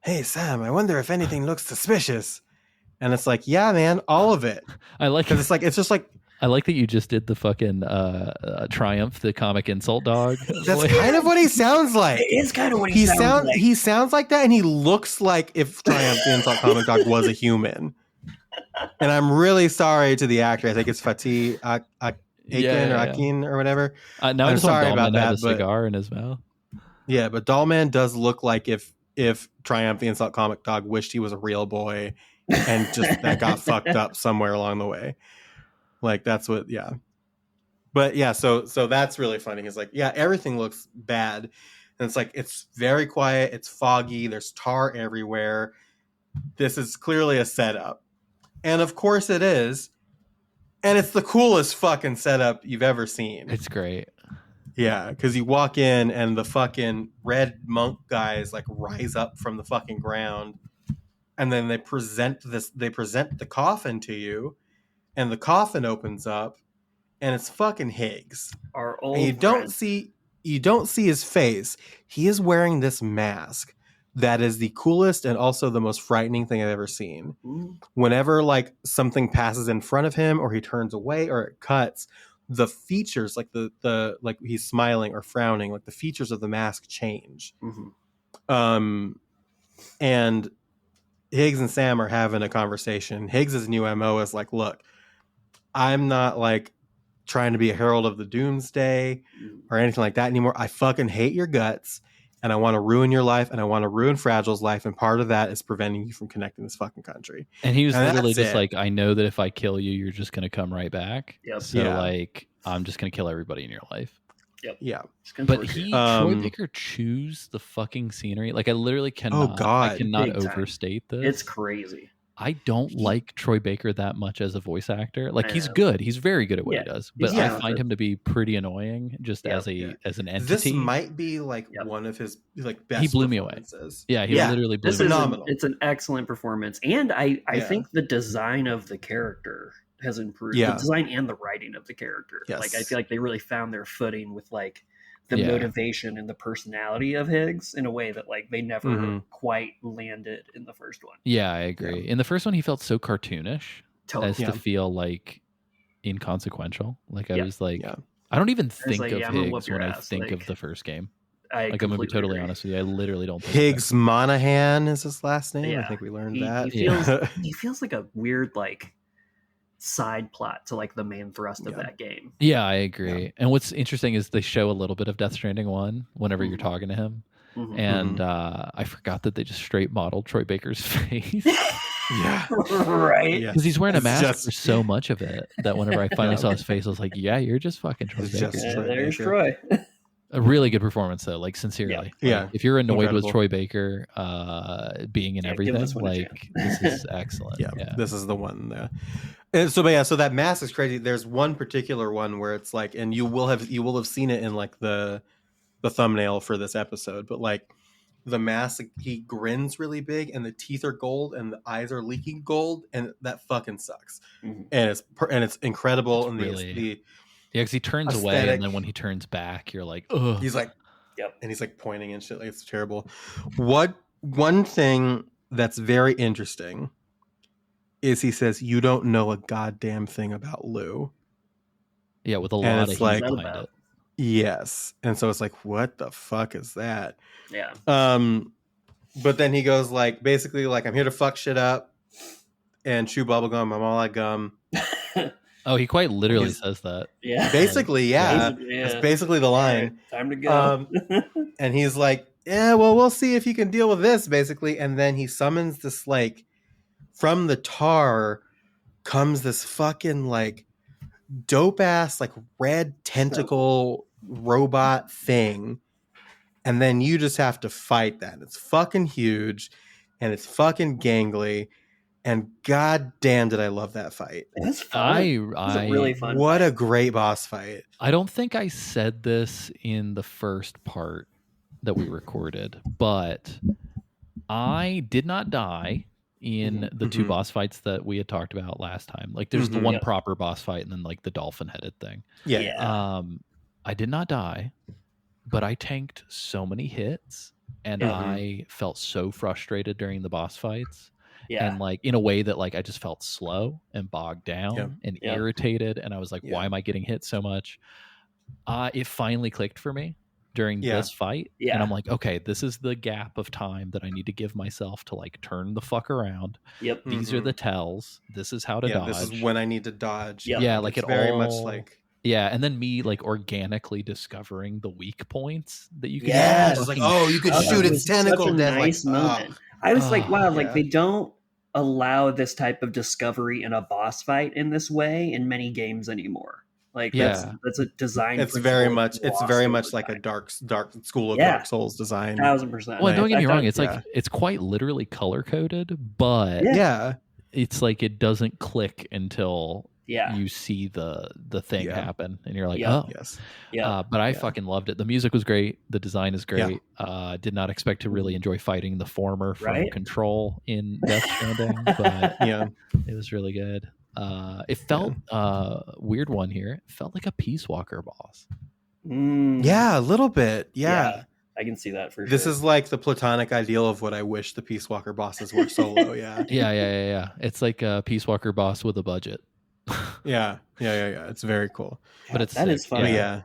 "Hey Sam, I wonder if anything looks suspicious." And it's like, yeah, man, all of it. I like because it's just like. I like that you just did the fucking Triumph, the comic insult dog. That's kind of what he sounds like. It is kind of what he sounds like. He sounds like that, and he looks like if Triumph, the insult comic dog, was a human. And I'm really sorry to the actor. I think it's Fatih Akin or whatever. Now I'm sorry about that. A cigar in his mouth. Yeah, but Dollman does look like if Triumph, the insult comic dog, wished he was a real boy, and just that got fucked up somewhere along the way. Like that's what, but yeah, so that's really funny. He's like, yeah, everything looks bad, and it's like it's very quiet, it's foggy, there's tar everywhere. This is clearly a setup, and of course it is, and it's the coolest fucking setup you've ever seen. It's great. Yeah, because you walk in and the fucking red monk guys like rise up from the fucking ground, and then they present the coffin to you. And the coffin opens up, and it's fucking Higgs. Our old and you don't see his face. He is wearing this mask that is the coolest and also the most frightening thing I've ever seen. Ooh. Whenever like something passes in front of him, or he turns away, or it cuts, the features like the like he's smiling or frowning, like the features of the mask change. Mm-hmm. And Higgs and Sam are having a conversation. Higgs's new MO is like, look, I'm not like trying to be a herald of the doomsday or anything like that anymore. I fucking hate your guts, and I want to ruin your life, and I want to ruin Fragile's life, and part of that is preventing you from connecting this fucking country. And he was literally just like, I know that if I kill you, you're just going to come right back. Yep. So like, I'm just going to kill everybody in your life. Yep. Yeah. But Troy Baker chews the fucking scenery. Like I literally cannot. Oh God. I cannot Big time. overstate this. It's crazy. I don't like Troy Baker that much as a voice actor. Like he's good. He's very good at what he does. But I find him to be pretty annoying just as an entity. This might be like one of his like best. He blew me away. Yeah, he literally blew me away. Phenomenal. It's an excellent performance. And I think the design of the character has improved. The design and the writing of the character. Yes. Like I feel like they really found their footing with like the motivation and the personality of Higgs in a way that like they never quite landed in the first one. Yeah, I agree. In the first one, he felt so cartoonish as to feel like inconsequential. Like I was like, I don't even think of Higgs when I think of the first game. I'm going to be totally honest with you. I literally don't think Higgs Monahan is his last name. I think we learned that. He feels like a weird like side plot to like the main thrust of that game. Yeah, I agree. And what's interesting is they show a little bit of Death Stranding 1 whenever you're talking to him. And I forgot that they just straight modeled Troy Baker's face. Right. Because he's wearing a mask for so much of it that whenever I finally saw his face, I was like, yeah, you're just fucking Troy Baker. There's Troy. A really good performance though, like sincerely. Yeah. Like, if you're annoyed with Troy Baker being in everything, like this is excellent. This is the one. And so that mask is crazy. There's one particular one where it's like, and you will have seen it in like the thumbnail for this episode, but like the mask, he grins really big, and the teeth are gold, and the eyes are leaking gold, and that fucking sucks. And it's incredible. And really, because he turns away, and then when he turns back, you're like, ugh. He's like, and he's like pointing and shit. Like it's terrible. One thing that's very interesting is he says, you don't know a goddamn thing about Lou. Yeah, with a And lot it's of heat like- behind it. Yes. And so it's like, what the fuck is that? Yeah. But then he goes like, basically like, I'm here to fuck shit up and chew bubblegum. I'm all like gum. Oh, he quite literally He's- says that. Yeah. Basically, yeah. Basically, That's yeah. basically the All line. right, time to go. And he's like, yeah, well, we'll see if you can deal with this, basically. And then he summons this, like, from the tar comes this fucking, like, dope ass, like, red tentacle robot thing. And then you just have to fight that. It's fucking huge and it's fucking gangly. And god damn, did I love that fight. That's fun. It was a really fun What fight. a great boss fight. I don't think I said this in the first part that we recorded, but I did not die in the two boss fights that we had talked about last time. Like there's the one proper boss fight and then like the dolphin headed thing. Yeah. I did not die, but I tanked so many hits and I felt so frustrated during the boss fights. Yeah. And like in a way that like I just felt slow and bogged down and irritated. And I was like, why am I getting hit so much? It finally clicked for me during this fight. Yeah. And I'm like, okay, this is the gap of time that I need to give myself to like turn the fuck around. Yep. These are the tells. This is how to dodge. This is when I need to dodge. Yep. Yeah, like it's it very all, much like yeah, and then me like organically discovering the weak points that you can Yes. I was like, oh, you could That shoot was its tentacle. such a Then nice like, moment. I was like, wow, like yeah. they don't allow this type of discovery in a boss fight in this way in many games anymore. Like that's a design. It's very principle much. that's It's lost very over much like a time. dark school of Yeah. Dark Souls design. 1000%. Well, don't get me I wrong, thought- it's like it's quite literally color coded, but Yeah. it's like it doesn't click until Yeah. you see the thing Yeah. happen and you're like, Yeah. oh. Yes. Yeah. But I fucking loved it. The music was great. The design is great. Did not expect to really enjoy fighting the former from Right? Control in Death Stranding, but Yeah. it was really good. It felt weird one here. It felt like a Peace Walker boss. Yeah, a little bit. Yeah. I can see that for sure. This is like the platonic ideal of what I wish the Peace Walker bosses were solo. Yeah. Yeah. It's like a Peace Walker boss with a budget. Yeah. It's very cool. But it's that is sick. funny. Yeah.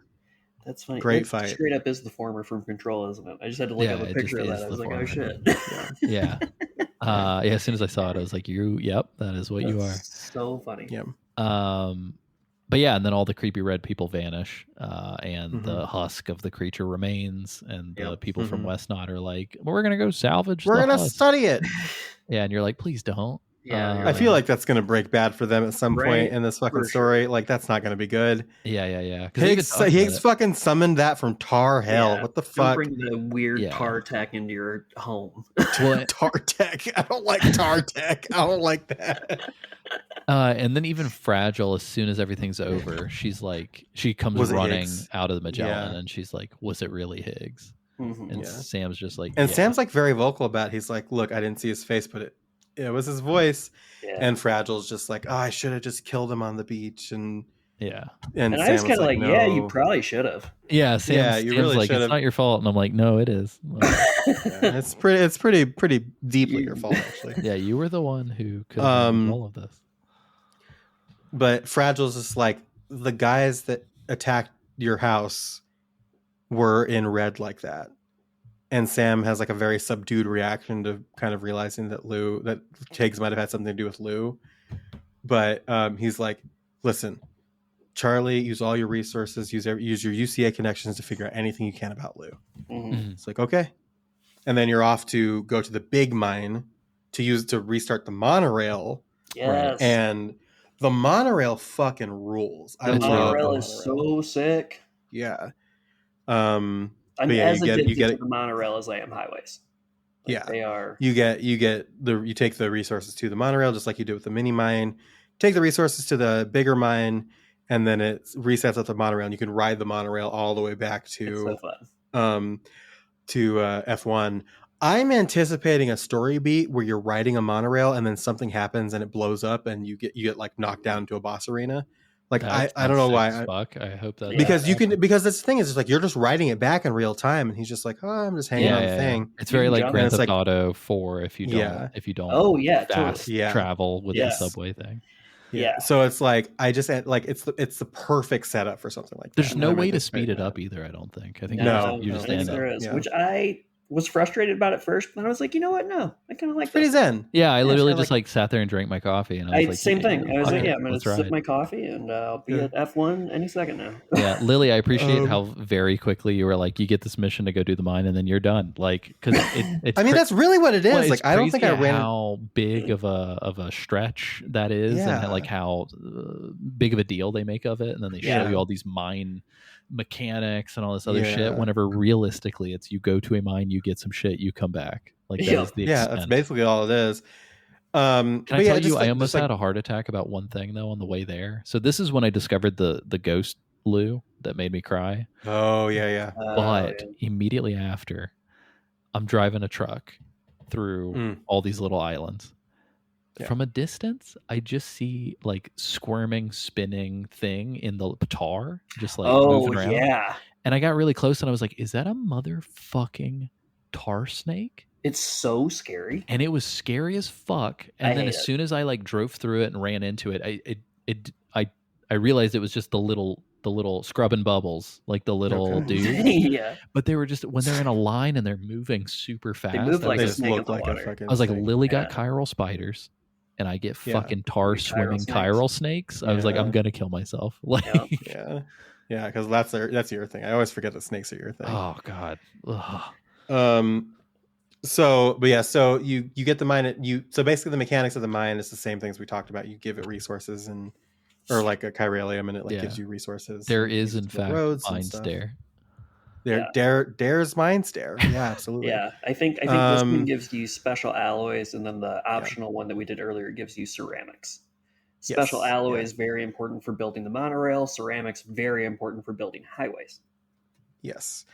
That's funny. Great That fight. Straight up is the former from Control, isn't it? I just had to look up a it picture of just that. I is was the like, oh former. shit. Yeah. As soon as I saw it, I was like, yep, that is what you are. So funny. Yeah. But yeah, and then all the creepy red people vanish, and the husk of the creature remains, and the people from West Knot are like, we're gonna go salvage. We're the gonna husk. study it. Yeah, and you're like, please don't. Yeah. I feel like that's gonna break bad for them at some Right. point in this fucking For story. Like that's not gonna be good. Yeah. 'Cause they even Higgs, talk about Higgs it. fucking summoned that from tar hell. Yeah. What the Don't fuck? bring the weird Yeah. tar tech into your home. Well, Tar tech. I don't like tar tech. I don't like that. and then even Fragile, as soon as everything's over, she's like, she comes Was it running Higgs? out of the Magellan, Yeah. and she's like, was it really Higgs? Mhm. And Yeah. Sam's just like, And yeah. Sam's like very vocal about it. He's like, look, I didn't see his face, but it was his voice. Yeah. And Fragile's just like, oh, I should have just killed him on the beach. And yeah. And I Sam was kind of like, no. yeah, you probably should have. Yeah, Sam's, Yeah, you Sam's really like, should've. it's not your fault. And I'm like, no, it is. Like, Yeah, it's pretty deeply your fault, actually. yeah, you were the one who could have done all of this. But Fragile's just like, the guys that attacked your house were in red like that. And Sam has like a very subdued reaction to kind of realizing that Higgs might have had something to do with Lou. But he's like, listen, Charlie, use all your resources, use your UCA connections to figure out anything you can about Lou. Mhm. It's like, okay. And then you're off to go to the big mine to restart the monorail. Yes. And the monorail fucking rules. I the love monorail the is monorail. so sick. Yeah. I'm But yeah, as you get- addicted you get to it- the monorail as I am highways. Like, Yeah. they are. You take the resources to the monorail just like you did with the mini mine. Take the resources to the bigger mine, and then it resets at the monorail, and you can ride the monorail all the way back It's so to fun. F1. I'm anticipating a story beat where you're riding a monorail and then something happens and it blows up and you get like knocked down into a boss arena. Like That I don't know sounds why. sick as fuck. I hope that Yeah. Because this thing is just like you're just riding it back in real time, and he's just like, oh, I'm just hanging on the thing. It's very You can like jump. Grand And it's Theft like- Auto 4 if you don't Yeah. if you don't Oh, yeah, fast totally. Yeah. travel with Yes. the subway thing. Yeah. So it's like it's the perfect setup for something like that. There's no I'm way to anticipating speed it that. up either. I don't think. I think No, you I just think end there up. is, Yeah. which I was frustrated about at first, but I was like, you know what? No, I kind of like Pretty this. zen. Yeah, I literally I just like sat there and drank my coffee, and I was like, Same thing. I was fuck like, it, yeah, I'm gonna let's sip ride. my coffee, and I'll be Yeah. at F1 any second now. Yeah, Lily, I appreciate Um, how very quickly you were like, you get this mission to go do the mine, and then you're done. Like, because it's. I mean, that's really what it is. well, it's like, I don't think I crazy ran. how big of a stretch that is, Yeah. and like how big of a deal they make of it, and then they show Yeah. you all these mine mechanics and all this other Yeah. shit. Whenever realistically, it's you go to a mine, you get some shit, you come back. Like that Yeah. is the Yeah, extent. that's basically all it is. Can but I yeah, tell you, just I almost had a heart attack about one thing though on the way there. So this is when I discovered the ghost Lou that made me cry. Oh yeah. But immediately after, I'm driving a truck through all these little islands. Yeah. From a distance, I just see like squirming, spinning thing in the tar, just like moving around. Yeah. And I got really close and I was like, is that a motherfucking tar snake? It's so scary. And it was scary as fuck. And I then hate as it. soon as I like drove through it and ran into it, I realized it was just the little scrubbing bubbles, like the little dude. Yeah. But they were just when they're in a line and they're moving super fast. They move I like was a They just snake in look the like water. a fucking. I was like, snake. Lily got Yeah. chiral spiders, and I get Yeah. fucking tar Chiral swimming snakes. chiral snakes. I was like, Yeah. I'm gonna kill myself. Like, Yeah. Yeah, because that's your thing. I always forget that snakes are your thing. oh god. Ugh. So you get the mine. So basically the mechanics of the mine is the same things we talked about. You give it resources or like a chiralium, and it like gives you resources. There and is you in can build fact roads and Mind stuff. Stare. Dare's Mine Stare. Yeah, absolutely. Yeah. I think this one gives you special alloys, and then the optional one that we did earlier gives you ceramics. Special Yes, alloys very important for building the monorail. Ceramics very important for building highways. Yes.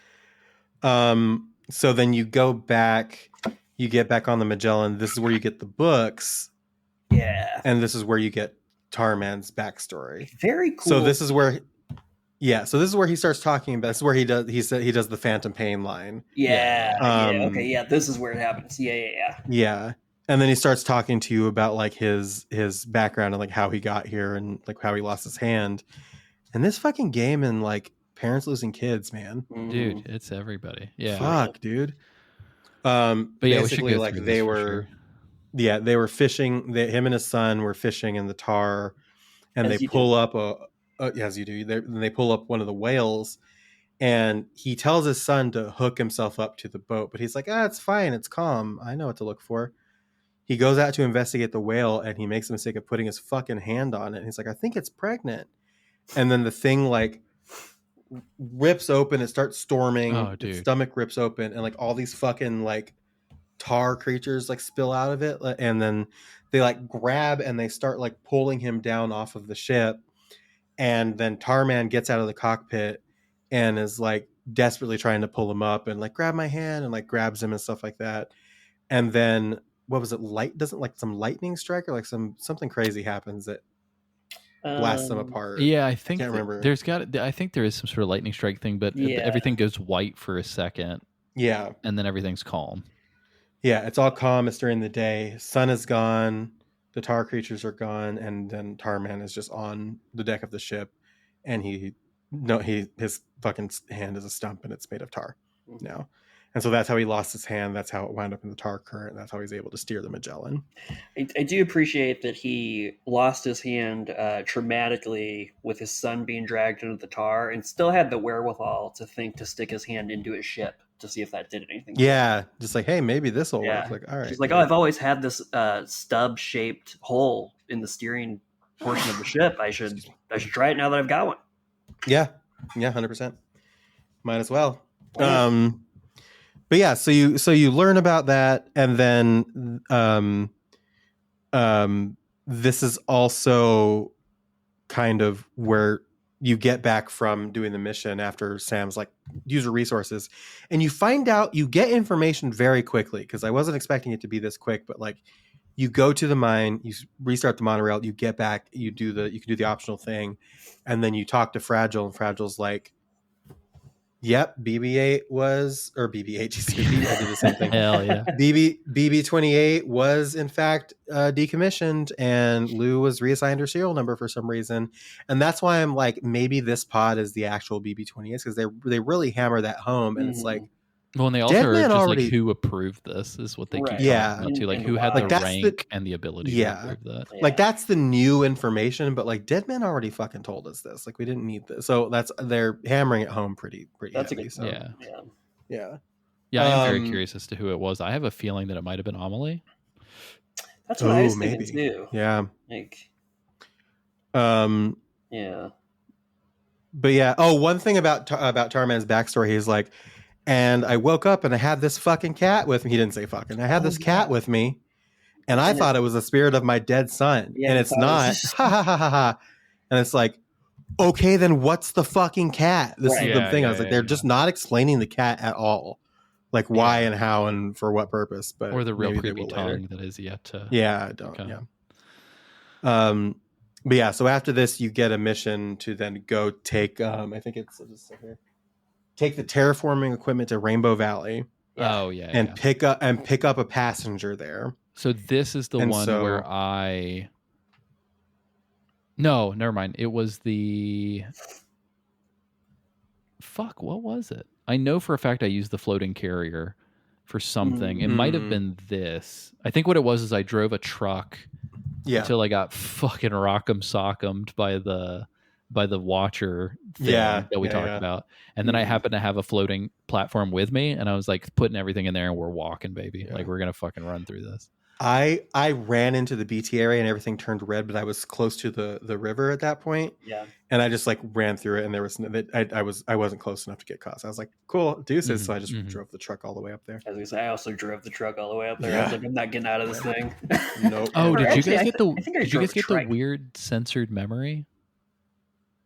So then you go back, you get back on the Magellan. This is where you get the books, Yeah. and this is where you get Tarman's backstory. Very cool. So this is where he starts talking about. This is where he does the Phantom Pain line. Yeah. Okay. Um, Yeah. This is where it happens. Yeah. Yeah. And then he starts talking to you about like his background and like how he got here and like how he lost his hand. And this fucking game and like parents losing kids, man. Dude, it's everybody. Yeah. Fuck, dude. But yeah, we should basically go like through they this for were sure. they were fishing, him and his son were fishing in the tar, and As they you pull up as you do. They pull up one of the whales, and he tells his son to hook himself up to the boat, but he's like, it's fine, it's calm, I know what to look for. He goes out to investigate the whale, and he makes the mistake of putting his fucking hand on it. And he's like, I think it's pregnant. And then the thing like rips open, it starts storming, its stomach rips open, and like all these fucking like tar creatures like spill out of it, and then they like grab and they start like pulling him down off of the ship. And then Tarman gets out of the cockpit and is like desperately trying to pull him up and like grab my hand and like grabs him and stuff like that. And then what was it? Doesn't like some lightning strike or like something crazy happens that blasts them apart. Yeah, I think can't remember. I think there is some sort of lightning strike thing, but everything goes white for a second. Yeah. And then everything's calm. Yeah, it's all calm. It's during the day. Sun is gone. The tar creatures are gone, and then Tarman is just on the deck of the ship, and his fucking hand is a stump, and it's made of tar now. And so that's how he lost his hand. That's how it wound up in the tar current. That's how he's able to steer the Magellan. I do appreciate that he lost his hand traumatically with his son being dragged into the tar, and still had the wherewithal to think to stick his hand into his ship to see if that did anything. Yeah, just like, hey, maybe this will work. Like, all right. She's like, I've always had this stub-shaped hole in the steering portion of the ship. I should try it now that I've got one. Yeah, 100%. Might as well. But yeah, so you learn about that, and then this is also kind of where you get back from doing the mission after Sam's like user resources, and you find out, you get information very quickly, because I wasn't expecting it to be this quick, but like you go to the mine, you restart the monorail, you get back, you can do the optional thing, and then you talk to Fragile, and Fragile's like, Yep, BB-8 was, or BB-8, excuse me, I did the same thing. Hell yeah. BB-28 was in fact decommissioned, and Lou was reassigned her serial number for some reason, and that's why I'm like, maybe this pod is the actual BB-28, because they really hammer that home, and it's like, Well, and they also Dead are Man just already- like who approved this is what they keep Right. talking Yeah. about too. Like And who had why. the Like, that's the- rank and the ability Yeah. to approve that. like that's the new information, but like Dead Man already fucking told us this. Like we didn't need this, so they're hammering it home pretty That's a heavy. good So point. Yeah. Yeah. yeah. Yeah, I'm very Um, curious as to who it was. I have a feeling that it might have been Amelie. That's what I was maybe. thinking too. Yeah. Like, Um. yeah. But yeah. Oh, one thing about Tarman's backstory, he's like, and I woke up and I had this fucking cat with me. He didn't say fucking. I had this cat with me, and I And thought it was the spirit of my dead son, Yeah, and you it's thought it not. was- Ha ha ha ha ha. And it's like, okay, then what's the fucking cat? This Right. is the Yeah, thing. I yeah, was like, yeah, they're yeah. just not explaining the cat at all, like why and how and for what purpose. But Or the real maybe they creepy will later. tongue that is yet to. Yeah, I don't. Okay. Yeah. But yeah, so after this, you get a mission to then go take. I think it's I'll just sit here. Take the terraforming equipment to Rainbow Valley Yeah. Oh yeah. and yeah. pick up a passenger there. So this is the And one so- where I. No, never mind. It was the. Fuck, what was it? I know for a fact I used the floating carrier for something. It might have Mm. been this. I think what it was is I drove a truck Yeah, until I got fucking rock'em sock'emed by the watcher thing Yeah, that we yeah, talked yeah. about. And then I Mhm. happened to have a floating platform with me, and I was like putting everything in there, and we're walking, baby. Yeah. Like we're gonna fucking run through this. I ran into the BT area and everything turned red, but I was close to the river at that point, Yeah. and I just like ran through it, and there was I wasn't close enough to get caught. So I was like, cool, deuces. So I just Mhm. drove the truck all the way up there. I was gonna say I also drove the truck all the way up there. I Yeah. was like, I'm not getting out of this thing. Nope. Oh, Or did you actually, guys I get the? I think I Did you drove guys a get the trike. weird censored memory?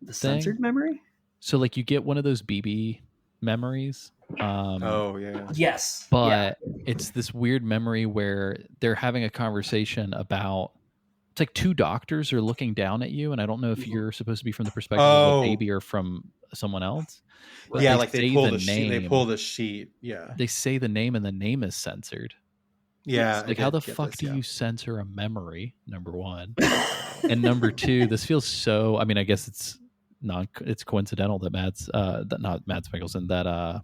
The censored memory? So like you get one of those BB memories. Oh yeah. Yes. But it's this weird memory where they're having a conversation about it's like two doctors are looking down at you, and I don't know if Mhm. you're supposed to be from the perspective of Oh. a baby or from someone else. But Yeah, they like they say pull the the sheet. They name. pull the sheet. Yeah. They say the name, and the name is censored. Yeah. I Like how did the get fuck this, do yeah. you censor a memory? Number one, and number two, this feels so. I mean, I guess it's it's coincidental that not Mads Mikkelsen, that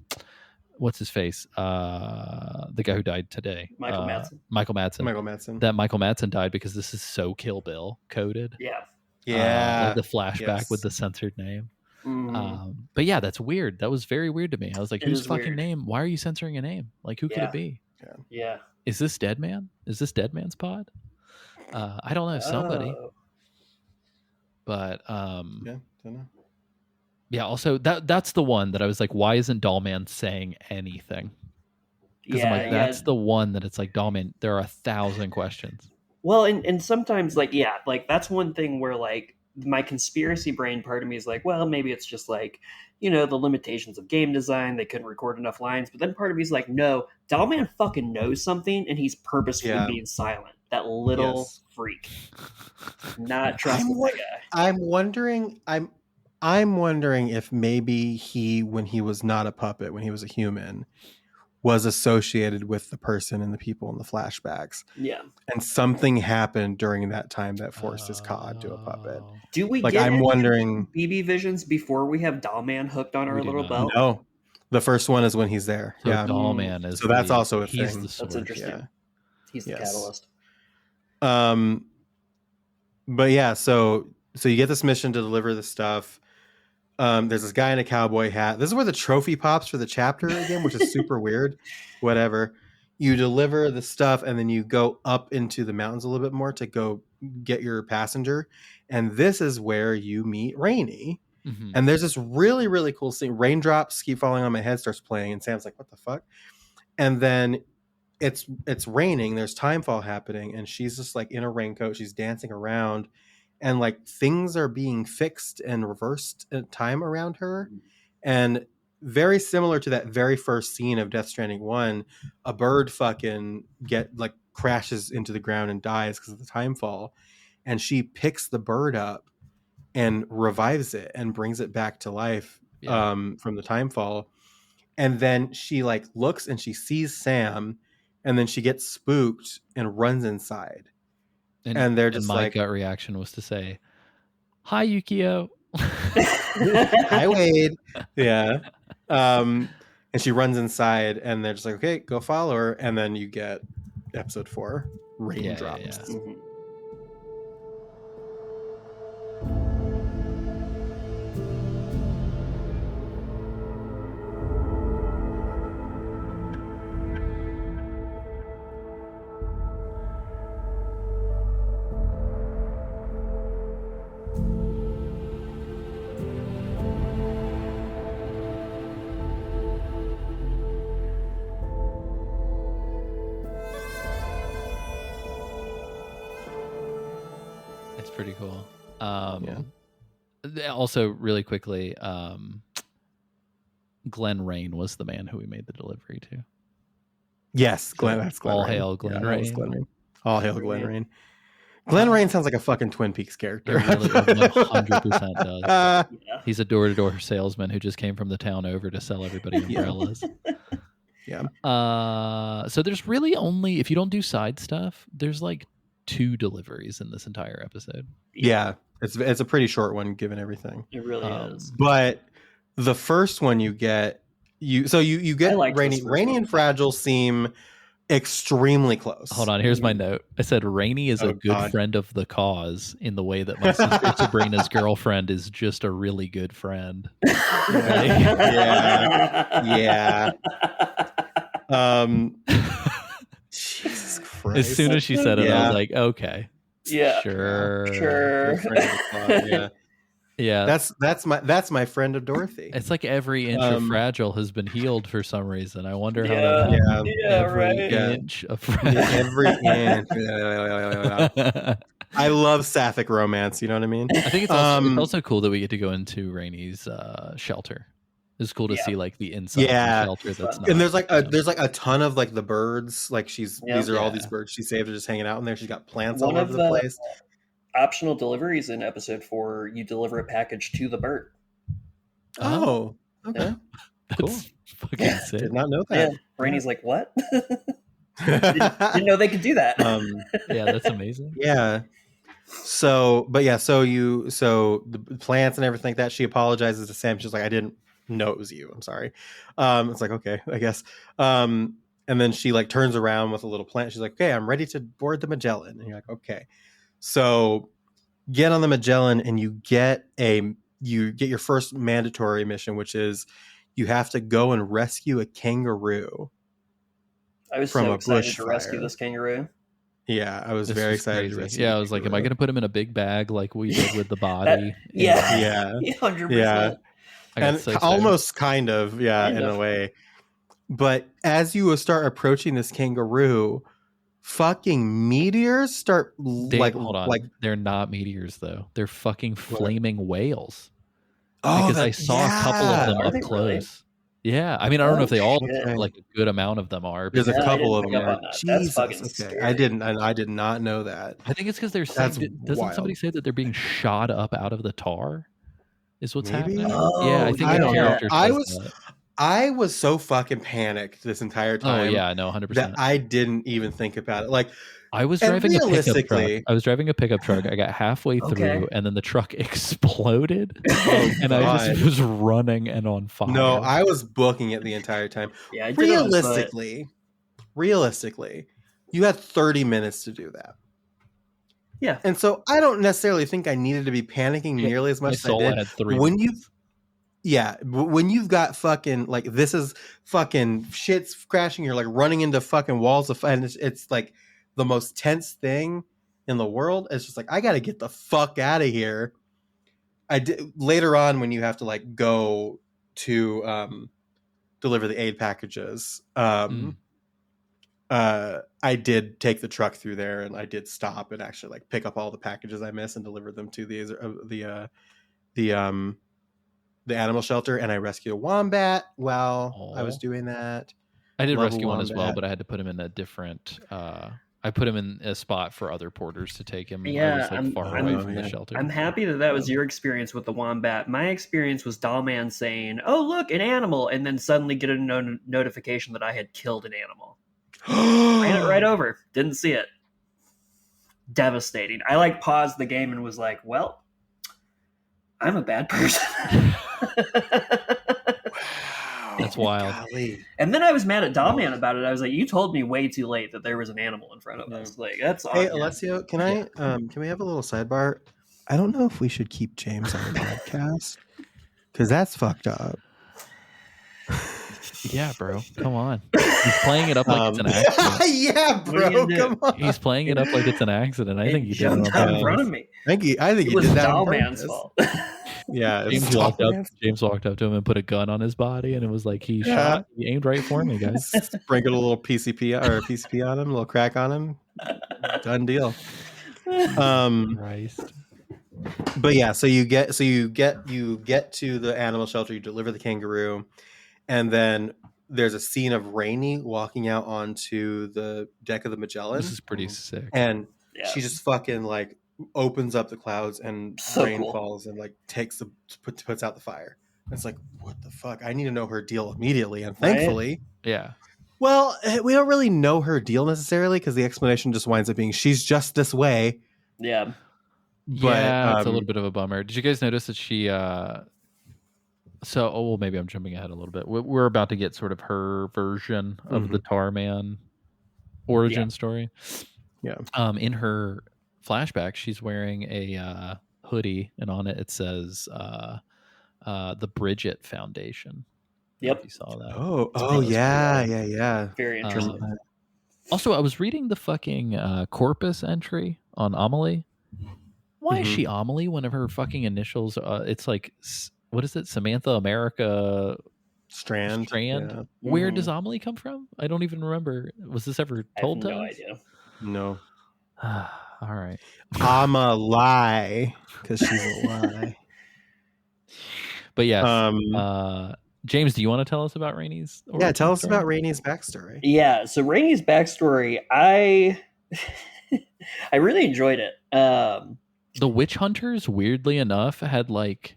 what's his face, the guy who died today, Michael Madsen. Michael Madsen. Michael Madsen. That Michael Madsen died because this is so Kill Bill coded. Yeah. Yeah. Like the flashback Yes. with the censored name. Mhm. But yeah, that's weird. That was very weird to me. I was like, It whose is fucking weird. name? Why are you censoring a name? Like, who could Yeah. it be? Yeah. Is this Dead Man? Is this Dead Man's pod? I don't know, somebody. Oh. But Yeah. Don't know. yeah, also that's the one that I was like, why isn't Dollman saying anything? Because Yeah, I'm like, that's yeah. the one that it's like, Dollman, there are 1,000 questions. Well, and sometimes like that's one thing where like my conspiracy brain part of me is like, well, maybe it's just like, the limitations of game design, they couldn't record enough lines, but then part of me is like, no, Dollman fucking knows something and he's purposefully Yeah. being silent. That little Yes. freak. Not trusting that guy. I'm wondering. I'm wondering if maybe he, when he was not a puppet, when he was a human, was associated with the person and the people in the flashbacks, Yeah. and something happened during that time that forced his cod to a puppet. Oh. Do we Like, get I'm any wondering. BB visions before we have Dollman hooked on We our do little not. belt? No, the first one is when he's there. So yeah. Dollman is So that's also a he's thing. the That's source. interesting. Yeah. He's the Yes. catalyst. But yeah, so you get this mission to deliver the stuff. There's this guy in a cowboy hat. This is where the trophy pops for the chapter again, which is super weird. Whatever. You deliver the stuff and then you go up into the mountains a little bit more to go get your passenger. And this is where you meet Rainey. Mhm. And there's this really, really cool scene. Raindrops keep falling on my head, starts playing, and Sam's like, what the fuck? And then it's raining, there's timefall happening, and she's just like in a raincoat, she's dancing around, and like things are being fixed and reversed in time around her. And very similar to that very first scene of Death Stranding 1, a bird fucking crashes into the ground and dies because of the timefall. And she picks the bird up and revives it and brings it back to life Yeah. from the timefall. And then she like looks and she sees Sam, and then she gets spooked and runs inside. And they're just my like, gut reaction was to say, "Hi, Yukio." "Hi, Wade." Yeah. And she runs inside, and they're just like, "Okay, go follow her." And then you get episode 4, Raindrops. Yeah. Mhm. It's pretty cool. Also, really quickly, Glenn Rain was the man who we made the delivery to. Yes, Glenn. So, That's Glenn. all Rain. hail Glenn that was Rain. Glenn Rain. All hail Glenn Rain. Glenn Rain sounds like a fucking Twin Peaks character. It really 100% does. Yeah. He's a door-to-door salesman who just came from the town over to sell everybody umbrellas. Yeah. So there's really only, if you don't do side stuff, there's like 2 deliveries in this entire episode. Yeah. It's a pretty short one given everything. It really is. But the first one you get, you get I liked this Rainy. first Rainy one. and Fragile seem extremely close. Hold on, here's my note. I said Rainy is a good God. friend of the cause in the way that my sister Sabrina's girlfriend is just a really good friend. Yeah. Jesus Christ. As soon as she said it, I Yeah. was like, okay, Yeah. sure. Good friend of the cause, yeah. Yeah. That's my friend of Dorothy. It's like every inch of Fragile has been healed for some reason. I wonder how that Yeah. happened. Yeah, Every right. inch of Fragile. Every inch. I love sapphic romance. You know what I mean? I think it's also cool that we get to go into Rainy's shelter. It's cool to see like the inside of the shelter. That's not, and there's like a ton of like the birds. Like these are all these Yeah. birds she saved are just hanging out in there. She's got plants One all of over the place. Optional deliveries in episode 4, you deliver a package to the bird. Oh, okay, cool. Fucking sick. Did not know Yeah. that. Brainy's like, what? Didn't know they could do that. Yeah, that's amazing. Yeah. So the plants and everything like that. She apologizes to Sam. She's like, I didn't know it was you. I'm sorry. It's like, okay, I guess. And then she like turns around with a little plant. She's like, okay, I'm ready to board the Magellan. And you're like, okay. So get on the Magellan and you get your first mandatory mission, which is you have to go and rescue a kangaroo. I was from so a excited to rescue bushfire. this kangaroo. Yeah, I was This very is excited to crazy. rescue. Yeah, I the was like, am kangaroo. I going to put him in a big bag like we did with the body? Yeah. Yeah. 100%. Yeah. I got And so stoked. almost kind of, Kind in of. a way. But as you start approaching this kangaroo, fucking meteors start Hold on. They're not meteors though. They're fucking flaming whales. Because I saw a couple of them Are up they close. really? Yeah, I mean, I don't know if they all, shit. like a good amount of them are. There's a Yeah, I couple of didn't them. pick up on that. That's Jesus, fucking okay. scary. I did not know that. I think it's because they're saying, That's doesn't wild. somebody say that they're being shot up out of the tar? Is what's Maybe? happening? Oh, yeah, I think I the don't know. character says that. I was so fucking panicked this entire Oh time yeah, no, 100%. that I didn't even think about it. Like, I was and driving a pickup truck. realistically- I was driving a pickup truck. I got halfway through, Okay. and then the truck exploded, Oh, and I God. just was running and on fire. No, I was booking it the entire time. Yeah, I did it on foot. Realistically, you had 30 minutes to do that. Yeah. And so I don't necessarily think I needed to be panicking Yeah, nearly as my much as I soul did. had 3 When minutes. when you've got fucking like this is fucking shit's crashing, you're like running into fucking walls of and it's like the most tense thing in the world. It's just like I got to get the fuck out of here. I did later on when you have to like go to deliver the aid packages. I did take the truck through there and I did stop and actually like pick up all the packages I missed and deliver them to the animal shelter, and I rescued a wombat while I was Aw. doing that. I did Love a rescue one as well, wombat. but I had to put him in a different I put him in a spot for other porters to take him. Yeah, I was like far away from the shelter. I'm happy that was your experience with the wombat. My experience was Dollman saying, "Oh, look, an animal," and then suddenly get a notification that I had killed an animal. Ran it right over. Didn't see it. Devastating. I like paused the game and was like, "Well, I'm a bad person." That's wild. Golly. And then I was mad at Dollman about it. I was like, "You told me way too late that there was an animal in front of us." Like, that's Hey, awesome. Alessio, can we have a little sidebar? I don't know if we should keep James on the podcast because that's fucked up. Yeah, bro. Come on. He's playing it up like it's an accident. Yeah, bro. Come on. He's playing it up like it's an accident. I think he did it on jumped out in purpose. front of me. I think It he was did that on Dollman's purpose. fault. Yeah, James walked up to him and put a gun on his body, and it was like he shot. He aimed right for me, guys. Sprinkled a little PCP on him, a little crack on him. Done deal. Christ. But yeah, so you get to the animal shelter, you deliver the kangaroo, and then there's a scene of Rainey walking out onto the deck of the Magellan. This is pretty sick. And she just fucking like opens up the clouds and rain falls and like puts out the fire. It's like, what the fuck? I need to know her deal immediately. And thankfully, Yeah. well, we don't really know her deal necessarily because the explanation just winds up being she's just this way. Yeah. But, Yeah, it's a little bit of a bummer. Did you guys notice that she maybe I'm jumping ahead a little bit. We're about to get sort of her version of the Tarman origin story. Yeah. In her flashback, she's wearing a hoodie, and on it says the Bridget Foundation. Yep. You saw that. Oh yeah. Very interesting. Also, I was reading the fucking corpus entry on Amelie. Why is she Amelie when her fucking initials? It's like, what is it? Samantha America Strand. Yeah. Where does Amelie come from? I don't even remember. Was this ever told to us? No idea. No. All right. I'm a lie because she's a lie. Um, But yes, James, do you want to tell us about Rainey's? Yeah, tell us about Rainey's backstory. Yeah, so Rainey's backstory, I really enjoyed it. The witch hunters, weirdly enough, had like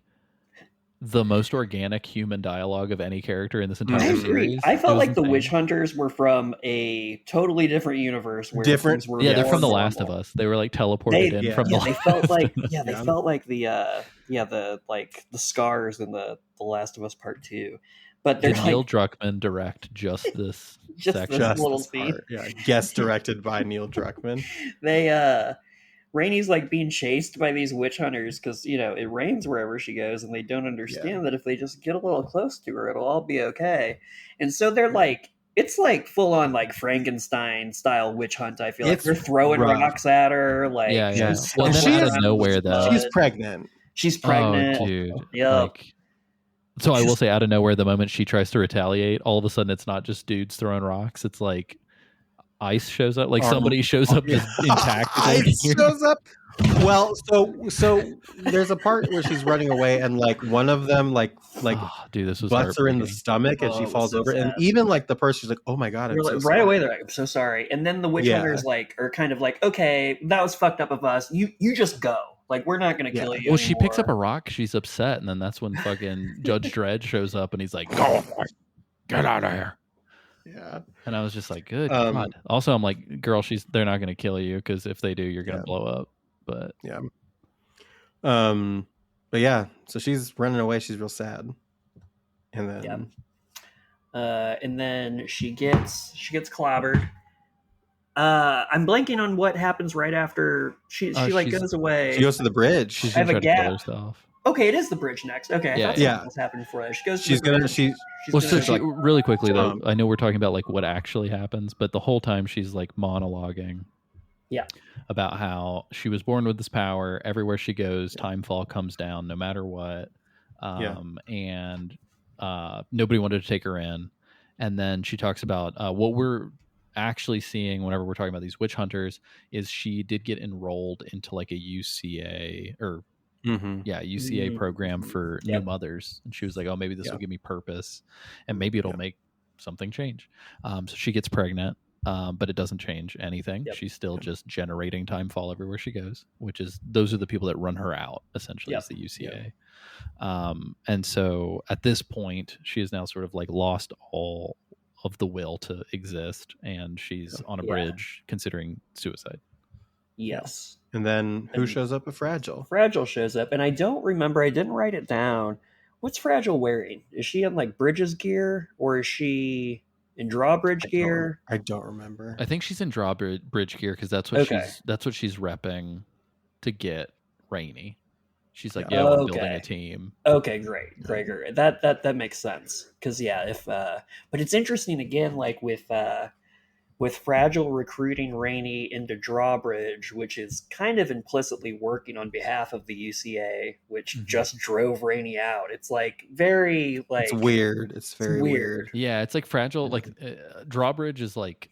the most organic human dialogue of any character in this entire I agree. series. I felt like insane. the witch hunters were from a totally different universe. Where things were they're more from The normal. Last of Us. They were like teleported in from The they Last felt like of Us. they felt like the the scars in the Last of Us Part 2. But they're Did Neil Druckmann direct just this section? This little scene. Yeah, guest directed by Neil Druckmann. They Rainey's like being chased by these witch hunters because it rains wherever she goes, and they don't understand that if they just get a little close to her, it'll all be okay. And so they're like, it's like full on like Frankenstein style witch hunt. I feel like they're throwing rocks at her. Like, yeah. Well, then out of nowhere, though, she's pregnant. She's pregnant. Oh, dude. Yep. So I will say, out of nowhere, the moment she tries to retaliate, all of a sudden it's not just dudes throwing rocks. It's like ice shows up. Like somebody shows up just intact. Ice shows up. Well, so there's a part where she's running away, and like one of them dude, this was butts her in the stomach, and she falls over. And even like the person, she's like, "Oh my god!" Right away, they're like, "I'm so sorry." And then the witch hunters are kind of like, "Okay, that was fucked up of us. You just go. Like, we're not going to kill you." Well, she picks up a rock. She's upset, and then that's when fucking Judge Dredd shows up, and he's like, "Go, get out of here." Yeah. And I was just like, "Good God." Also, I'm like, "Girl, they're not going to kill you because if they do, you're going to blow up." But yeah. But yeah, so she's running away. She's real sad, and then and then she gets clobbered. I'm blanking on what happens right after she goes away. She goes to the bridge. She's gonna try to kill herself. Okay, it is the bridge next. Okay, I thought something was happening before that. She goes. Really quickly though, I know we're talking about like what actually happens, but the whole time she's like monologuing. Yeah. About how she was born with this power. Everywhere she goes, timefall comes down no matter what. And nobody wanted to take her in. And then she talks about what we're actually seeing whenever we're talking about these witch hunters is she did get enrolled into like a UCA or UCA program for new mothers. And she was like, oh, maybe this will give me purpose and maybe it'll make something change. So she gets pregnant. but it doesn't change anything. Yep. She's still just generating timefall everywhere she goes, those are the people that run her out, essentially, is the UCA. And so at this point, she has now sort of like lost all of the will to exist, and she's on a bridge considering suicide. Yes. And then who shows up? A Fragile. Fragile shows up, and I don't remember. I didn't write it down. What's Fragile wearing? Is she in like Bridges gear, or is she in drawbridge gear? I don't remember. I think she's in drawbridge gear because that's what she's repping to get Rainey. She's like, we're building a team. Okay, great. That makes sense. Because but it's interesting again, like with Fragile recruiting Rainey into Drawbridge, which is kind of implicitly working on behalf of the UCA, which just drove Rainey out. It's like very like it's weird. It's very weird. Yeah, it's like Fragile. Like Drawbridge is like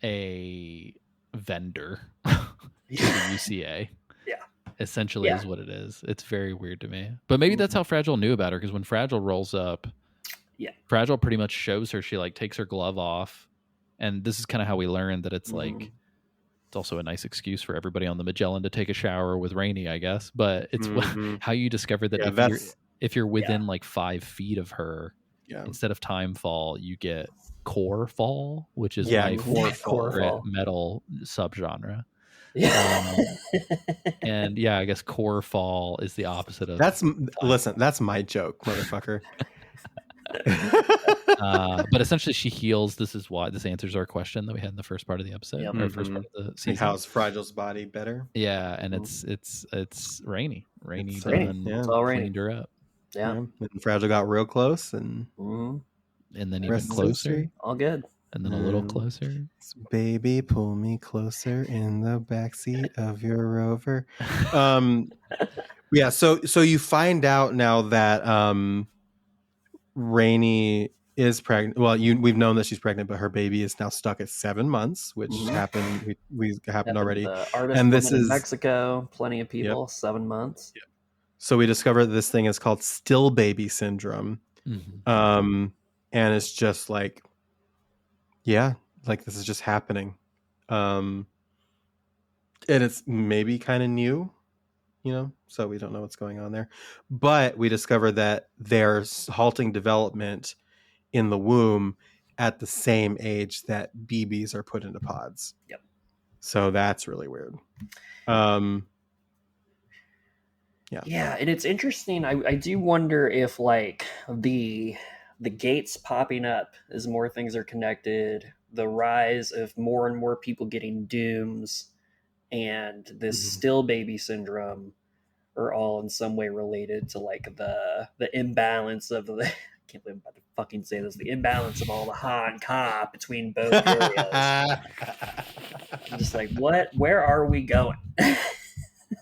a vendor to the UCA. Essentially is what it is. It's very weird to me. But maybe that's how Fragile knew about her, because when Fragile rolls up, Fragile pretty much shows her, she like takes her glove off. And this is kind of how we learned that it's like, it's also a nice excuse for everybody on the Magellan to take a shower with Rainey, I guess. But it's how you discover that if you're within like 5 feet of her, instead of time fall, you get core fall, which is my favorite metal subgenre. And I guess core fall is the opposite of that's my joke, motherfucker. But essentially she heals. This answers our question that we had in the first part of the episode, or first part of the season. How's Fragile's body better? And it's Rainey. It's all cleaned her up. And Fragile got real close, and then even closer. All good. And then a little closer. Baby, pull me closer in the backseat of your Rover. So you find out now that Rainey is pregnant. Well, we've known that she's pregnant, but her baby is now stuck at 7 months, which happened. We happened already. And this is in Mexico. Plenty of people. 7 months. Yep. So we discovered that this thing is called still baby syndrome, and it's just like. Yeah, like this is just happening. And it's maybe kind of new, so we don't know what's going on there. But we discovered that there's halting development in the womb at the same age that BBs are put into pods. Yep. So that's really weird. And it's interesting. I do wonder if like the gates popping up as more things are connected, the rise of more and more people getting dooms, and this still baby syndrome are all in some way related to like the imbalance of the I can't believe I'm about to fucking say this, the imbalance of all the Ha and Ka between both areas. I'm just like, where are we going?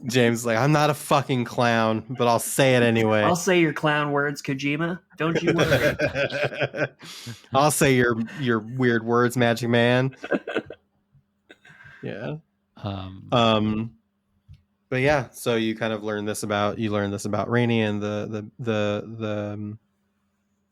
James is like, I'm not a fucking clown, but I'll say it anyway. I'll say your clown words, Kojima. Don't you worry. I'll say your weird words, Magic Man. Yeah. But yeah, so you kind of learn this about Rainey and the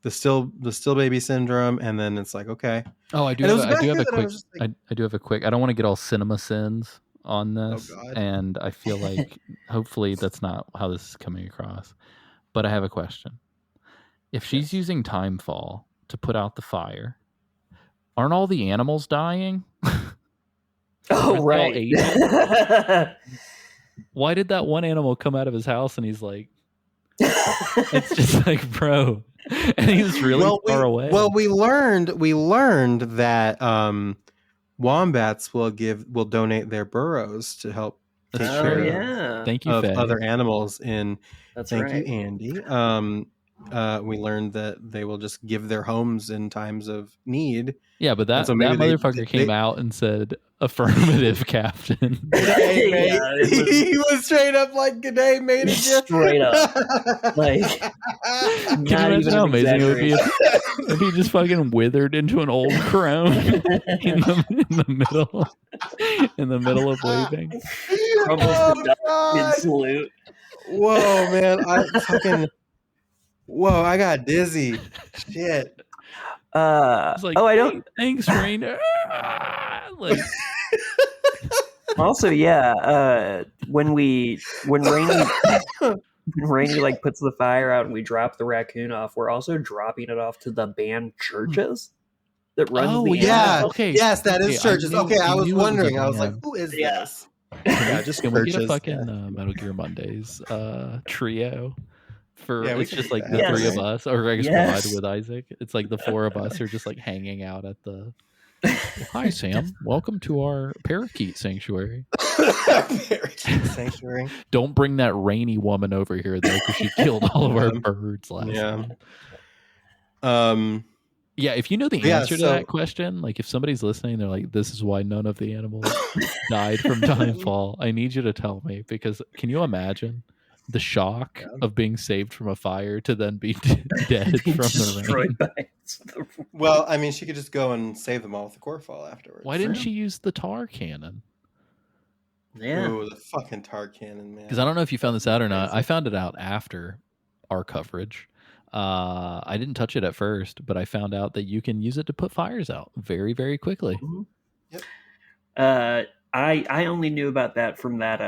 still baby syndrome, and then it's like, okay. Oh, I do have a quick. I don't want to get all cinema sins on this, and I feel like hopefully that's not how this is coming across, but I have a question. If she's using timefall to put out the fire, aren't all the animals dying? Oh, right. Why did that one animal come out of his house and he's like, it's just like, bro, and he's really far away. Well, we learned that wombats will donate their burrows to help take care Thank you, of Faye. other animals you, Andy. We learned that they will just give their homes in times of need. Yeah, but that motherfucker came out and said, affirmative, Captain. He was straight up like, "Good day, mate." Straight up. Like, can you imagine how amazing it would be if he just fucking withered into an old crone in the middle of waving? Salute. Whoa, man. I got dizzy. Shit. It's like, I don't. Thanks, Rainer. Like, Also, yeah. When Rainy like puts the fire out and we drop the raccoon off, we're also dropping it off to the band Churches that runs the yeah. animal. Okay. Yes, that is Churches. I was wondering. I was like, band. who is Yeah. this? Yeah, just Can we Churches. get a fucking Metal Gear Mondays trio? We It's can just do like that. the Yes. three of us, or I guess Yes. quad with Isaac. It's like the four of us are just like hanging out at the. Hi, Sam. Welcome to our parakeet sanctuary. Parakeet sanctuary. Don't bring that rainy woman over here though, because she killed all of our birds last night. Yeah, if you know the answer to that question, like if somebody's listening, they're like, "This is why none of the animals died from Timefall." I need you to tell me, because can you imagine the shock of being saved from a fire to then be dead from the rain? Well, I mean, she could just go and save them all with the core fall afterwards. Why didn't she use the tar cannon? Yeah. Ooh, the fucking tar cannon, man. Because I don't know if you found this out or not. I found it out after our coverage. I didn't touch it at first, but I found out that you can use it to put fires out very, very quickly. Mm-hmm. Yep. I only knew about that from that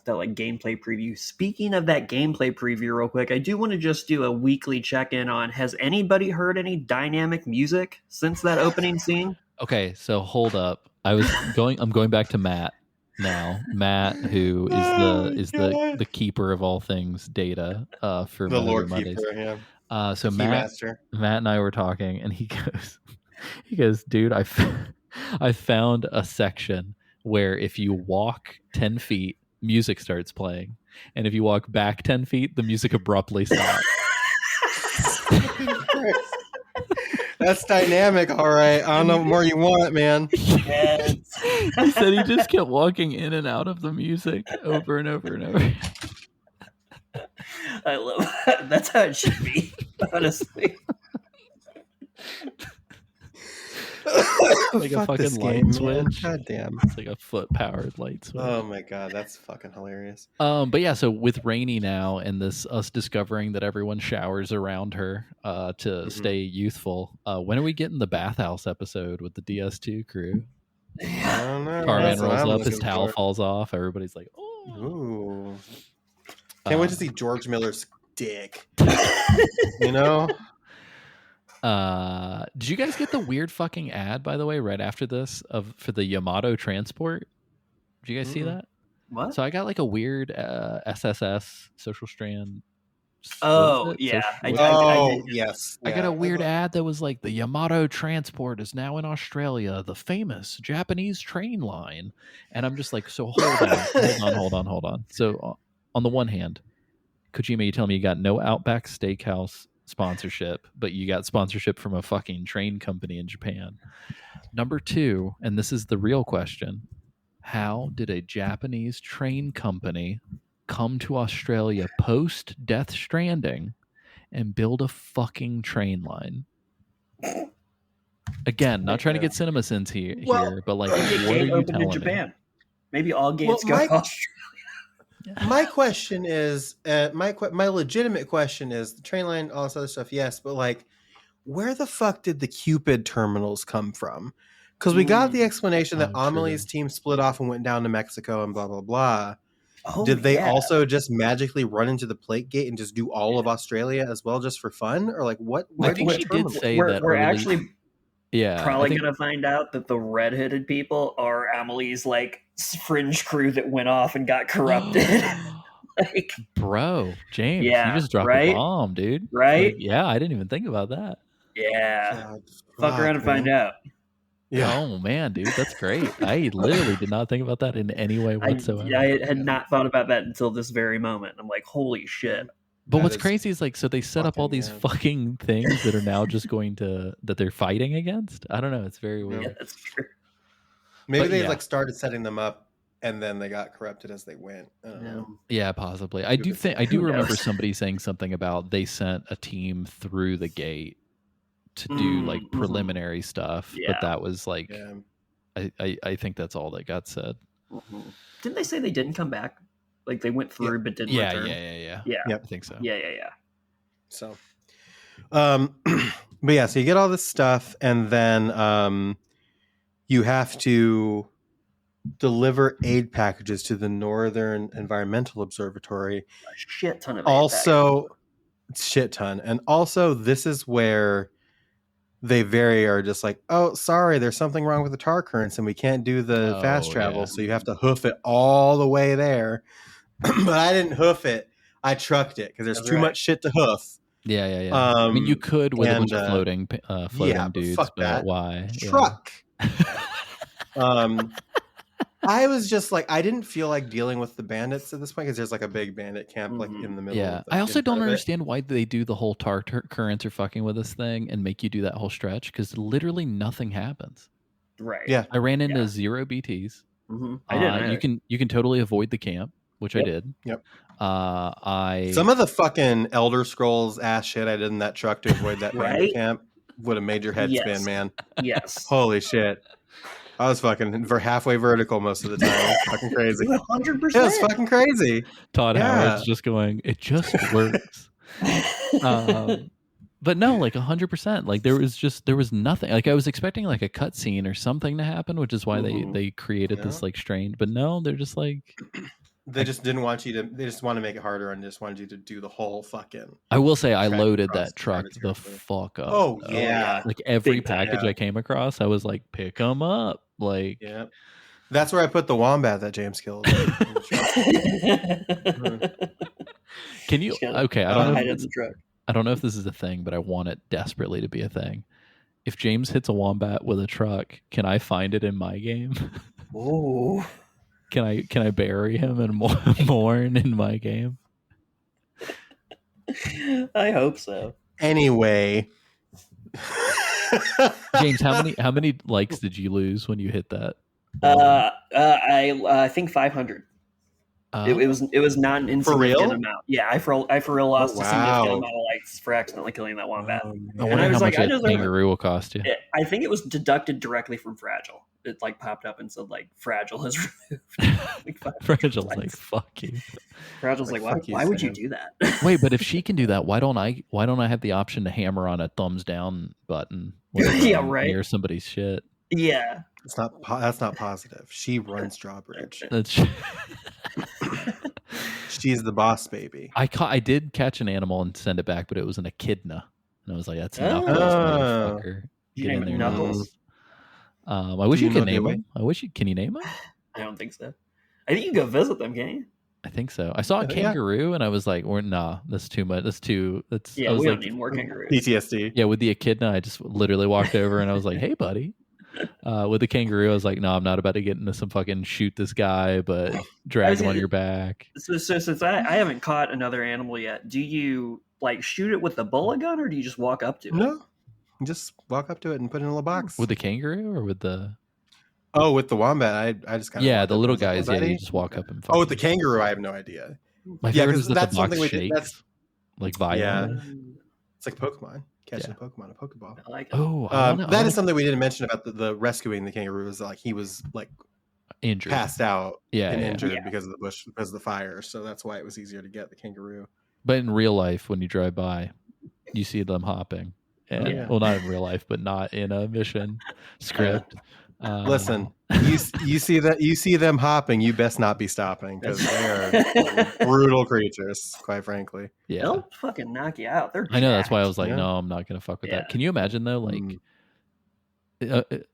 like gameplay preview. Speaking of that gameplay preview, real quick, I do want to just do a weekly check-in on, has anybody heard any dynamic music since that opening scene? Okay, so hold up. I'm going back to Matt now. Matt, who is the keeper of all things data for the Metal Lord Gear Mondays. Keeper, yeah. So Matt and I were talking, and he goes, dude, I found a section where if you walk 10 feet, music starts playing, and if you walk back 10 feet, the music abruptly stops. That's dynamic, all right. I don't know what more you want, man. Yes. He said he just kept walking in and out of the music over and over and over. I love that. That's how it should be, honestly. Like a fucking light switch. God damn. It's like a foot powered light switch. Oh my god, that's fucking hilarious. But yeah, so with Rainy now and this us discovering that everyone showers around her to stay youthful, when are we getting the bathhouse episode with the DS2 crew? I don't know. Carman rolls up, his towel falls off, everybody's like, oh. Ooh. Can't wait to see George Miller's dick. You know? Did you guys get the weird fucking ad, by the way, right after this for the Yamato transport? Did you guys see that? What? So I got like a weird SSS social strand. Oh yeah. Yes. I got a weird ad that was like, the Yamato transport is now in Australia, the famous Japanese train line. And I'm just like, so hold on. So on the one hand, Kojima, you tell me you got no Outback Steakhouse sponsorship, but you got sponsorship from a fucking train company in Japan. Number two, and this is the real question, how did a Japanese train company come to Australia post Death Stranding and build a fucking train line? Again, not trying to get CinemaSins here, but like, what are you telling in Japan? me? Maybe all gates go to Australia. My question is, my legitimate question is, the train line, all this other stuff, yes, but like, where the fuck did the Cupid terminals come from? Because we got the explanation that Amelie's team split off and went down to Mexico and blah, blah, blah. Did they also just magically run into the plate gate and just do all of Australia as well, just for fun? Or like, what? I think she did say that we're early. Actually Yeah, probably going to find out that the red-headed people are Amelie's like fringe crew that went off and got corrupted. Like, bro, James, you just dropped a bomb, dude. Right? Like, yeah, I didn't even think about that. Yeah. Fuck around and find out. Yeah. Oh man, dude, that's great. I literally did not think about that in any way whatsoever. I had not thought about that until this very moment. I'm like, holy shit. But what's crazy is like, so they set up all these fucking things that are now just that they're fighting against. I don't know. It's very weird. Yeah, that's true. Maybe they like started setting them up and then they got corrupted as they went. Yeah, possibly. I do remember somebody saying something about they sent a team through the gate to do like preliminary stuff, but that was like, I think that's all that got said. Mm-hmm. Didn't they say they didn't come back? Like they went through but didn't return? Yeah. Yeah, I think so. Yeah. So, But yeah, so you get all this stuff, and then you have to deliver aid packages to the Northern Environmental Observatory. A shit ton of Also, shit ton. And also, this is where they are just like, oh, sorry, there's something wrong with the tar currents, and we can't do the fast travel, yeah. so you have to hoof it all the way there. But I didn't hoof it. I trucked it because there's too much shit to hoof. Yeah. I mean, you could with a bunch of floating dudes, fuck but that. why? Truck. I was just like, I didn't feel like dealing with the bandits at this point because there's like a big bandit camp like in the middle. Yeah, I also don't understand why they do the whole tar currents are fucking with this thing and make you do that whole stretch because literally nothing happens. Right. Yeah. I ran into 0 BTs. I didn't. You can totally avoid the camp, which I did. Yep. Some of the fucking Elder Scrolls ass shit I did in that truck to avoid that bandit camp would have made your head spin, man. Yes. Holy shit. I was fucking halfway vertical most of the time. It was fucking crazy. 100%. It was fucking crazy. Todd Howard's just going, it just works. But no, like 100%. Like there was nothing. Like I was expecting like a cutscene or something to happen, which is why they created this like strange. But no, they're just like they just didn't want you to. They just want to make it harder and just wanted you to do the whole fucking. I will say I loaded that truck the fuck up. Oh yeah, like every package I came across, I was like, pick them up. Like yeah, that's where I put the wombat that James killed. Can you? Okay, I don't know if this is a thing, but I want it desperately to be a thing. If James hits a wombat with a truck, can I find it in my game? Oh. Can I bury him and mourn in my game? I hope so. Anyway, James, how many likes did you lose when you hit that? I think 500. It was not an insignificant amount. Yeah, I for real lost a significant amount of likes for accidentally killing that wombat. I wonder how much a kangaroo will cost you. I think it was deducted directly from Fragile. It like popped up and said like Fragile has removed. Fragile's like fuck you. Fragile's like why would you do that? Wait, but if she can do that, why don't I have the option to hammer on a thumbs down button? Yeah, right. Near somebody's shit. Yeah. That's not positive. She runs Drawbridge. She's the boss baby. I did catch an animal and send it back, but it was an echidna, and I was like, "That's Knuckles, motherfucker." You name it Knuckles. I wish you could name him. Can you name him? I don't think so. I think you can go visit them, can you? I think so. I saw a kangaroo, and I was like, that's too much. Yeah, we don't need more kangaroos. PTSD. Yeah, with the echidna, I just literally walked over and I was like, "Hey, buddy." With the kangaroo, I was like, "No, I'm not about to get into some fucking shoot this guy, but drag him on your back." So since I haven't caught another animal yet, do you like shoot it with the bullet gun, or do you just walk up to it? No, just walk up to it and put it in a little box. With the kangaroo or with the? Oh, with the wombat, I just kind of the little guys. Yeah, you just walk up and. With the kangaroo, I have no idea. My favorite is that the box shakes, like violently. Yeah, it's like Pokemon. Catching a Pokemon, a Pokeball. I like it. Oh, that is something we didn't mention about the rescuing the kangaroo. Is like he was like injured, passed out, and injured because of the bush, because of the fire. So that's why it was easier to get the kangaroo. But in real life, when you drive by, you see them hopping. And, well, not in real life, but not in a mission script. Listen, you see them hopping. You best not be stopping because they're brutal creatures. Quite frankly, they'll fucking knock you out. I know, that's why I was like, no, I'm not gonna fuck with that. Can you imagine though? Like,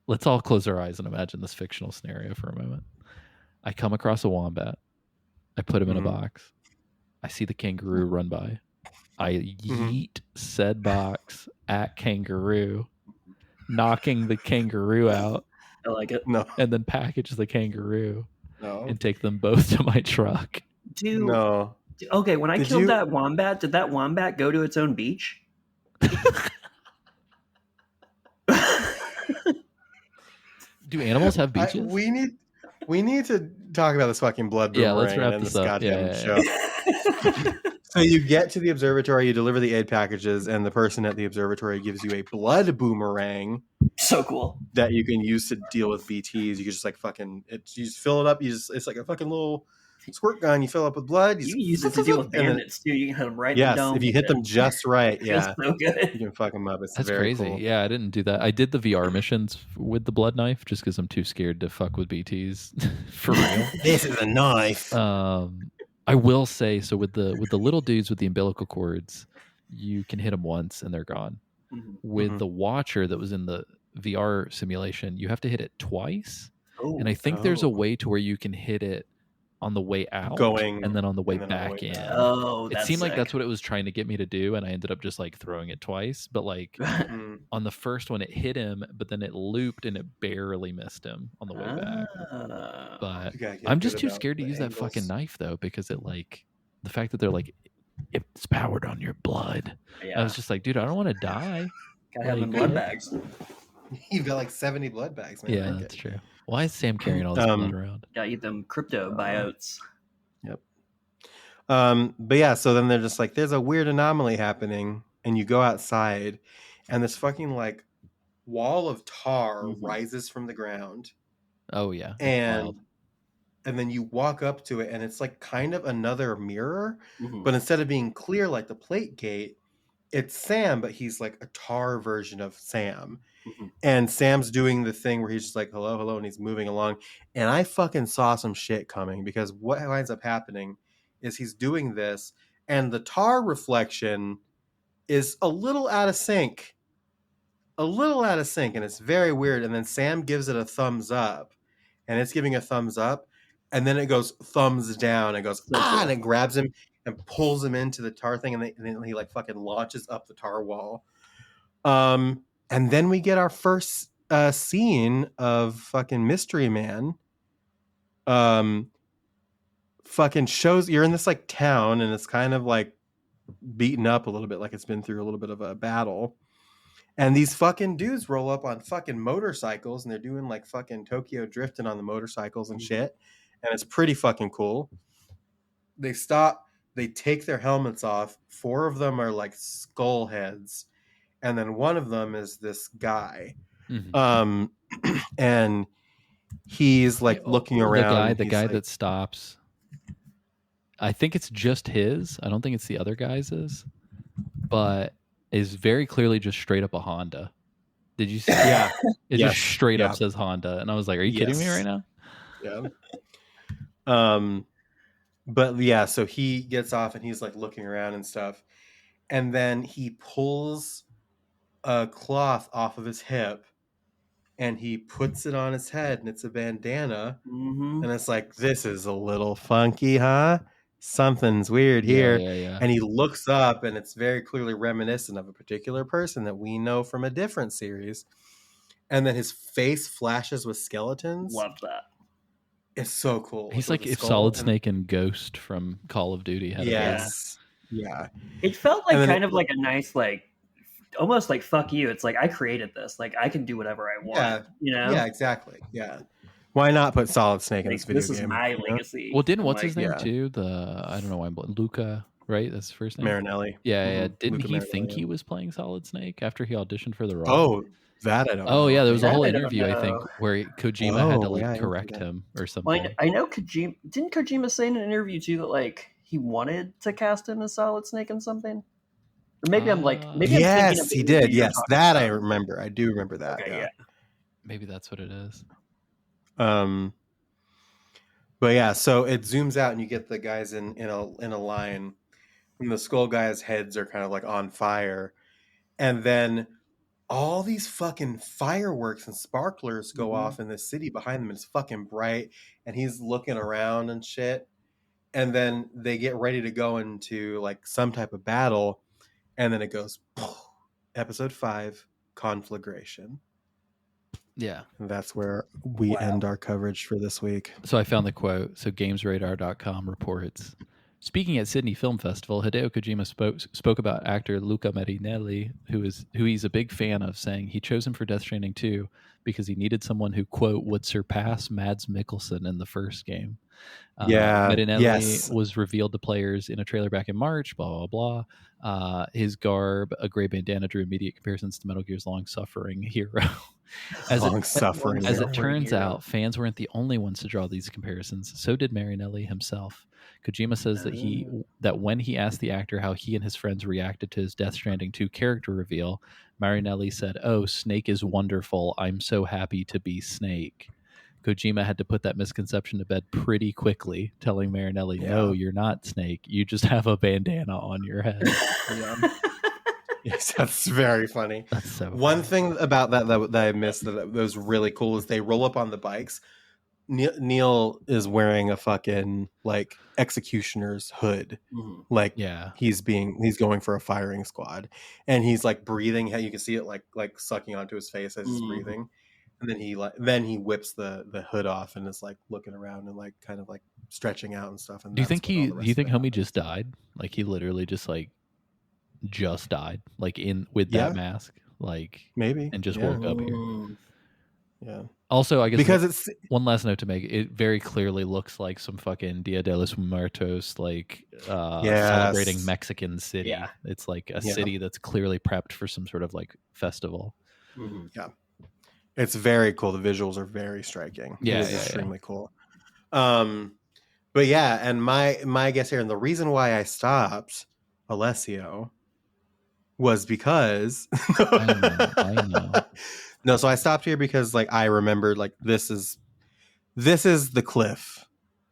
let's all close our eyes and imagine this fictional scenario for a moment. I come across a wombat. I put him in a box. I see the kangaroo run by. I yeet said box at kangaroo, knocking the kangaroo out. I like it. No. And then package the kangaroo and take them both to my truck. No. Okay, when I killed that wombat, did that wombat go to its own beach? Do animals have beaches? We need to talk about this fucking blood boomerang. Let's wrap this up. Show. So you get to the observatory, you deliver the aid packages, and the person at the observatory gives you a blood boomerang. So cool. That you can use to deal with BTs. You can just like fucking you just fill it up. It's like a fucking little squirt gun. You fill up with blood. You can use it to deal with and then- bandits too. You can hit them right in the Yes, dome. if you with hit it. them just right, It feels yeah, so good. you can fuck them up. It's That's very crazy. cool. Yeah, I didn't do that. I did the VR missions with the blood knife just because I'm too scared to fuck with BTs for real. This is a knife. I will say, so with the little dudes with the umbilical cords, you can hit them once and they're gone. Mhm. With Mhm. the watcher that was in the VR simulation, you have to hit it twice. And I think there's a way to where you can hit it on the way out Going and then on the way and then on the back way in. back. Oh, It that's seemed like sick. that's what it was trying to get me to do, and I ended up just like throwing it twice. But like Mm. on the first one, it hit him, but then it looped and it barely missed him on the way back. Ah. But You gotta get I'm good just too about scared to the use that fucking angles. knife though, because it like the fact that they're like it's powered on your blood. Yeah, I was just like, dude, I don't want to die. gotta have them like, blood what? bags. You've got like 70 blood bags, man. Yeah, Okay. that's true. Why is Sam carrying all this blood around? Gotta eat them crypto biotes. But yeah, so then they're just like, there's a weird anomaly happening, and you go outside, and this fucking like wall of tar Mhm. rises from the ground, Oh yeah, that's and wild. then you walk up to it, and it's like kind of another mirror, Mhm. but instead of being clear like the plate gate, it's Sam, but he's like a tar version of Sam. Mhm. And Sam's doing the thing where he's just like, hello, hello, and he's moving along. And I fucking saw some shit coming, because what winds up happening is he's doing this, and the tar reflection is a little out of sync. And it's very weird. And then Sam gives it a thumbs up, and it's giving a thumbs up, and then it goes thumbs down, and goes, So cool. and it grabs him and pulls him into the tar thing, and then he like fucking launches up the tar wall. And then we get our first scene of fucking Mystery Man. Fucking shows you're in this like town, and it's kind of like beaten up a little bit, like it's been through a little bit of a battle. And these fucking dudes roll up on fucking motorcycles, and they're doing like fucking Tokyo drifting on the motorcycles and shit. And it's pretty fucking cool. They stop, they take their helmets off. 4 of them are like skull heads, and then one of them is this guy. Mhm. And he's like looking around. The guy that stops. I think it's just his. I don't think it's the other guys', but is very clearly just straight up a Honda. Did you see? Yeah. It Yes. just straight up Yeah. says Honda, and I was like, "Are you kidding me Yes. right now?" Yeah. But yeah, so he gets off and he's like looking around and stuff, and then he pulls a cloth off of his hip, and he puts it on his head, and it's a bandana. Mhm. And it's like, this is a little funky, huh? Something's weird here. Yeah. And he looks up, and it's very clearly reminiscent of a particular person that we know from a different series. And then his face flashes with skeletons. Love that. It's so cool. He's With like the if skull Solid and- Snake and Ghost from Call of Duty had a Yes. Yeah. It felt like And then kind of like a nice, like almost like fuck you. It's like I created this. Like I can do whatever I want. Yeah. You know? Yeah, exactly. Yeah. Why not put Solid Snake in Like, this video this is game? my you know? legacy. well, didn't I'm what's like, his name yeah. too? I don't know why I'm Luca, right? That's his first name. Marinelli. Yeah. Mhm. Didn't Luca he Marinelli, think yeah. he was playing Solid Snake after he auditioned for the role? Oh, that I don't know. Oh yeah, there was a That whole I don't interview I think know. where Kojima had to Oh, yeah, I like didn't see correct that. him or Well, something. I know Kojima. Didn't Kojima say in an interview too that like he wanted to cast him as Solid Snake in something? Or maybe I'm like maybe I'm thinking of Yes, the he interview did. you're Yes, talking that I about. remember. I do remember that. Okay, yeah. yeah. Maybe that's what it is. But yeah, so it zooms out and you get the guys in a line, and the skull guys' heads are kind of like on fire, and then all these fucking fireworks and sparklers go off in the city behind them. It's fucking bright, and he's looking around and shit. And then they get ready to go into like some type of battle, and then it goes episode 5, conflagration. Yeah. And that's where we end our coverage for this week. So I found the quote. So GamesRadar.com reports, speaking at Sydney Film Festival, Hideo Kojima spoke about actor Luca Marinelli, who he's a big fan of, saying he chose him for Death Stranding 2 because he needed someone who, quote, would surpass Mads Mikkelsen in the first game. Marinelli yes. was revealed to players in a trailer back in March, blah, blah, blah. His garb, a gray bandana, drew immediate comparisons to Metal Gear's long-suffering hero. Long-suffering As hero. it turns out, fans weren't the only ones to draw these comparisons. So did Marinelli himself. Kojima says that when he asked the actor how he and his friends reacted to his Death Stranding 2 character reveal, Marinelli said, "Oh, Snake is wonderful. I'm so happy to be Snake." Kojima had to put that misconception to bed pretty quickly, telling Marinelli, "No, you're not Snake. You just have a bandana on your head." Yes, that's very funny. That's so One funny. thing about that I missed that was really cool is they roll up on the bikes. Neil is wearing a fucking like executioner's hood, like he's going for a firing squad, and he's like breathing. You can see it like sucking onto his face as he's breathing, and then he whips the hood off and is like looking around and like kind of like stretching out and stuff. And do you think homie just died? Like he literally just died, like with that mask, like maybe, and just woke up here. Yeah. Also, I guess because it's one last note to make. It very clearly looks like some fucking Dia de los Muertos, like celebrating Mexican city. Yeah. It's like a city that's clearly prepped for some sort of like festival. Yeah, it's very cool. The visuals are very striking. Yeah, it's extremely cool. But yeah, and my guess here, and the reason why I stopped Alessio was because I know. No, so I stopped here because like I remembered like this is the cliff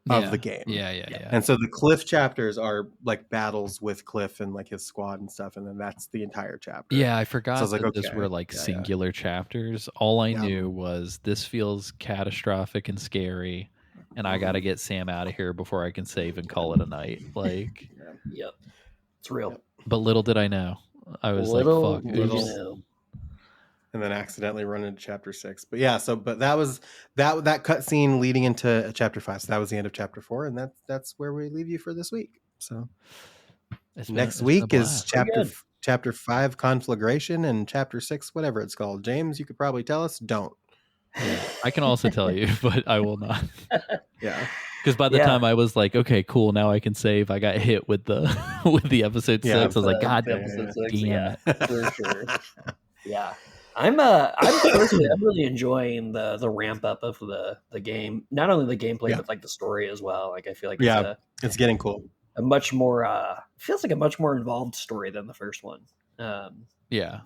of the game. Yeah. And so the Cliff chapters are like battles with Cliff and like his squad and stuff, and then that's the entire chapter. Yeah, I forgot so I was like, those were like singular chapters. All I knew was this feels catastrophic and scary, and I got to get Sam out of here before I can save and call it a night. Like, it's real. But little did I know, I was like, "Fuck." And then accidentally run into chapter 6. But yeah, but that was that cutscene leading into chapter 5. So that was the end of chapter 4, and that's where we leave you for this week. So next week is chapter 5 conflagration, and chapter 6 whatever it's called. James, you could probably tell us. Don't. I can also tell you, but I will not. Yeah. Because by the time I was like, okay, cool, now I can save, I got hit with the episode 6. I was like, God damn it. For sure. Yeah. I'm really enjoying the ramp up of the game. Not only the gameplay, but like the story as well. Like I feel like it's getting cool. A much more feels like a much more involved story than the first one. The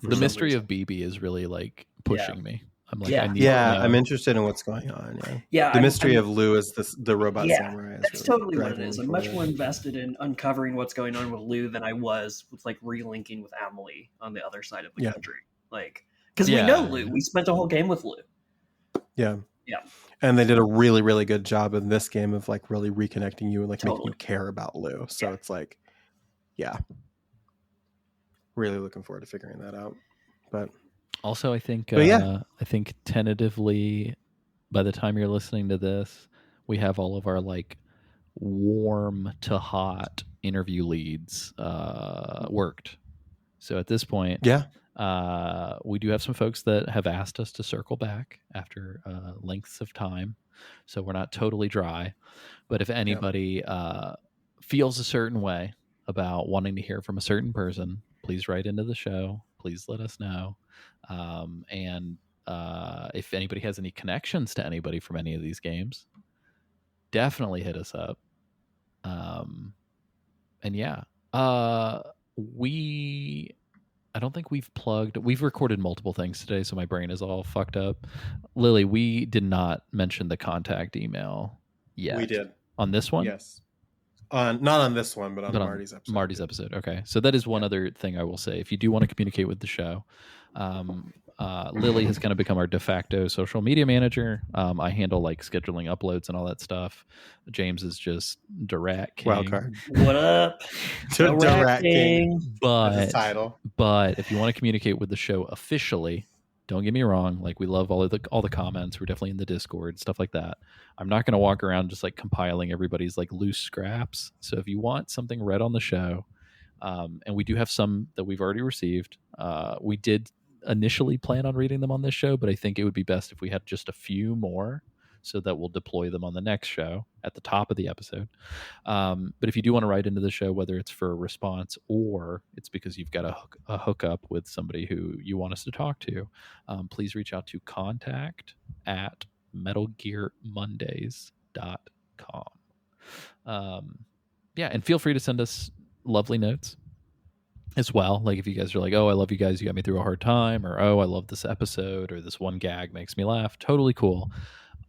mystery of BB is really like pushing me. I'm like, I'm interested in what's going on. The mystery of Lou is the robot samurai. That's really totally what it is. I'm much more invested in uncovering what's going on with Lou than I was with like relinking with Amelie on the other side of the country. Like. Because we know Lou. We spent a whole game with Lou. Yeah. And they did a really, really good job in this game of like really reconnecting you and like making you care about Lou. So it's like, really looking forward to figuring that out. But also, I think I think tentatively, by the time you're listening to this, we have all of our like warm to hot interview leads worked. So at this point, we do have some folks that have asked us to circle back after lengths of time, so we're not totally dry. But if anybody feels a certain way about wanting to hear from a certain person, please write into the show. Please let us know. And if anybody has any connections to anybody from any of these games, definitely hit us up. I don't think we've recorded multiple things today, so my brain is all fucked up. Lily, we did not mention the contact email yet. We did. On this one? Yes. Not on this one, but on Marty's episode. Marty's episode, okay. So that is one other thing I will say. If you do want to communicate with the show, Lily has kind of become our de facto social media manager. I handle like scheduling uploads and all that stuff. James is just Direct King. Wildcard. What up? Direct King. But title. But if you want to communicate with the show officially, don't get me wrong. Like we love all the comments. We're definitely in the Discord, stuff like that. I'm not going to walk around just like compiling everybody's like loose scraps. So if you want something read on the show, and we do have some that we've already received, we did initially plan on reading them on this show, but I think it would be best if we had just a few more so that we'll deploy them on the next show at the top of the episode. But if you do want to write into the show, whether it's for a response or it's because you've got a hookup with somebody who you want us to talk to, please reach out to contact@metalgearmondays.com. And feel free to send us lovely notes as well. Like if you guys are like, oh, I love you guys, you got me through a hard time, or oh, I love this episode, or this one gag makes me laugh, totally cool.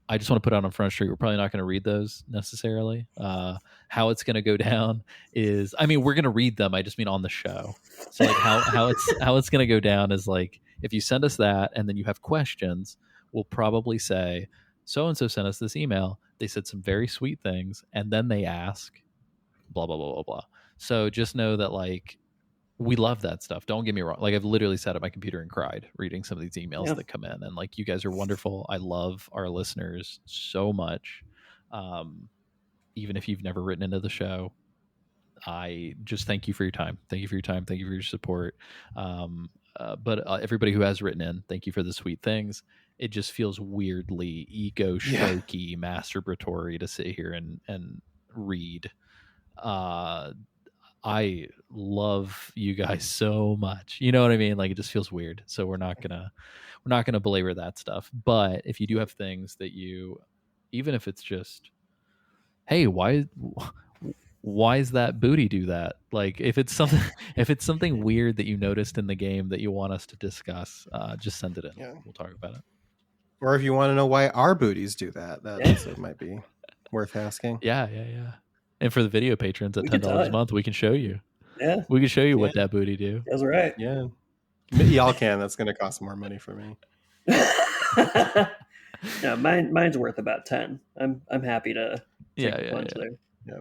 I just want to put out on Front Street, we're probably not going to read those necessarily. How it's going to go down is, I mean, we're going to read them, I just mean on the show. So like how it's going to go down is like, if you send us that and then you have questions, we'll probably say, so and so sent us this email, they said some very sweet things, and then they ask blah blah blah blah blah. So just know that like we love that stuff. Don't get me wrong. Like I've literally sat at my computer and cried reading some of these emails that come in, and like you guys are wonderful. I love our listeners so much. Even if you've never written into the show, I just thank you for your time. Thank you for your time. Thank you for your support. But everybody who has written in, thank you for the sweet things. It just feels weirdly ego stroky, masturbatory to sit here and read. I love you guys so much. You know what I mean? Like it just feels weird. So we're not gonna belabor that stuff. But if you do have things that you, even if it's just, hey, why is that booty do that? Like if it's something weird that you noticed in the game that you want us to discuss, just send it in. Yeah. We'll talk about it. Or if you want to know why our booties do that also might be worth asking. Yeah. And for the video patrons at $10 a month, we can show you. Yeah. We can show you what that booty do. That's right. Yeah. Y'all can. That's going to cost more money for me. No, mine's worth about 10. I'm happy to take a plunge there. Yeah.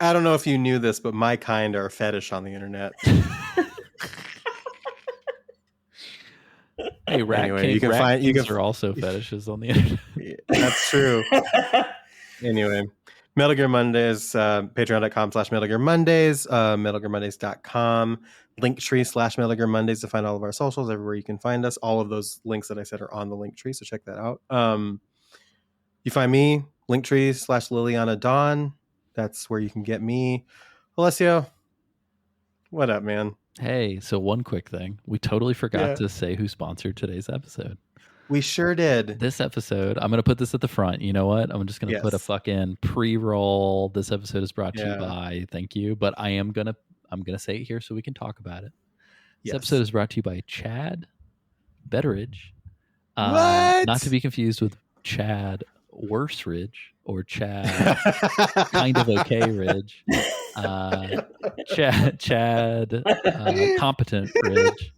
I don't know if you knew this, but my kind are a fetish on the internet. Hey, you can are also fetishes on the internet. That's true. Anyway, Metal Gear Mondays, patreon.com/Metal Gear Mondays, MetalGearMondays.com, Linktree/Metal Gear Mondays to find all of our socials, everywhere you can find us. All of those links that I said are on the Linktree, so check that out. You find me, Linktree/Liliana Dawn. That's where you can get me. Alessio, what up, man? Hey, so one quick thing. We totally forgot to say who sponsored today's episode. We sure did. This episode, I'm going to put this at the front. You know what? I'm just going to put a fucking pre-roll. This episode is brought to you by, thank you. But I'm going to say it here so we can talk about it. This episode is brought to you by Chad Betteridge. Not to be confused with Chad Worse Ridge or Chad Kind of Okay Ridge. Chad Competent Ridge.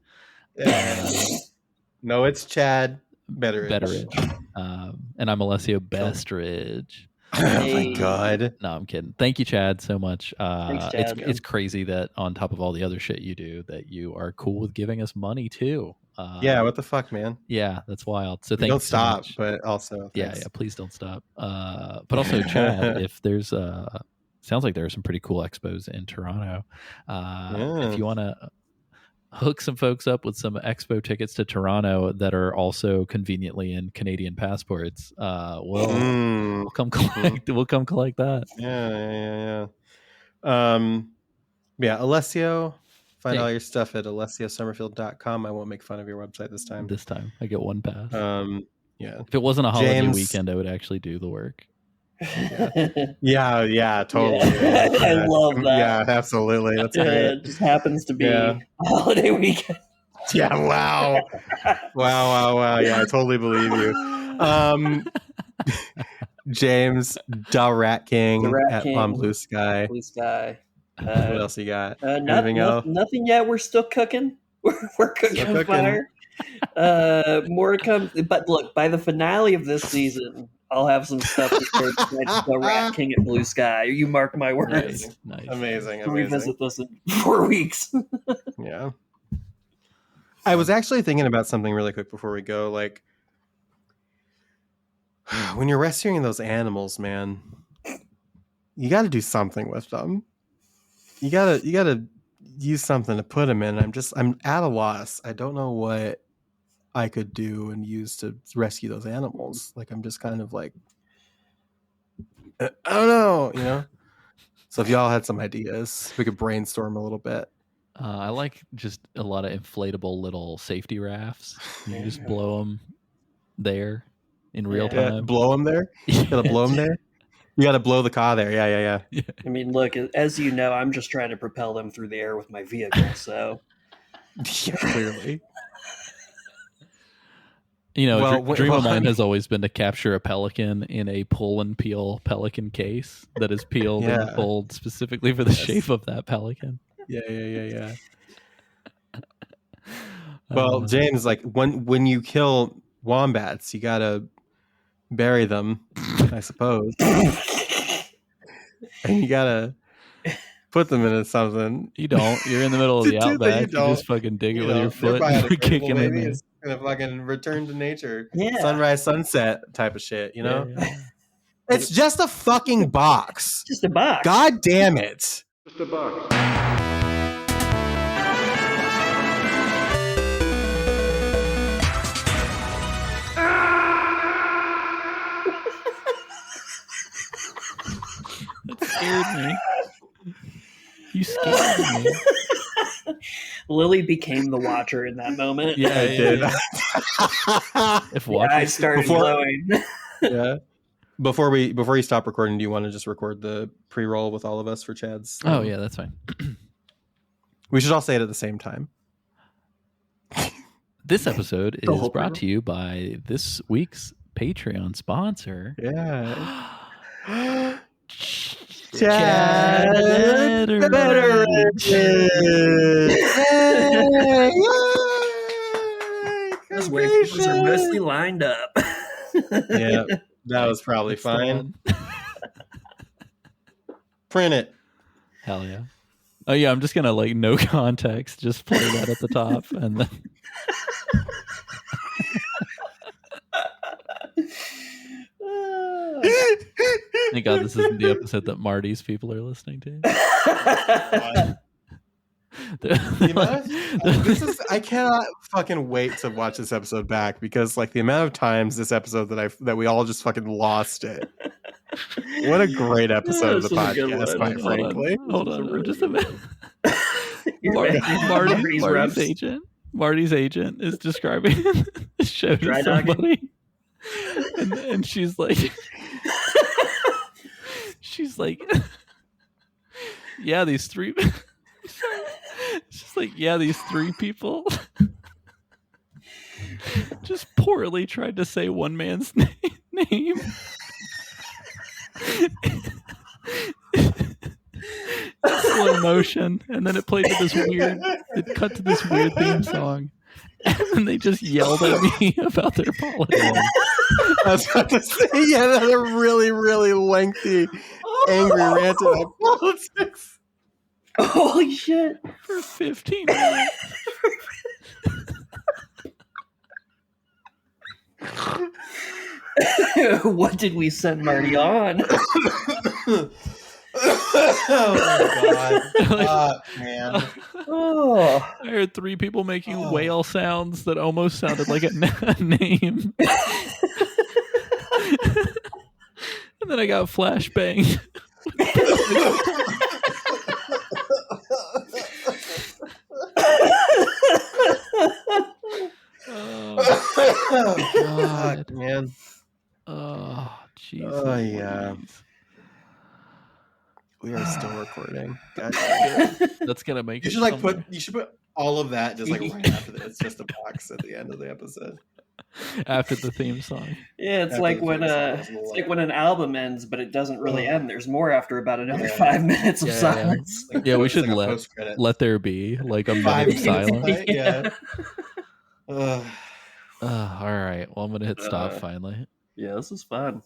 No, it's Chad Betteridge. And I'm Alessio Bestridge. Oh my god. No, I'm kidding. Thank you, Chad, so much. Thanks, Chad. It's crazy that on top of all the other shit you do, that you are cool with giving us money too. What the fuck, man? Yeah, that's wild. So thank you. Don't stop, much. But also thanks. Yeah, please don't stop. But also, Chad, if there's sounds like there are some pretty cool expos in Toronto. If you want to hook some folks up with some expo tickets to Toronto that are also conveniently in Canadian passports, we'll come collect. We'll come collect that. Alessio, find all your stuff at AlessioSummerfield.com. I won't make fun of your website this time. This time I get one pass. If it wasn't a holiday weekend, I would actually do the work. Totally. I love that. Yeah, absolutely. That's great. It just happens to be a holiday weekend. Yeah, wow. Yeah, I totally believe you. James, the Rat King on Blue Sky. Blue Sky. What else you got? Anything else? Nothing yet. We're still cooking. We're cooking fire. More to come. But look, by the finale of this season, I'll have some stuff to say besides the Rat King at Blue Sky. You mark my words. Nice. Amazing. We'll revisit this in 4 weeks. Yeah. I was actually thinking about something really quick before we go. Like, when you're rescuing those animals, man, you got to do something with them. You gotta use something to put them in. I'm at a loss. I don't know what I could do and use to rescue those animals. Like, I'm just kind of like, I don't know, you know? So if y'all had some ideas, we could brainstorm a little bit. I like just a lot of inflatable little safety rafts. You just blow them there in real Yeah, time. blow them there? You gotta blow them there? You gotta blow the car there. Yeah. I mean, look, as you know, I'm just trying to propel them through the air with my vehicle, so... Yeah, clearly. You know, Well, dream of well, mine has always been to capture a pelican in a pull and peel pelican case that is peeled and Yeah. pulled specifically for the shape of that pelican. Yeah. Well, James, like when you kill wombats, you gotta bury them, I suppose, and you gotta put them into something. You don't. You're in the middle of the outback. You just fucking dig it with your foot, and kick them in there. It's gonna fucking return to nature. Yeah. Sunrise, sunset type of shit. You know, Yeah. it's just a fucking box. Just a box. God damn it! Just a box. That scared me. You scared me. Lily became the watcher in that moment. Yeah, I did. If Yeah, I watching, started Before- glowing. Yeah. Before you stop recording, do you want to just record the pre-roll with all of us for Chad's? oh yeah, that's fine. We should all say it at the same time. This episode The is whole brought to you by this week's Patreon sponsor. Yeah. Chad Those waves are mostly lined up. Yeah, that was probably fine. Print it. Hell yeah. Oh yeah, I'm just gonna like no context, just play that at the top and then thank God this isn't the episode that Marty's people are listening to. I cannot fucking wait to watch this episode back because like the amount of times this episode that we all just fucking lost it. What a great episode of the This was a good podcast, one. quite frankly. Hold on. I'm just a minute. Marty's Marty's agent is describing the show to Dry dogging? somebody, and she's like, yeah, these three. She's like, yeah, these three people just poorly tried to say one man's name. Slow motion, and then it played to this weird. It cut to this weird theme song, and then they just yelled at me about their politics. I was about to say, yeah, that's a really, really lengthy, angry rant about politics. Holy shit. For 15 minutes. What did we send Marty on? Oh my god, man! Oh. I heard three people making whale sounds that almost sounded like a name. And then I got flashbang. Oh god, man! Oh, Jesus. Oh yeah. We are still recording. God. That's gonna make You it. should like somewhere. you should put all of that just like right after this. It's just a box at the end of the episode. After the theme song. Yeah, it's After like the when theme song is it's like when an album ends, but it doesn't really end. There's more after about another Yeah. 5 minutes of Yeah, yeah. silence. Like, Yeah, we it's should like a let post-credits. let there be like a 5 minute of minutes, silence. right? Yeah. Ugh. All right. Well, I'm gonna hit stop finally. Yeah, this is fun.